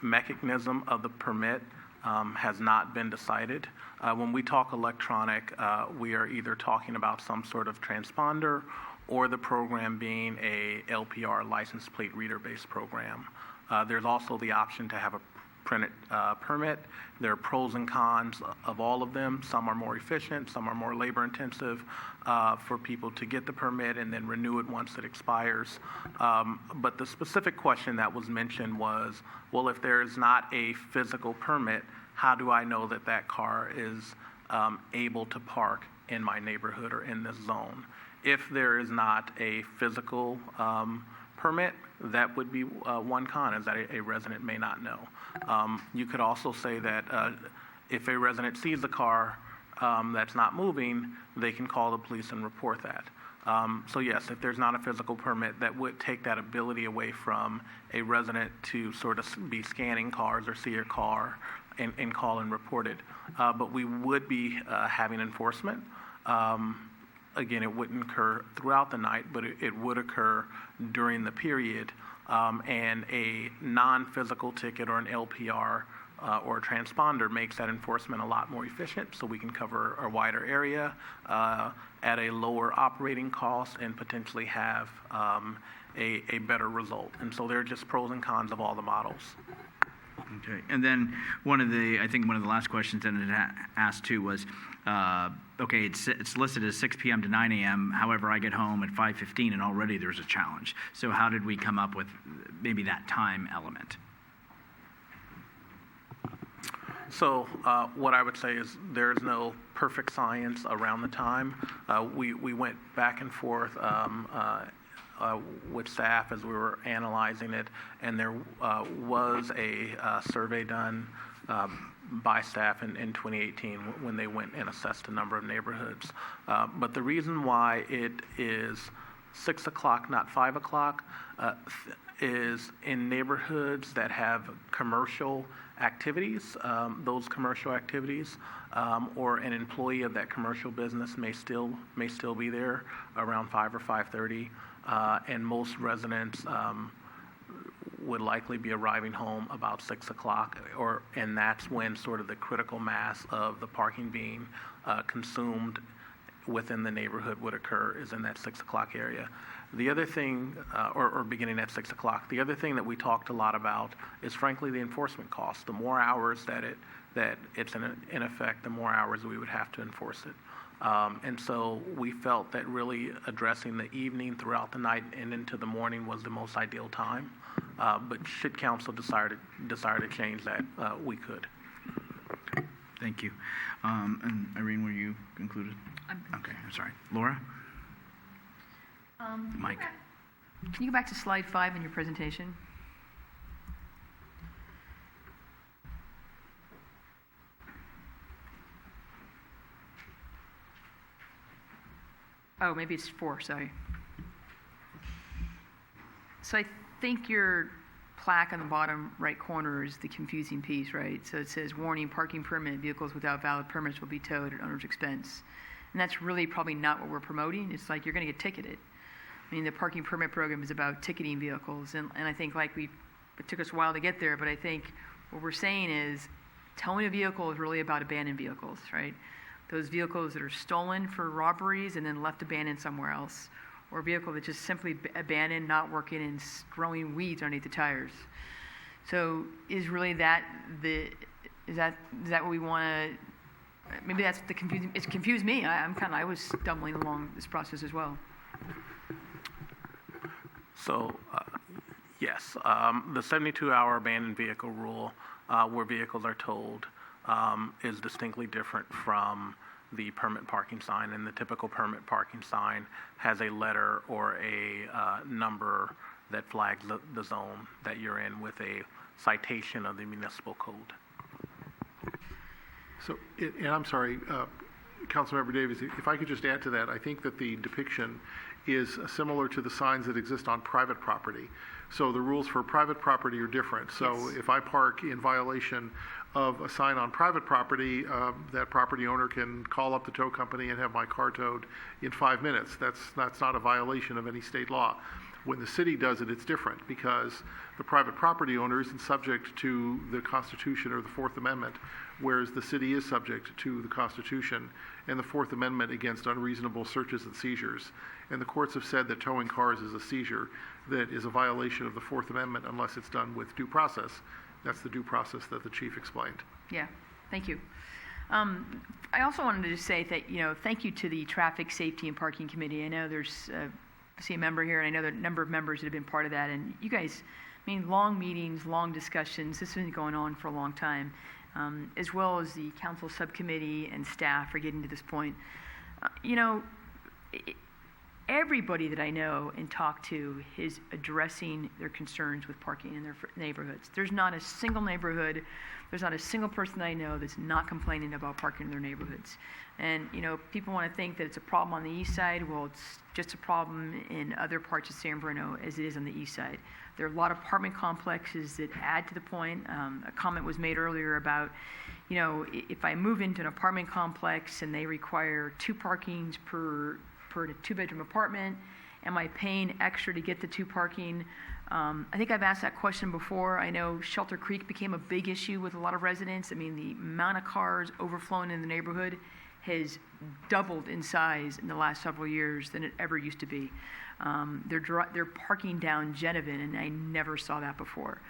mechanism of the permit has not been decided. When we talk electronic, we are either talking about some sort of transponder or the program being a LPR license plate reader-based program. There's also the option to have permit. There are pros and cons of all of them. Some are more efficient, some are more labor intensive for people to get the permit and then renew it once it expires. But the specific question that was mentioned was, well, if there is not a physical permit, how do I know that that car is able to park in my neighborhood or in this zone? If there is not a physical permit, that would be one con, is that a resident may not know. You could also say that if a resident sees the car that's not moving, they can call the police and report that. So yes, if there's not a physical permit, that would take that ability away from a resident to sort of be scanning cars or see a car and call and report it. But we would be having enforcement. Again, it wouldn't occur throughout the night, but it would occur during the period. And a non-physical ticket or an LPR or a transponder makes that enforcement a lot more efficient, so we can cover a wider area at a lower operating cost and potentially have a better result. And so there are just pros and cons of all the models. Okay, and then I think one of the last questions that it asked too was, okay, it's listed as 6 p.m. to 9 a.m. However, I get home at 5:15 and already there's a challenge. So how did we come up with maybe that time element? So what I would say is there's no perfect science around the time. We went back and forth with staff as we were analyzing it, and there was a survey done by staff in 2018 when they went and assessed a number of neighborhoods. But the reason why it is 6 o'clock, not 5 o'clock, is in neighborhoods that have commercial activities. Those commercial activities, or an employee of that commercial business may still be there around 5 or 5:30. And most residents would likely be arriving home about 6 o'clock, and that's when sort of the critical mass of the parking being consumed within the neighborhood would occur, is in that 6 o'clock area. The other thing, or beginning at 6 o'clock, the other thing that we talked a lot about is frankly the enforcement cost. The more hours that it's in effect, the more hours we would have to enforce it. And so we felt that really addressing the evening throughout the night and into the morning was the most ideal time. But should council desire to change that, we could. Thank you. And Irene, were you concluded? Okay, I'm sorry. Laura? Mike? Can you go back to slide 5 in your presentation? Oh, maybe it's 4, sorry. So I think your plaque on the bottom right corner is the confusing piece, right? So it says, warning, parking permit, vehicles without valid permits will be towed at owner's expense. And that's really probably not what we're promoting. It's like you're going to get ticketed. I mean, the parking permit program is about ticketing vehicles. And I think it took us a while to get there, but I think what we're saying is towing a vehicle is really about abandoned vehicles, right? Those vehicles that are stolen for robberies and then left abandoned somewhere else, or a vehicle that's just simply abandoned, not working, and growing weeds underneath the tires. So is really that is that what we want to? Maybe that's the confusing. It's confused me. I was stumbling along this process as well. So yes, the 72-hour abandoned vehicle rule, where vehicles are towed, is distinctly different from the permit parking sign, and the typical permit parking sign has a letter or a number that flags the zone that you're in with a citation of the municipal code. So, and I'm sorry, Councilmember Davis, if I could just add to that, I think that the depiction is similar to the signs that exist on private property. So the rules for private property are different. So if I park in violation of a sign on private property, that property owner can call up the tow company and have my car towed in 5 minutes. That's not a violation of any state law. When the city does it, it's different because the private property owner isn't subject to the Constitution or the Fourth Amendment, whereas the city is subject to the Constitution and the Fourth Amendment against unreasonable searches and seizures. And the courts have said that towing cars is a seizure that is a violation of the Fourth Amendment unless it's done with due process, That's the due process that the chief explained. Yeah, thank you. I also wanted to just say that, thank you to the Traffic Safety and Parking Committee. I know there's, I see a member here, and I know there are a number of members that have been part of that. And you guys, long meetings, long discussions. This has been going on for a long time, as well as the council subcommittee and staff for getting to this point. Everybody that I know and talk to is addressing their concerns with parking in their neighborhoods. There's not a single neighborhood, there's not a single person I know that's not complaining about parking in their neighborhoods. And, people want to think that it's a problem on the east side. Well, it's just a problem in other parts of San Bruno as it is on the east side. There are a lot of apartment complexes that add to the point. A comment was made earlier about, if I move into an apartment complex and they require 2 parkings per 2-bedroom apartment, am I paying extra to get the 2 parking? I think I've asked that question before. I know Shelter Creek became a big issue with a lot of residents. The amount of cars overflowing in the neighborhood has doubled in size in the last several years than it ever used to be. They're parking down Genevieve, and I never saw that before.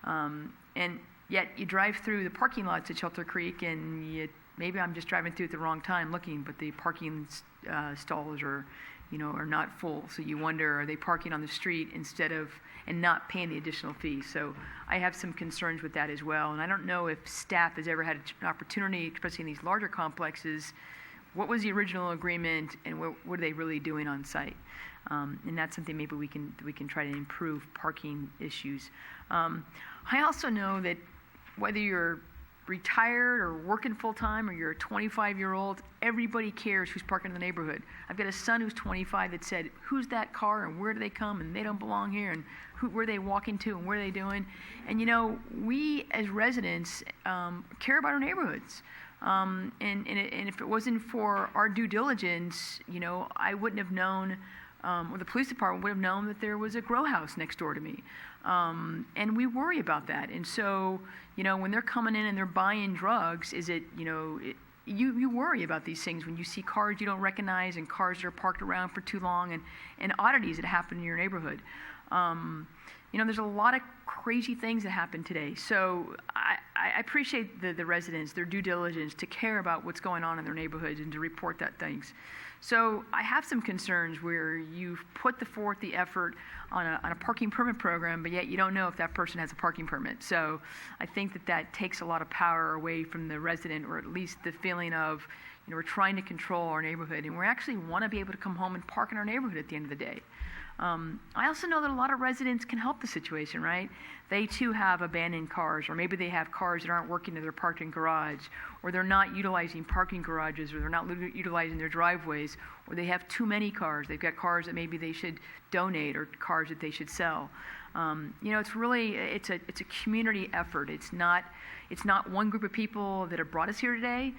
And yet you drive through the parking lots at Shelter Creek, and maybe I'm just driving through at the wrong time looking, but the parking stalls are not full. So you wonder, are they parking on the street and not paying the additional fee? So I have some concerns with that as well. And I don't know if staff has ever had an opportunity, especially in these larger complexes, what was the original agreement and what are they really doing on site? And that's something maybe we can try to improve parking issues. I also know that whether you're retired or working full-time or you're a 25-year-old, everybody cares who's parking in the neighborhood. I've got a son who's 25 that said, who's that car and where do they come and they don't belong here and where are they walking to and what are they doing? And we as residents care about our neighborhoods. And if it wasn't for our due diligence, I wouldn't have known, or the police department would have known that there was a grow house next door to me. And we worry about that. And so, when they're coming in and they're buying drugs, you worry about these things when you see cars you don't recognize and cars that are parked around for too long and oddities that happen in your neighborhood. There's a lot of crazy things that happen today. So I appreciate the residents, their due diligence to care about what's going on in their neighborhoods and to report that things. So I have some concerns where you've put forth the effort on a parking permit program, but yet you don't know if that person has a parking permit. So I think that takes a lot of power away from the resident, or at least the feeling of, we're trying to control our neighborhood, and we actually want to be able to come home and park in our neighborhood at the end of the day. I also know that a lot of residents can help the situation, right? They too have abandoned cars, or maybe they have cars that aren't working in their parking garage, or they're not utilizing parking garages, or they're not utilizing their driveways, or they have too many cars. They've got cars that maybe they should donate or cars that they should sell. It's really, it's a community effort. It's not one group of people that have brought us here today.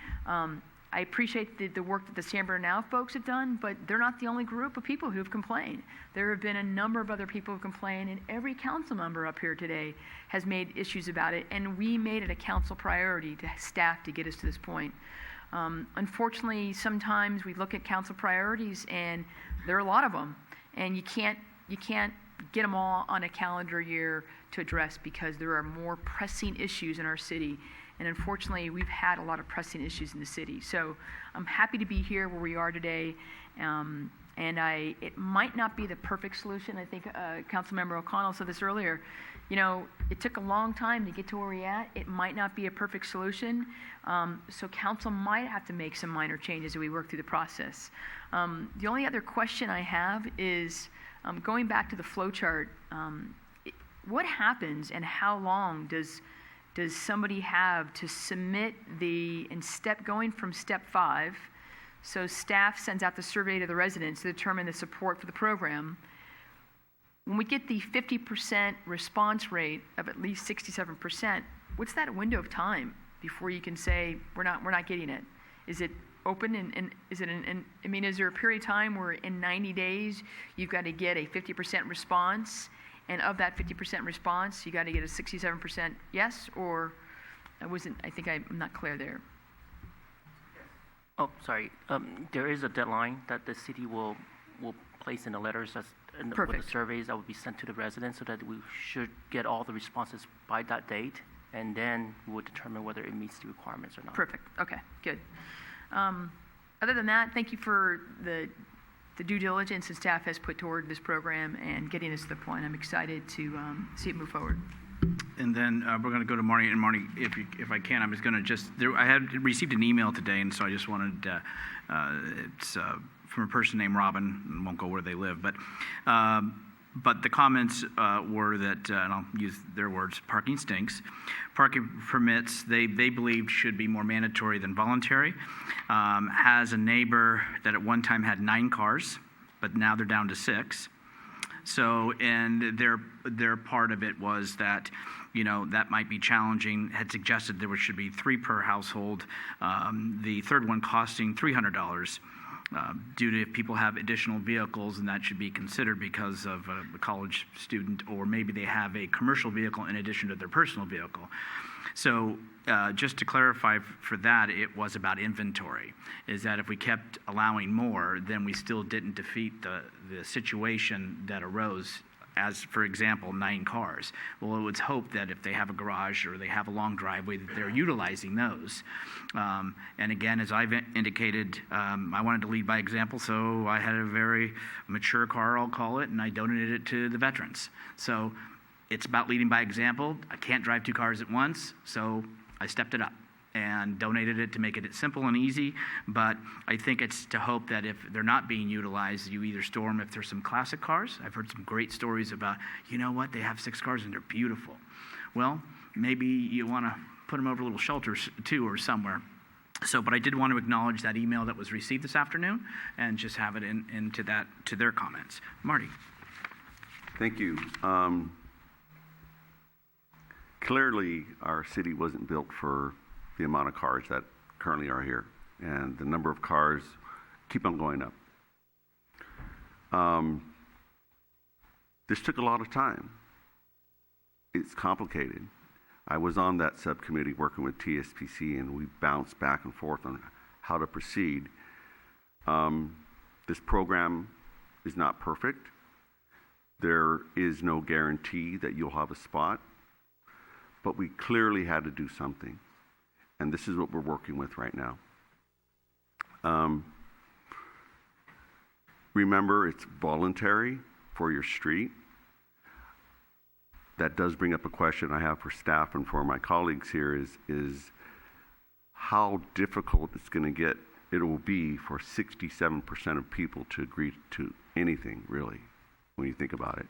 I appreciate the work that the San Bruno Now folks have done, but they're not the only group of people who have complained. There have been a number of other people who have complained, and every council member up here today has made issues about it, and we made it a council priority to staff to get us to this point. Unfortunately, sometimes we look at council priorities, and there are a lot of them, and you can't get them all on a calendar year to address because there are more pressing issues in our city. And unfortunately, we've had a lot of pressing issues in the city. So I'm happy to be here where we are today. It might not be the perfect solution. I think Councilmember O'Connell said this earlier. It took a long time to get to where we're at. It might not be a perfect solution. So council might have to make some minor changes as we work through the process. The only other question I have is going back to the flow chart. What happens and how long does somebody have to submit going from step 5, so staff sends out the survey to the residents to determine the support for the program. When we get the 50% response rate of at least 67%, what's that window of time before you can say we're not getting it? Is it open and is there a period of time where in 90 days you've got to get a 50% response? And of that 50% response, you got to get a 67% yes, or I'm not clear there. Oh, sorry. There is a deadline that the city will place in the letters with the surveys that will be sent to the residents, so that we should get all the responses by that date. and then we'll determine whether it meets the requirements or not. Perfect. Okay, good. Other than that, thank you for the due diligence that staff has put toward this program and getting us to the point. I'm excited to see it move forward. And then we're going to go to Marty. And Marty, if I can, I'm just going to I had received an email today, and so I just wanted, it's from a person named Robin, and won't go where they live, but the comments were that, and I'll use their words, parking stinks. Parking permits, they believe should be more mandatory than voluntary. Has a neighbor that at one time had 9 cars, but now they're down to 6. So, and their part of it was that, that might be challenging, had suggested there should be 3 per household, the third one costing $300. Due to if people have additional vehicles, and that should be considered because of a college student, or maybe they have a commercial vehicle in addition to their personal vehicle. So just to clarify for that, it was about inventory, is that if we kept allowing more, then we still didn't defeat the situation that arose, as, for example, 9 cars. Well, it was hoped that if they have a garage or they have a long driveway, that they're utilizing those. And again, as I've indicated, I wanted to lead by example, so I had a very mature car, I'll call it, and I donated it to the veterans. So it's about leading by example. I can't drive 2 cars at once, so I stepped it up and donated it to make it simple and easy. But I think it's to hope that if they're not being utilized, you either store them if there's some classic cars. I've heard some great stories about, they have 6 cars and they're beautiful. Well, maybe you want to put them over little shelters too or somewhere. So, but I did want to acknowledge that email that was received this afternoon and just have it to their comments. Marty. Thank you. Clearly, our city wasn't built for the amount of cars that currently are here, and the number of cars keep on going up. This took a lot of time. It's complicated. I was on that subcommittee working with TSPC, and we bounced back and forth on how to proceed. This program is not perfect. There is no guarantee that you'll have a spot, but we clearly had to do something. And this is what we're working with right now. Remember, it's voluntary for your street. That does bring up a question I have for staff and for my colleagues here is how difficult it will be for 67% of people to agree to anything, really, when you think about it.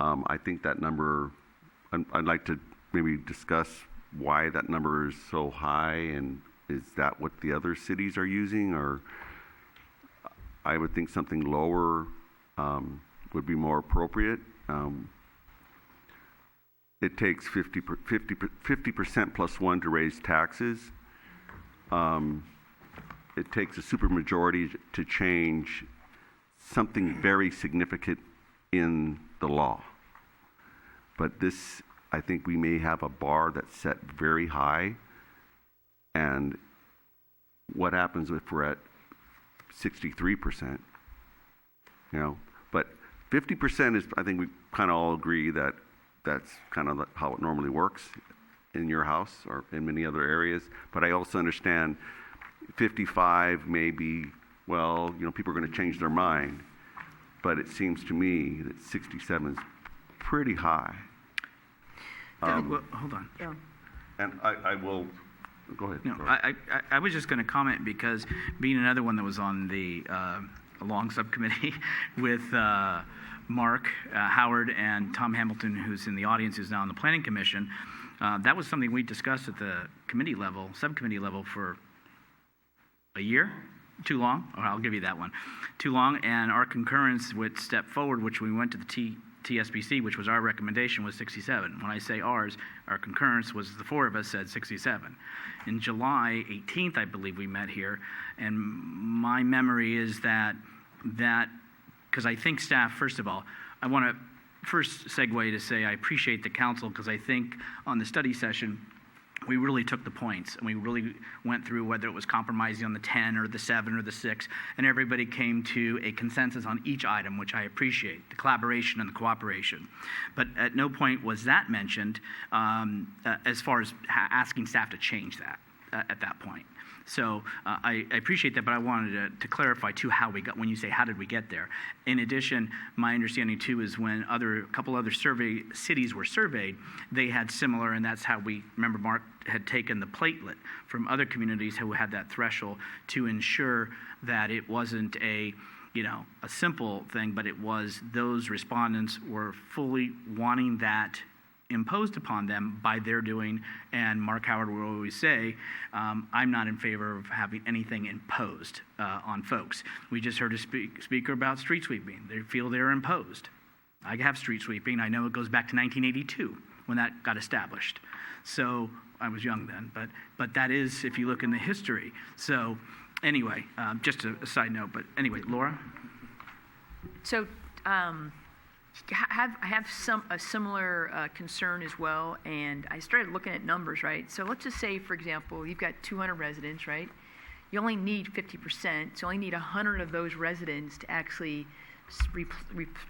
I think that number, I'd like to maybe discuss why that number is so high, and is that what the other cities are using, or I would think something lower would be more appropriate. It takes 50% plus 1 to raise taxes. It takes a supermajority to change something very significant in the law. But this, I think we may have a bar that's set very high, and what happens if we're at 63%? But 50% is, I think we kind of all agree that that's kind of how it normally works in your house or in many other areas. But I also understand 55 may be, people are going to change their mind. But it seems to me that 67 is pretty high. Well, hold on. Yeah. And I will, go ahead. No, I was just going to comment because being another one that was on the long subcommittee with Mark Howard and Tom Hamilton, who's in the audience, who's now on the Planning Commission, that was something we discussed at the subcommittee level for a year. Too long? I'll give you that one. Too long, and our concurrence with Step Forward, which we went to the TSPC, which was our recommendation, was 67. When I say ours, our concurrence was the 4 of us said 67. In July 18th, I believe we met here, and my memory is that because I think staff, first of all, I want to first segue to say I appreciate the council, because I think on the study session, we really took the points, and we really went through whether it was compromising on the 10 or the 7 or the 6, and everybody came to a consensus on each item, which I appreciate, the collaboration and the cooperation. But at no point was that mentioned as far as asking staff to change that at that point. So I appreciate that, but I wanted to clarify too how we got, when you say how did we get there. In addition, my understanding too is when a couple other cities were surveyed, they had similar, and that's how we, remember Mark had taken the platelet from other communities who had that threshold to ensure that it wasn't a simple thing, but it was those respondents were fully wanting that imposed upon them by their doing, and Mark Howard will always say, I'm not in favor of having anything imposed on folks. We just heard a speaker about street sweeping. They feel they're imposed. I have street sweeping. I know it goes back to 1982 when that got established. So I was young then, but that is, if you look in the history. So anyway, just a side note, but anyway, Laura? So I have a similar concern as well, and I started looking at numbers, right? So let's just say, for example, you've got 200 residents, right? You only need 50%, so you only need 100 of those residents to actually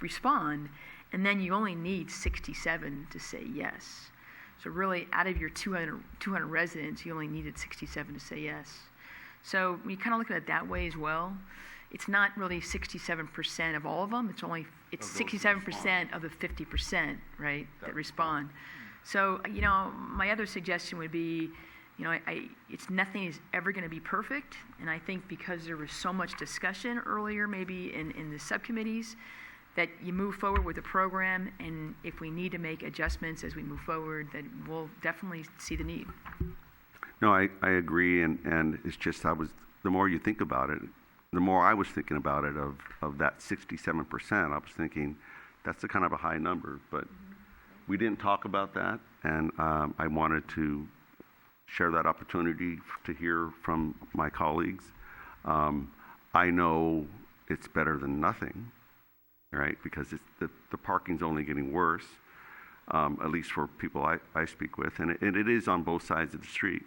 respond, and then you only need 67 to say yes. So really, out of your 200 residents, you only needed 67 to say yes. So when you kind of look at it that way as well, it's not really 67% of all of them. It's 67% of the 50%, right, that respond. So, my other suggestion would be, nothing is ever going to be perfect. And I think because there was so much discussion earlier, maybe in the subcommittees, that you move forward with the program. And if we need to make adjustments as we move forward, then we'll definitely see the need. No, I agree. And it's just, the more you think about it, the more I was thinking about it of that 67%, I was thinking that's a kind of a high number, but we didn't talk about that, and I wanted to share that opportunity to hear from my colleagues. I know it's better than nothing, right? Because the parking's only getting worse, at least for people I speak with, and it is on both sides of the street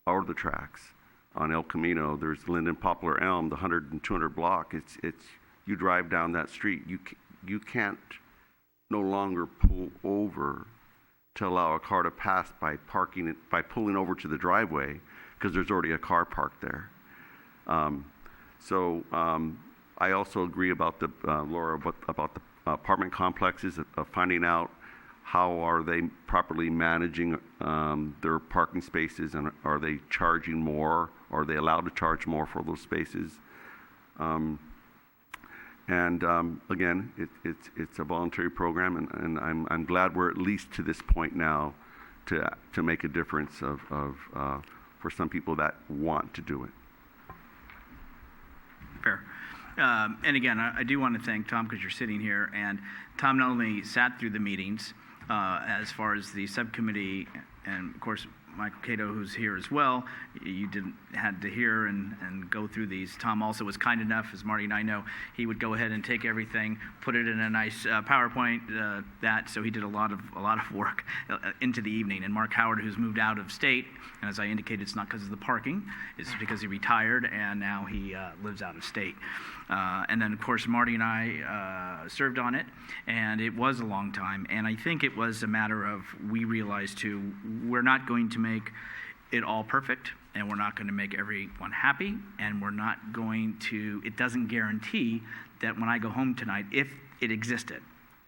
or the tracks. On El Camino, there's Linden, Poplar, Elm, the 100 and 200 block. It's you drive down that street, you can't no longer pull over to allow a car to pass by pulling over to the driveway because there's already a car parked there. So I also agree about Laura, about the apartment complexes of finding out how are they properly managing their parking spaces, and are they charging more? Are they allowed to charge more for those spaces? Again, it's a voluntary program, and I'm glad we're at least to this point now to make a difference for some people that want to do it. Fair. And again, I do want to thank Tom because you're sitting here, and Tom not only sat through the meetings as far as the subcommittee, and of course Michael Cato, who's here as well, you had to hear and go through these. Tom also was kind enough, as Marty and I know, he would go ahead and take everything, put it in a nice PowerPoint, so he did a lot of work into the evening. And Mark Howard, who's moved out of state, and as I indicated, it's not because of the parking, it's because he retired and now he lives out of state. And then, of course, Marty and I served on it, and it was a long time. And I think it was a matter of, we realized too, we're not going to make it all perfect, and we're not going to make everyone happy, and we're not going to, it doesn't guarantee that when I go home tonight, if it existed,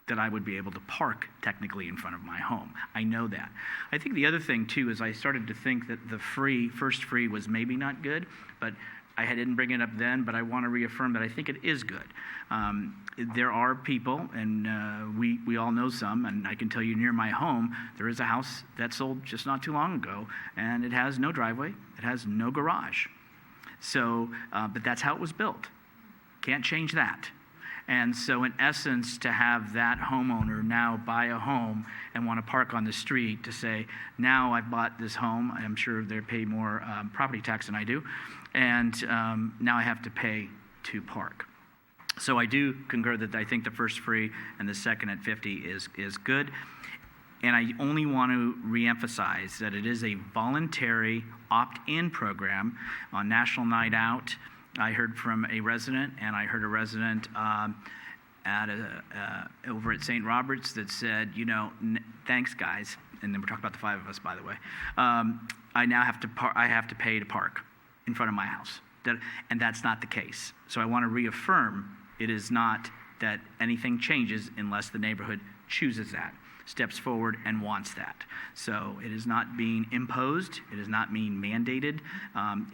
that I would be able to park technically in front of my home. I know that. I think the other thing too is I started to think that the first free was maybe not good, but I didn't bring it up then, but I want to reaffirm that I think it is good. There are people, and we all know some, and I can tell you near my home, there is a house that sold just not too long ago, and it has no driveway, it has no garage. So, but that's how it was built. Can't change that. And so in essence, to have that homeowner now buy a home and want to park on the street to say, now I've bought this home, I'm sure they pay more property tax than I do, and now I have to pay to park. So I do concur that I think the first free and the second at 50 is good. And I only want to reemphasize that it is a voluntary opt-in program on National Night Out. I heard from a resident, and I heard a resident over at St. Roberts that said, thanks, guys. And then we're talking about the 5 of us, by the way. I now have to pay to park in front of my house. And that's not the case. So I want to reaffirm it is not that anything changes unless the neighborhood chooses that, steps forward and wants that. So it is not being imposed. It is not being mandated.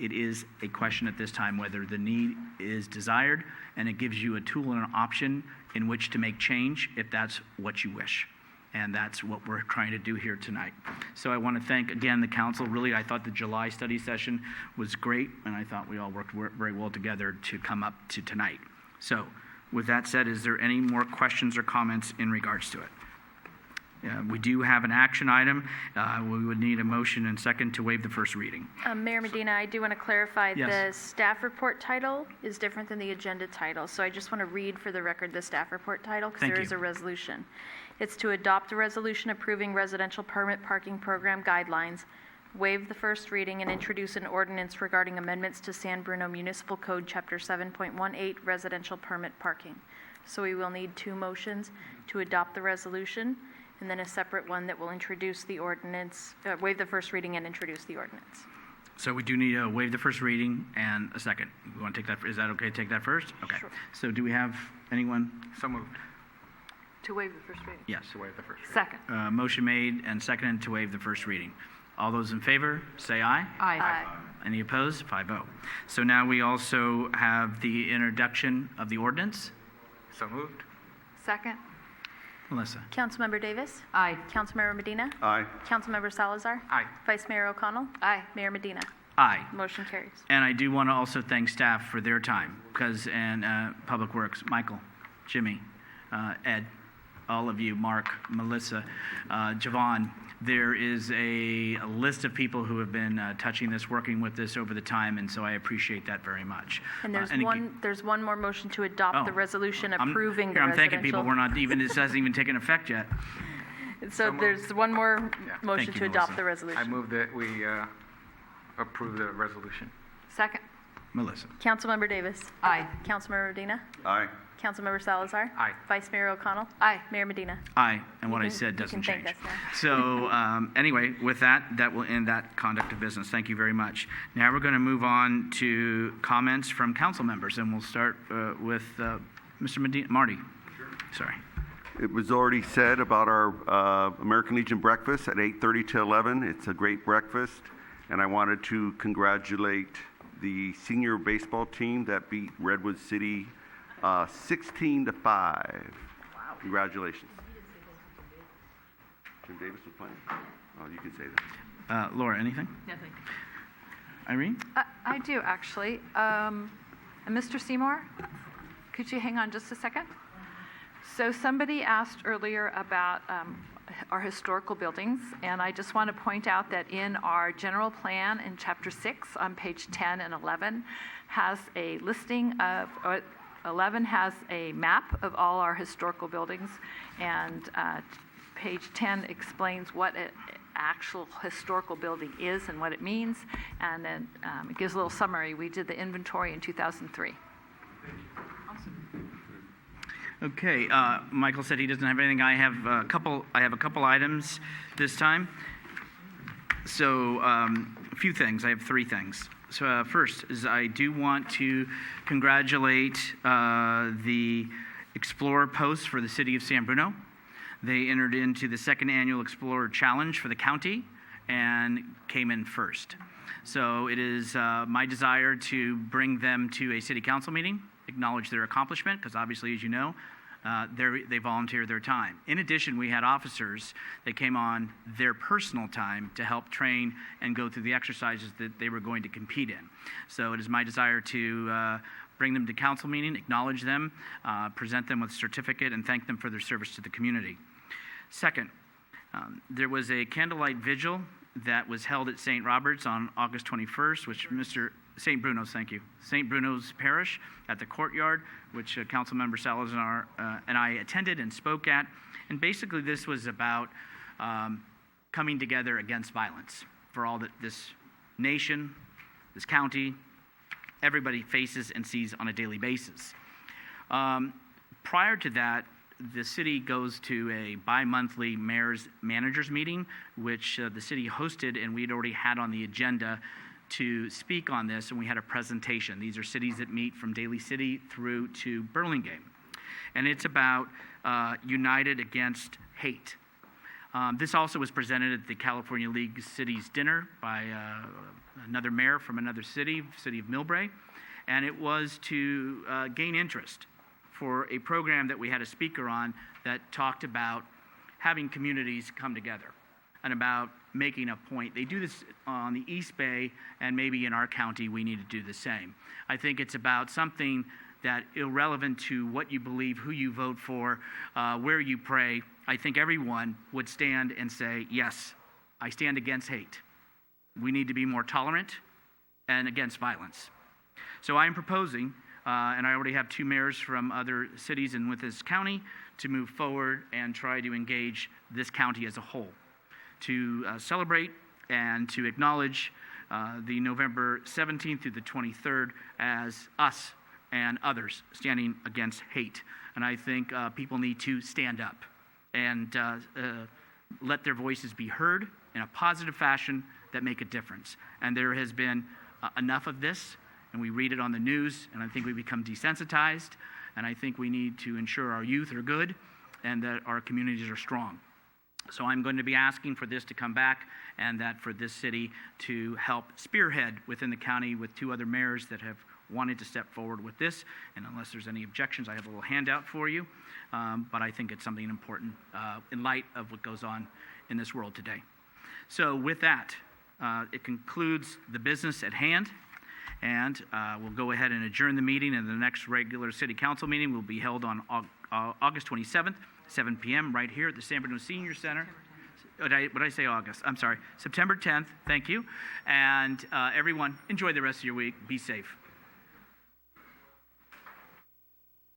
It is a question at this time whether the need is desired, and it gives you a tool and an option in which to make change if that's what you wish. And that's what we're trying to do here tonight. So I want to thank, again, the council. Really, I thought the July study session was great, and I thought we all worked very well together to come up to tonight. So with that said, is there any more questions or comments in regards to it? We do have an action item. We would need a motion and second to waive the first reading. Mayor Medina, I do want to clarify Yes. the staff report title is different than the agenda title. So I just want to read for the record the staff report title because Thank there is you. a resolution. It's to adopt a resolution approving residential permit parking program guidelines, waive the first reading, and introduce an ordinance regarding amendments to San Bruno Municipal Code, Chapter 7.18, residential permit parking. So we will need 2 motions to adopt the resolution, and then a separate one that will introduce the ordinance, waive the first reading and introduce the ordinance. So we do need to waive the first reading and a second. We want to take that. Is that okay to take that first? Okay. Sure. So do we have anyone? So moved. To waive the first reading. Yes. To waive the first reading. Second. Motion made and seconded to waive the first reading. All those in favor, say aye. Aye. Any opposed? 5-0. So now we also have the introduction of the ordinance. So moved. Second. Melissa. Councilmember Davis? Aye. Councilmember Medina? Aye. Councilmember Salazar? Aye. Vice Mayor O'Connell? Aye. Mayor Medina? Aye. Motion carries. And I do want to also thank staff for their time, and Public Works, Michael, Jimmy, Ed, all of you, Mark, Melissa, Javon. There is a list of people who have been touching this, working with this over the time, and so I appreciate that very much. And there's one more motion to adopt the resolution approving the I'm residential. thanking people. We're not even. This hasn't even taken effect yet. So there's one more motion Thank you, to adopt Melissa. the resolution. I move that we approve the resolution. Second. Melissa. Councilmember Davis? Aye. Councilmember Medina? Aye. Councilmember Salazar? Aye. Vice Mayor O'Connell? Aye. Mayor Medina? Aye, and what You I can- said you doesn't can thank change. us now. So anyway, with that will end that conduct of business. Thank you very much. Now we're going to move on to comments from council members, and we'll start with Mr. Medina, Marty. Sorry. It was already said about our American Legion breakfast at 8:30 to 11. It's a great breakfast, and I wanted to congratulate the senior baseball team that beat Redwood City 16-5. Wow. Congratulations. Jim Davis was playing? Oh, you can say that. Laura, anything? Nothing. Irene? I do, actually. And Mr. Seymour, could you hang on just a second? So somebody asked earlier about our historical buildings, and I just want to point out that in our general plan in Chapter 6 on page 10 and 11 has a listing of, 11 has a map of all our historical buildings, and page 10 explains what an actual historical building is and what it means, and then it gives a little summary. We did the inventory in 2003. Okay, Michael said he doesn't have anything. I have a couple items this time. So a few things. I have 3 things. So first is I do want to congratulate the Explorer Post for the city of San Bruno. They entered into the 2nd annual Explorer Challenge for the county and came in first. So it is my desire to bring them to a city council meeting, acknowledge their accomplishment, because obviously, as you know, they volunteer their time. In addition, we had officers that came on their personal time to help train and go through the exercises that they were going to compete in. So it is my desire to bring them to council meeting, acknowledge them, present them with a certificate, and thank them for their service to the community. Second, there was a candlelight vigil that was held at St. Robert's on August 21st, which St. Bruno's, thank you. St. Bruno's Parish at the courtyard, which Councilmember Salazar and I attended and spoke at. And basically this was about coming together against violence for all that this nation, this county, everybody faces and sees on a daily basis. Prior to that, the city goes to a bi-monthly mayor's managers meeting, which the city hosted, and we'd already had on the agenda to speak on this, and we had a presentation. These are cities that meet from Daly City through to Burlingame. And it's about United Against Hate. This also was presented at the California League Cities Dinner by another mayor from another city, city of Millbrae, and it was to gain interest for a program that we had a speaker on that talked about having communities come together and about making a point. They do this on the East Bay, and maybe in our county we need to do the same. I think it's about something that, irrelevant to what you believe, who you vote for, where you pray, I think everyone would stand and say, yes, I stand against hate. We need to be more tolerant and against violence. So I am proposing, and I already have 2 mayors from other cities and with this county, to move forward and try to engage this county as a whole, to celebrate and to acknowledge the November 17th through the 23rd as us and others standing against hate. And I think people need to stand up and let their voices be heard in a positive fashion that make a difference. And there has been enough of this, and we read it on the news, and I think we become desensitized, and I think we need to ensure our youth are good and that our communities are strong. So I'm going to be asking for this to come back, and that for this city to help spearhead within the county with 2 other mayors that have wanted to step forward with this. And unless there's any objections, I have a little handout for you. But I think it's something important in light of what goes on in this world today. So with that, it concludes the business at hand. And we'll go ahead and adjourn the meeting, and the next regular city council meeting will be held on August 27th, 7 p.m. right here at the San Bruno Senior Center. What did I say August? I'm sorry. September 10th. Thank you. And everyone, enjoy the rest of your week. Be safe.